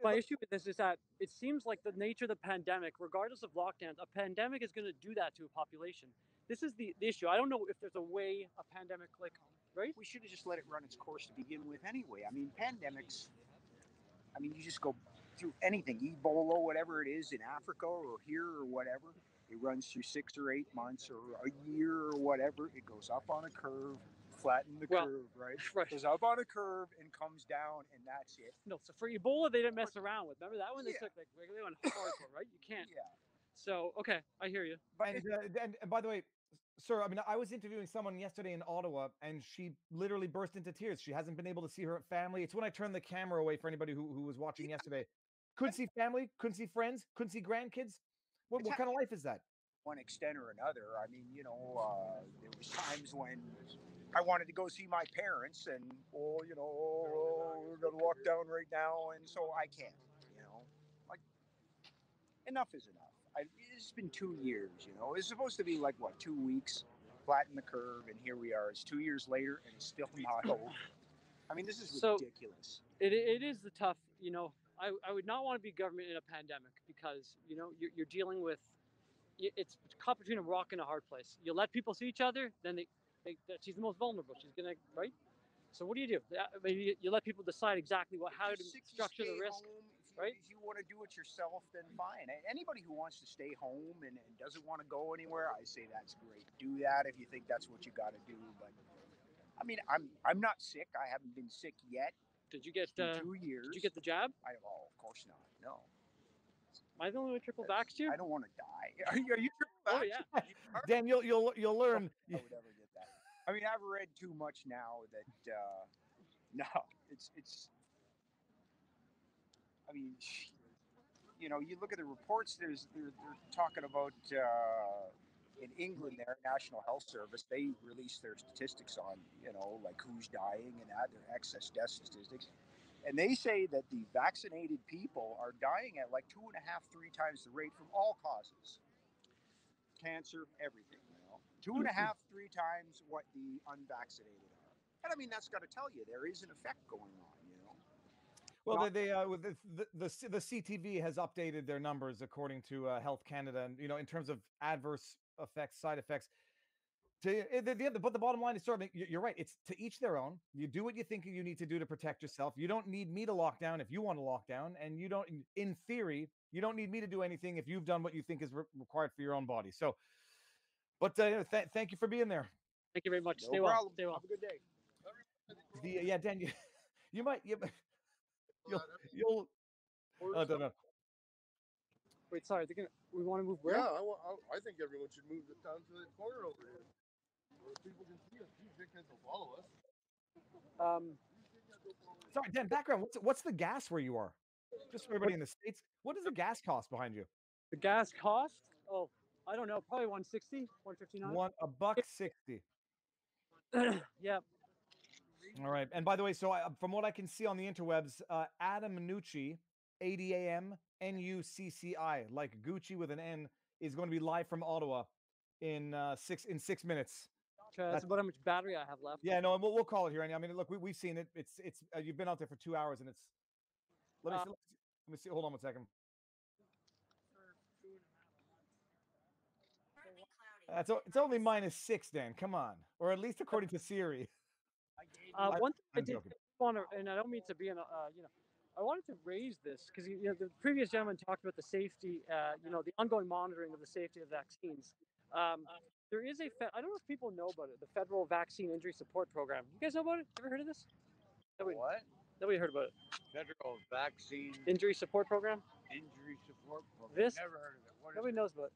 my issue with this is that it seems like the nature of the pandemic, regardless of lockdowns, a pandemic is going to do that to a population. This is the issue. I don't know if there's a way a pandemic, like, right? We should have just let it run its course to begin with anyway. I mean, pandemics, I mean, you just go through anything, Ebola, whatever it is in Africa or here or whatever. It runs through 6 or 8 months or a year or whatever. It goes up on a curve, flatten the curve, right? Goes up on a curve and comes down, and that's it. No, so for Ebola, they didn't mess around with. Remember that one? They took like they went hardcore, right? You can't. Yeah. So okay, I hear you. And by the way, sir, I mean, I was interviewing someone yesterday in Ottawa, and she literally burst into tears. She hasn't been able to see her family. It's when I turned the camera away for anybody who was watching yesterday. Couldn't see family, couldn't see friends, couldn't see grandkids. What kind of life is that? One extent or another. I mean, there was times when I wanted to go see my parents, and we're gonna lock down right now, and so I can't. Like enough is enough. It's been 2 years. It's supposed to be like what, 2 weeks, flatten the curve, and here we are. It's 2 years later, and it's still not over. I mean, this is ridiculous. It is the tough. I would not want to be government in a pandemic because you're dealing with. It's caught between a rock and a hard place. You let people see each other, then she's the most vulnerable. She's gonna, right? So what do? Maybe you let people decide exactly how to structure the risk, right? If you want to do it yourself, then fine. Anybody who wants to stay home and doesn't want to go anywhere, I say that's great. Do that if you think that's what you got to do. But I mean, I'm not sick. I haven't been sick yet. Did you get 2 years? Did you get the jab? Of course not. No. Am I the only one triple vaxxed you? I don't want to die. Are you triple vaxxed? Oh yeah. Dan, you'll learn. I would never get that. I mean, I've read too much now that no, it's. I mean, you look at the reports. They're talking about in England, their National Health Service, they release their statistics on like who's dying and their excess death statistics. And they say that the vaccinated people are dying at like 2.5, 3 times the rate from all causes. Cancer, everything, 2.5, 3 times what the unvaccinated are. And I mean, that's got to tell you there is an effect going on, Well, the CTV has updated their numbers according to Health Canada, and in terms of adverse effects, side effects. But the bottom line is you're right. It's to each their own. You do what you think you need to do to protect yourself. You don't need me to lock down if you want to lock down, and you don't. In theory, you don't need me to do anything if you've done what you think is required for your own body. So, but thank you for being there. Thank you very much. No Stay problem. well. Stay well. Have a good day. Dan, you might. You'll. I don't know. Wait, sorry. We want to move where? Yeah, I think everyone should move it down to the corner over here. Where people can see us. These dickheads will follow us. Sorry, Dan. Background. What's the gas where you are? Just for everybody in the States. What does the gas cost behind you? The gas cost? Oh, I don't know. Probably 160, 159. $1.60. Yeah. All right. And by the way, so from what I can see on the interwebs, Adam Nucci, ADAMNUCCI, like Gucci with an N, is going to be live from Ottawa in 6 minutes. Okay, that's about how much battery I have left. Yeah, no, and we'll call it here. I mean, look, we've seen it. It's you've been out there for 2 hours, and it's. Let me see. Hold on 1 second. It's only -6, Dan. Come on, or at least according to Siri. One thing I did want to, and I don't mean to be I wanted to raise this because the previous gentleman talked about the safety, the ongoing monitoring of the safety of vaccines. There is I don't know if people know about it, the Federal Vaccine Injury Support Program. You guys know about it? Ever heard of this? What? Nobody heard about it. Federal Vaccine Injury Support Program? Injury Support Program. This? Never heard of it. What is Nobody it? knows about it.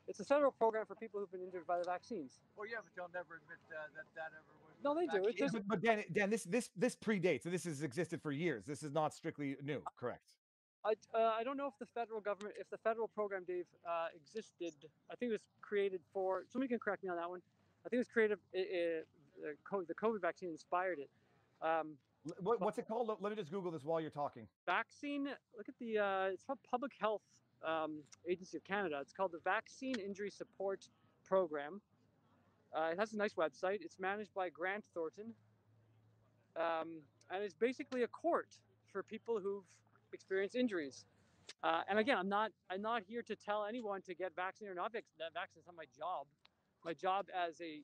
It's a federal program for people who've been injured by the vaccines. Well, yeah, but they'll never admit that ever was. No, they do. It's Yeah, just, but Dan, this predates. So this has existed for years. This is not strictly new, correct? I don't know if the federal government, if the federal program, Dave, existed. I think it was created for. Somebody can correct me on that one. I think it was created. The COVID vaccine inspired it. What's it called? Let me just Google this while you're talking. Vaccine. Look at the. It's called Public Health Agency of Canada. It's called the Vaccine Injury Support Program. It has a nice website. It's managed by Grant Thornton, and it's basically a court for people who've experienced injuries. And again, I'm not here to tell anyone to get vaccinated or not vaccinated. That's not my job. My job as a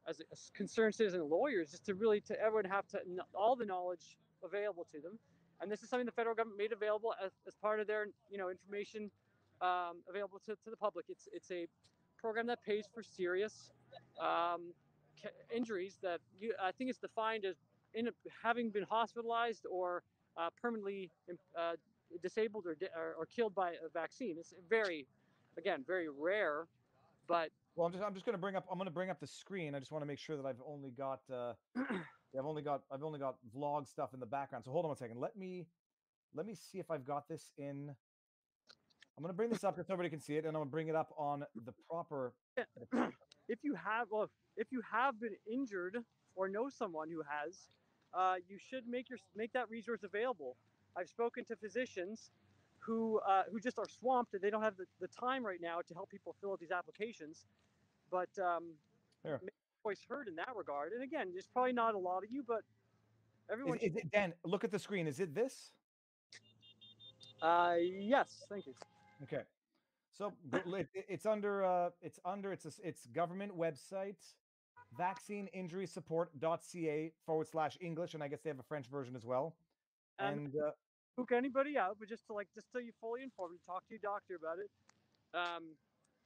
as a concerned citizen lawyer is just to everyone have all the knowledge available to them. And this is something the federal government made available as part of their information available to the public. It's a program that pays for serious injuries that I think it's defined as having been hospitalized or permanently disabled or killed by a vaccine. It's very rare, but well, I'm just going to bring up the screen. I just want to make sure that I've only got I've only got vlog stuff in the background. So hold on one second. Let me see if I've got this in. I'm going to bring this up so everybody can see it, and I'm going to bring it up on the proper. If you have been injured or know someone who has, you should make that resource available. I've spoken to physicians who just are swamped and they don't have the time right now to help people fill out these applications. But make your voice heard in that regard. And again, there's probably not a lot of you, but everyone. Is it, Dan, look at the screen. Is it this? Yes, thank you. Okay, so it's under its government website, vaccineinjurysupport.ca/English, and I guess they have a French version as well. And hook anybody out, but just so you're fully informed, talk to your doctor about it.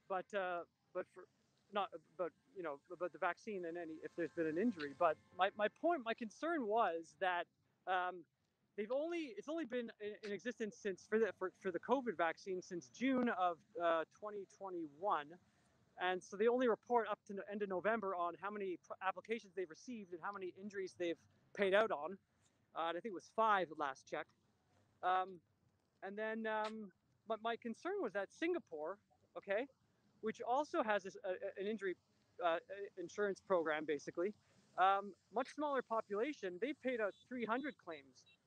But the vaccine and if there's been an injury. But my concern was that it's only been in existence for the COVID vaccine since June of 2021, and so they only report up to the end of November on how many applications they've received and how many injuries they've paid out on. And I think it was 5 at last check. And then my concern was that Singapore, which also has an injury insurance program, basically, much smaller population, they've paid out 300 claims.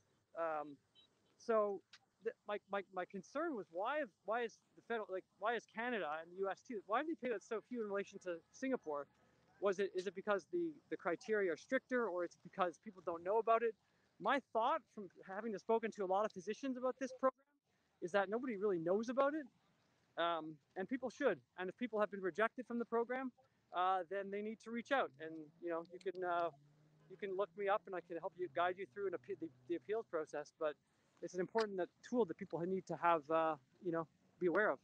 So my concern was why is the federal, why is Canada and the U.S. too, why have they paid out so few in relation to Singapore? Is it because the criteria are stricter, or it's because people don't know about it? My thought from having spoken to a lot of physicians about this program is that nobody really knows about it, and people should. And if people have been rejected from the program, then they need to reach out. And you can look me up, and I can help you guide you through the appeals process. But it's an important tool that people need to have be aware of.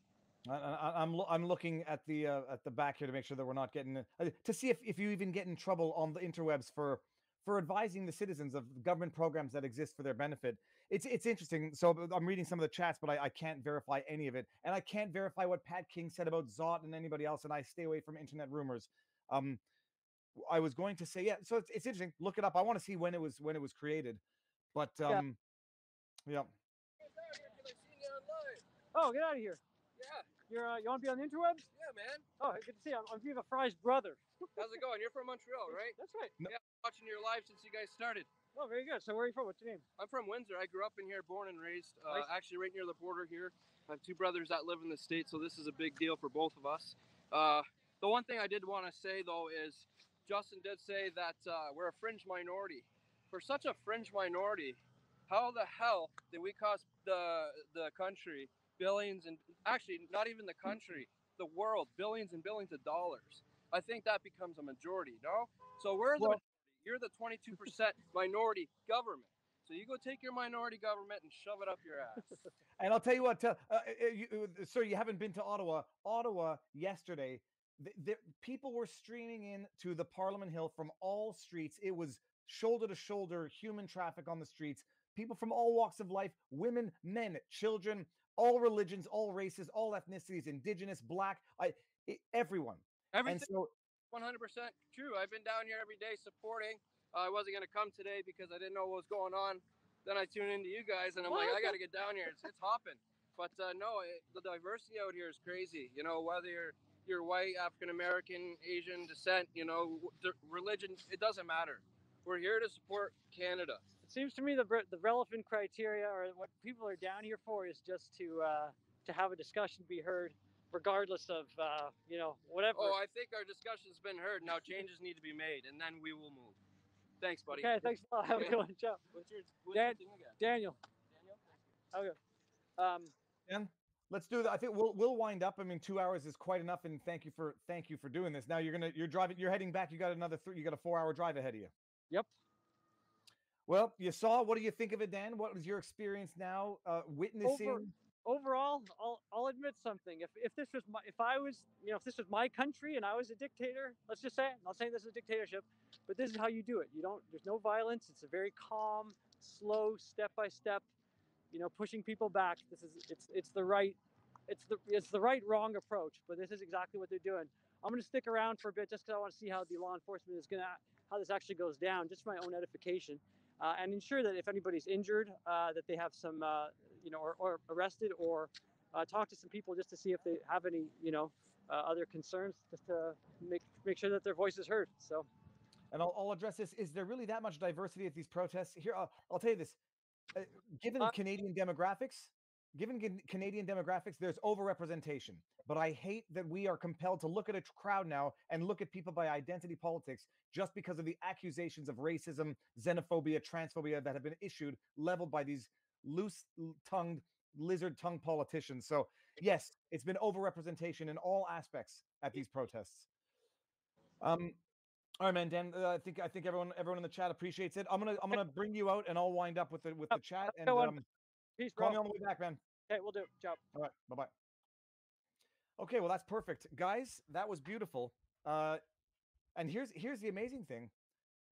I'm looking at the back here to make sure that we're not getting to see if you even get in trouble on the interwebs for advising the citizens of government programs that exist for their benefit. It's interesting. So I'm reading some of the chats, but I can't verify any of it, and I can't verify what Pat King said about Zot and anybody else. And I stay away from internet rumors. I was going to say, yeah. So it's interesting. Look it up. I want to see when it was created, but yeah. Oh, get out of here. Yeah. You want to be on the interwebs? Yeah, man. Oh, good to see you. I'm Viva Fry's brother. How's it going? You're from Montreal, right? That's right. No. Yeah, watching your live since you guys started. Oh, very good. So where are you from? What's your name? I'm from Windsor. I grew up in here, born and raised. Nice. Actually, right near the border here. I have 2 brothers that live in the States, so this is a big deal for both of us. The one thing I did want to say, though, is Justin did say that we're a fringe minority. For such a fringe minority, how the hell did we cost the country billions, and actually not even the country, the world, billions and billions of dollars? I think that becomes a majority, no? So we're the majority. You're the 22% minority government. So you go take your minority government and shove it up your ass. And I'll tell you what, sir, you haven't been to Ottawa. Ottawa yesterday People were streaming in to the Parliament Hill from all streets. It was shoulder to shoulder human traffic on the streets. People from all walks of life, women, men, children, all religions, all races, all ethnicities, indigenous, black, everyone. Everything. And so 100% true. I've been down here every day supporting. I wasn't going to come today because I didn't know what was going on. Then I tune into you guys and I'm like, I got to get down here. It's hopping. But no, the diversity out here is crazy. You know, whether you're white, African American, Asian descent, you know, the religion, it doesn't matter. We're here to support Canada. It seems to me the relevant criteria, or what people are down here for, is just to have a discussion be heard, regardless of you know, whatever. Oh, I think our discussion's been heard. Now changes need to be made, and then we will move. Thanks, buddy. Okay, thanks a lot. Have a good one, Joe. What's your thing again? Daniel. Okay. Dan, let's do that. I think we'll wind up. I mean, 2 hours is quite enough, and thank you for doing this. Now you're driving. You're heading back. You got you got a 4-hour drive ahead of you. Yep. Well, you saw. What do you think of it, Dan? What was your experience now witnessing? Overall, I'll admit something. If this was if this was my country and I was a dictator, let's just say it. I'm not saying this is a dictatorship, but this is how you do it. There's no violence. It's a very calm, slow, step by step, pushing people back. It's the right wrong approach, but this is exactly what they're doing. I'm going to stick around for a bit just because I want to see how the law enforcement how this actually goes down, just for my own edification, and ensure that if anybody's injured, that they have some, or arrested, or talk to some people just to see if they have any, other concerns, just to make sure that their voice is heard. So, and I'll address this. Is there really that much diversity at these protests? Here, I'll tell you this. Given Canadian demographics, there's overrepresentation. But I hate that we are compelled to look at a crowd now and look at people by identity politics just because of the accusations of racism, xenophobia, transphobia that have been leveled by these loose-tongued, lizard-tongued politicians. So yes, it's been overrepresentation in all aspects at these protests. All right, man, Dan. I think everyone in the chat appreciates it. I'm gonna bring you out, and I'll wind up with the chat. And peace, call bro. me on the way back, man. Okay, we'll do. Ciao. All right, bye bye. Okay, well that's perfect, guys. That was beautiful. And here's the amazing thing.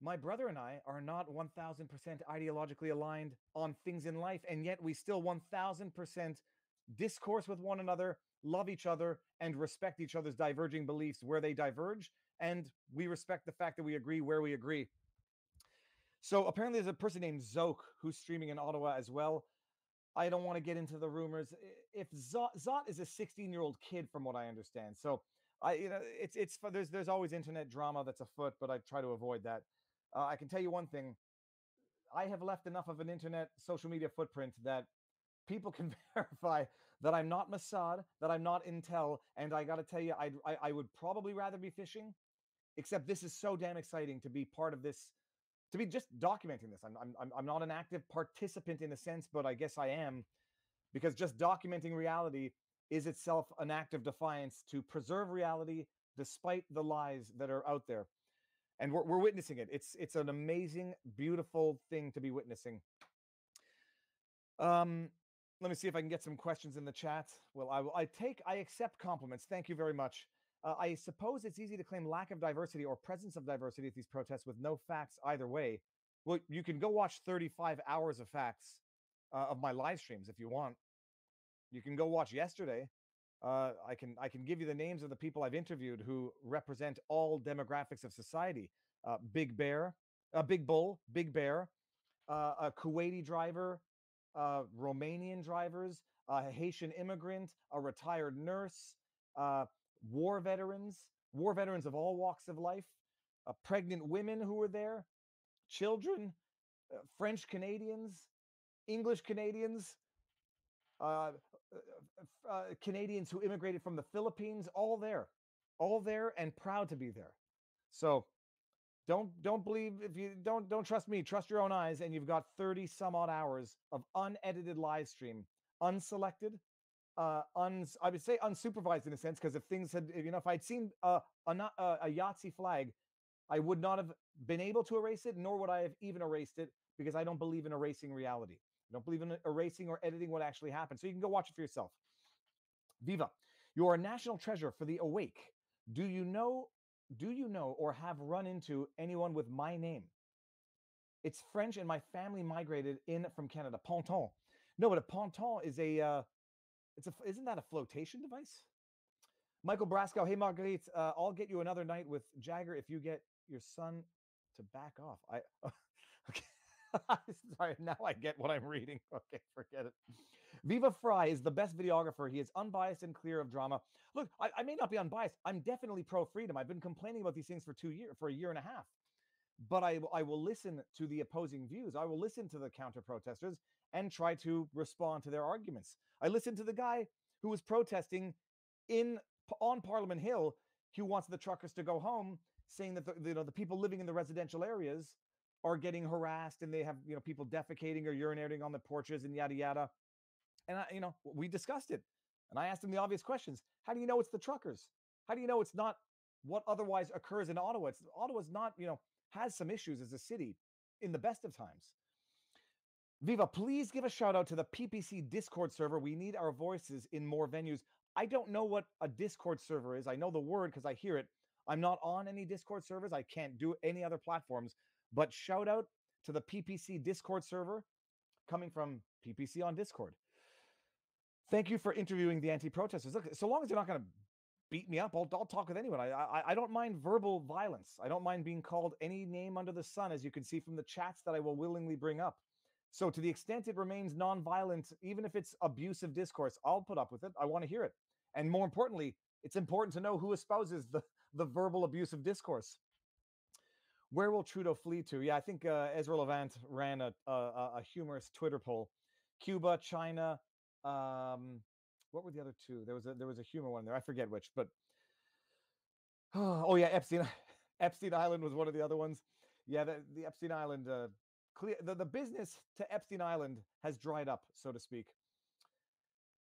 My brother and I are not 1000% ideologically aligned on things in life, and yet we still 1000% discourse with one another, love each other, and respect each other's diverging beliefs where they diverge, and we respect the fact that we agree where we agree. So apparently there's a person named Zoke who's streaming in Ottawa as well. I don't want to get into the rumors. If Zot is a 16-year-old kid, from what I understand. So there's always internet drama that's afoot, but I try to avoid that. I can tell you one thing. I have left enough of an internet social media footprint that people can verify that I'm not Mossad, that I'm not Intel, and I got to tell you, I would probably rather be fishing. Except this is so damn exciting to be part of this, to be just documenting this. I'm not an active participant in a sense, but I guess I am, because just documenting reality is itself an act of defiance to preserve reality despite the lies that are out there. And we're witnessing it. It's an amazing, beautiful thing to be witnessing. Let me see if I can get some questions in the chat. Well, I accept compliments. Thank you very much. I suppose it's easy to claim lack of diversity or presence of diversity at these protests with no facts either way. Well, you can go watch 35 hours of facts of my live streams if you want. You can go watch yesterday. I can give you the names of the people I've interviewed who represent all demographics of society. Big Bull, Big Bear, a Kuwaiti driver, Romanian drivers, a Haitian immigrant, a retired nurse, war veterans of all walks of life, pregnant women who were there, children, French Canadians, English Canadians, Canadians who immigrated from the Philippines, all there and proud to be there. So don't believe, if you don't trust me, trust your own eyes. And you've got 30 some odd hours of unedited live stream, unselected, I would say unsupervised in a sense, because if I'd seen a Yahtzee flag, I would not have been able to erase it, nor would I have even erased it, because I don't believe in erasing reality. I don't believe in erasing or editing what actually happened. So you can go watch it for yourself. Viva, you are a national treasure for the awake. Do you know or have run into anyone with my name? It's French and my family migrated in from Canada. Ponton. No, but a ponton is isn't that a flotation device? Michael Brasco, hey Marguerite, I'll get you another night with Jagger if you get your son to back off. Okay. Sorry, now I get what I'm reading. Okay, forget it. Viva Fry is the best videographer. He is unbiased and clear of drama. Look, I may not be unbiased. I'm definitely pro freedom. I've been complaining about these things for a year and a half. But I will listen to the opposing views. I will listen to the counter protesters and try to respond to their arguments. I listened to the guy who was protesting on Parliament Hill, who wants the truckers to go home, saying that the people living in the residential areas are getting harassed and they have people defecating or urinating on the porches and yada yada. And we discussed it, and I asked him the obvious questions. How do you know it's the truckers? How do you know it's not what otherwise occurs in Ottawa? Ottawa's not has some issues as a city in the best of times. Viva, please give a shout out to the PPC Discord server. We need our voices in more venues. I don't know what a Discord server is. I know the word because I hear it. I'm not on any Discord servers. I can't do any other platforms. But shout out to the PPC Discord server coming from PPC on Discord. Thank you for interviewing the anti-protesters. Look, so long as you're not going to beat me up, I'll talk with anyone. I don't mind verbal violence. I don't mind being called any name under the sun, as you can see from the chats that I will willingly bring up. So to the extent it remains non-violent, even if it's abusive discourse, I'll put up with it. I want to hear it. And more importantly, it's important to know who espouses the verbal abusive discourse. Where will Trudeau flee to? Yeah, I think Ezra Levant ran a humorous Twitter poll. Cuba, China, what were the other two? There was a humor one there. I forget which, but oh yeah, Epstein Island was one of the other ones. Yeah, the Epstein Island the business to Epstein Island has dried up, so to speak.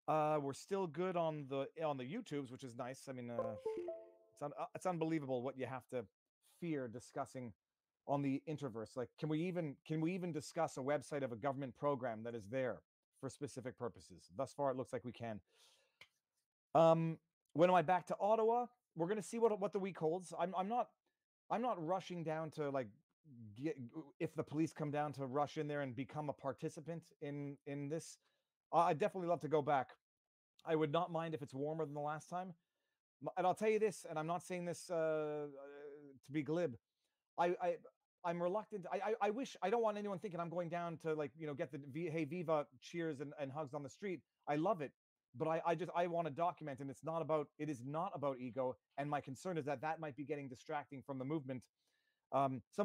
We're still good on the YouTubes, which is nice. I mean, it's unbelievable what you have to fear discussing on the Interverse. Like, can we even discuss a website of a government program that is there for specific purposes? Thus far, it looks like we can. When am I back to Ottawa? We're going to see what the week holds. I'm not rushing down to if the police come down to rush in there and become a participant in this. I'd definitely love to go back. I would not mind if it's warmer than the last time. And I'll tell you this, and I'm not saying this to be glib. I'm reluctant. I wish, I don't want anyone thinking I'm going down to get the hey Viva cheers and hugs on the street. I love it, but I want to document, and it is not about ego. And my concern is that might be getting distracting from the movement.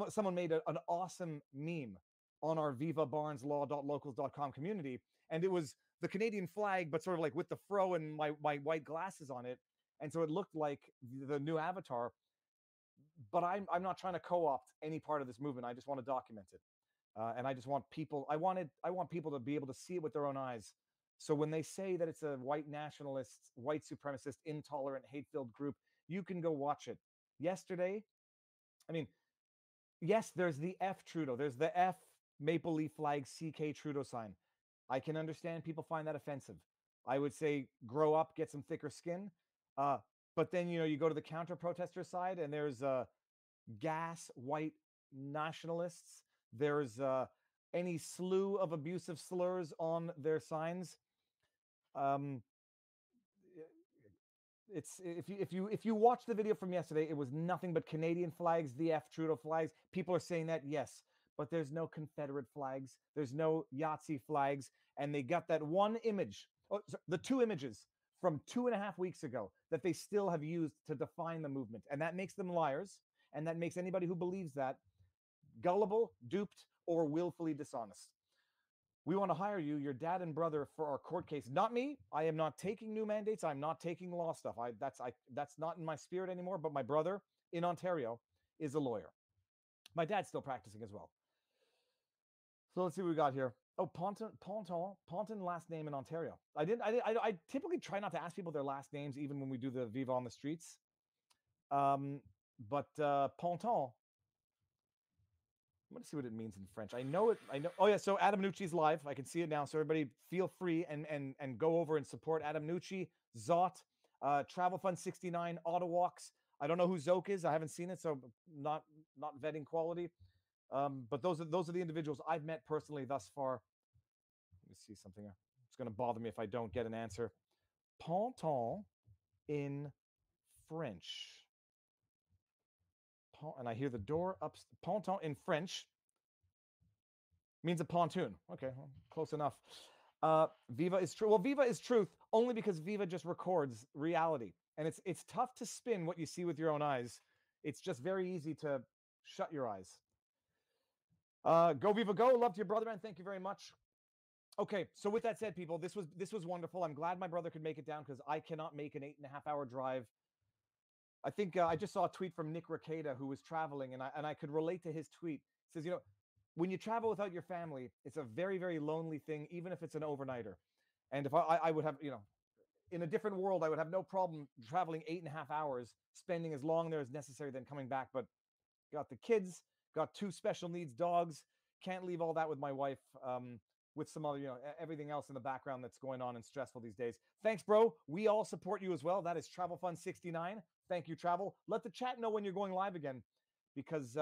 Someone made an awesome meme on our vivabarneslaw.locals.com community, and it was the Canadian flag, but sort of like with the fro and my white glasses on it, and so it looked like the new avatar. But I'm not trying to co-opt any part of this movement. I just want to document it, and I just want people. I want people to be able to see it with their own eyes. So when they say that it's a white nationalist, white supremacist, intolerant, hate-filled group, you can go watch it. Yesterday, I mean, yes, there's the F Trudeau. There's the F Maple Leaf flag CK Trudeau sign. I can understand people find that offensive. I would say grow up, get some thicker skin. But then, you go to the counter-protester side, and there's gas white nationalists. There's any slew of abusive slurs on their signs. It's if you watch the video from yesterday, it was nothing but Canadian flags, the F Trudeau flags. People are saying that, yes, but there's no Confederate flags, there's no Yahtzee flags, and they got that one image, the two images from 2.5 weeks ago that they still have used to define the movement, and that makes them liars, and that makes anybody who believes that gullible, duped, or willfully dishonest. We want to hire you, your dad and brother, for our court case. Not me. I am not taking new mandates. I'm not taking law stuff. That's not in my spirit anymore. But my brother in Ontario is a lawyer. My dad's still practicing as well. So let's see what we got here. Oh, Ponton last name in Ontario. I typically try not to ask people their last names, even when we do the Viva on the streets. But Ponton. I'm going to see what it means in French. I know. Oh yeah. So Adam Nucci's live. I can see it now. So everybody feel free and go over and support Adam Nucci, Zot, Travel Fund 69, Ottawalks. I don't know who Zoke is. I haven't seen it, so not vetting quality. But those are the individuals I've met personally thus far. Let me see something. It's going to bother me if I don't get an answer. Ponton in French. And I hear the door up. Ponton in French means a pontoon. Okay, well, close enough. Viva is true. Well, Viva is truth only because Viva just records reality. And it's tough to spin what you see with your own eyes. It's just very easy to shut your eyes. Go Viva Go. Love to your brother, man. Thank you very much. Okay, so with that said, people, this was wonderful. I'm glad my brother could make it down because I cannot make an 8.5-hour drive. I think I just saw a tweet from Nick Ricada who was traveling, and I could relate to his tweet. It says, when you travel without your family, it's a very, very lonely thing, even if it's an overnighter. And if I would have, in a different world, I would have no problem traveling 8.5 hours, spending as long there as necessary, then coming back. But got the kids, got 2 special needs dogs, can't leave all that with my wife, with some other, everything else in the background that's going on and stressful these days. Thanks, bro. We all support you as well. That is Travel Fund 69. Thank you, Travel. Let the chat know when you're going live again, because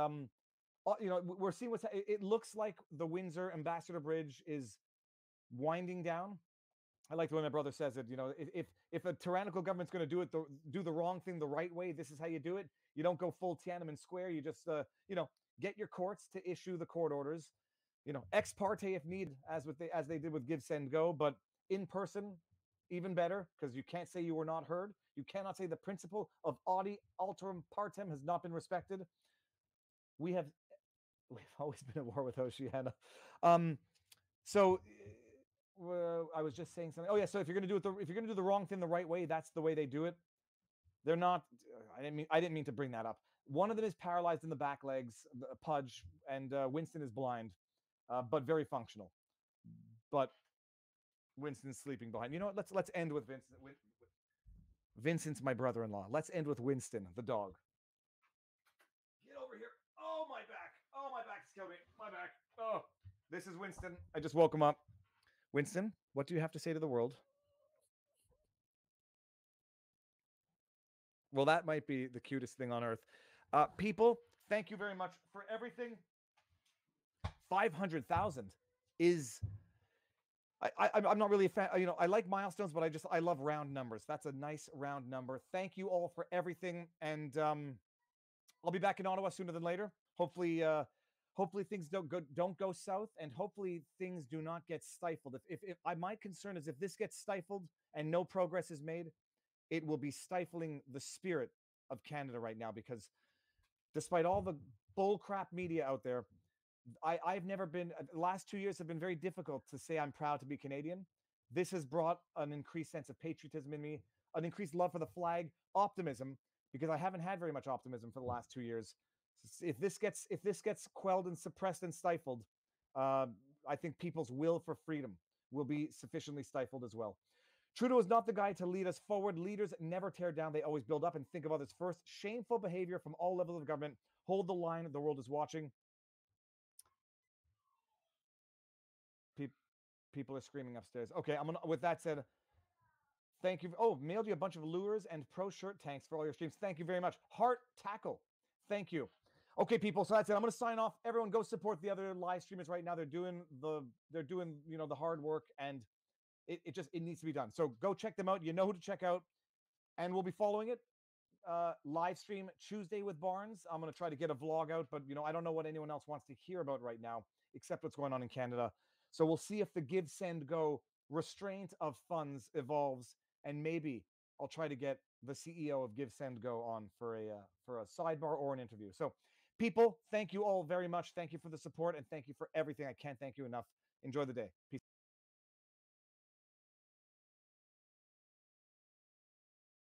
we're seeing it looks like the Windsor Ambassador Bridge is winding down. I like the way my brother says it. If a tyrannical government's going to do the wrong thing the right way, this is how you do it. You don't go full Tiananmen Square. You just get your courts to issue the court orders. Ex parte if needed, as they did with Give, Send, Go, but in person, even better, because you can't say you were not heard. You cannot say the principle of audi alterum partem has not been respected. We've always been at war with Oceania. So I was just saying something. Oh yeah, so if you're gonna do the wrong thing the right way, that's the way they do it. They're not. I didn't mean to bring that up. One of them is paralyzed in the back legs, Pudge, and Winston is blind. But very functional. But Winston's sleeping behind. You know what? Let's end with Vincent. Vincent's my brother-in-law. Let's end with Winston, the dog. Get over here. Oh, my back. Oh, my back's killing me. My back. Oh, this is Winston. I just woke him up. Winston, what do you have to say to the world? Well, that might be the cutest thing on earth. People, thank you very much for everything. 500,000 is. I'm not really a fan. I like milestones, but I love round numbers. That's a nice round number. Thank you all for everything, and I'll be back in Ottawa sooner than later. Hopefully things don't go south, and hopefully things do not get stifled. If my concern is if this gets stifled and no progress is made, it will be stifling the spirit of Canada right now, because despite all the bullcrap media out there, I've never been. The last 2 years have been very difficult to say I'm proud to be Canadian. This has brought an increased sense of patriotism in me, an increased love for the flag, optimism, because I haven't had very much optimism for the last 2 years. If this gets quelled and suppressed and stifled, I think people's will for freedom will be sufficiently stifled as well. Trudeau is not the guy to lead us forward. Leaders never tear down; they always build up and think of others first. Shameful behavior from all levels of government. Hold the line. The world is watching. People are screaming upstairs. Okay, with that said, thank you. Oh, mailed you a bunch of lures and pro shirt tanks for all your streams. Thank you very much. Heart Tackle. Thank you. Okay, people. So that's it. I'm going to sign off. Everyone, go support the other live streamers right now. They're doing the hard work, and it needs to be done. So go check them out. You know who to check out, and we'll be following it. Live stream Tuesday with Barnes. I'm going to try to get a vlog out, but I don't know what anyone else wants to hear about right now, except what's going on in Canada. So we'll see if the Give, Send, Go restraint of funds evolves, and maybe I'll try to get the CEO of Give, Send, Go on for a sidebar or an interview. So, people, thank you all very much. Thank you for the support, and thank you for everything. I can't thank you enough. Enjoy the day. Peace.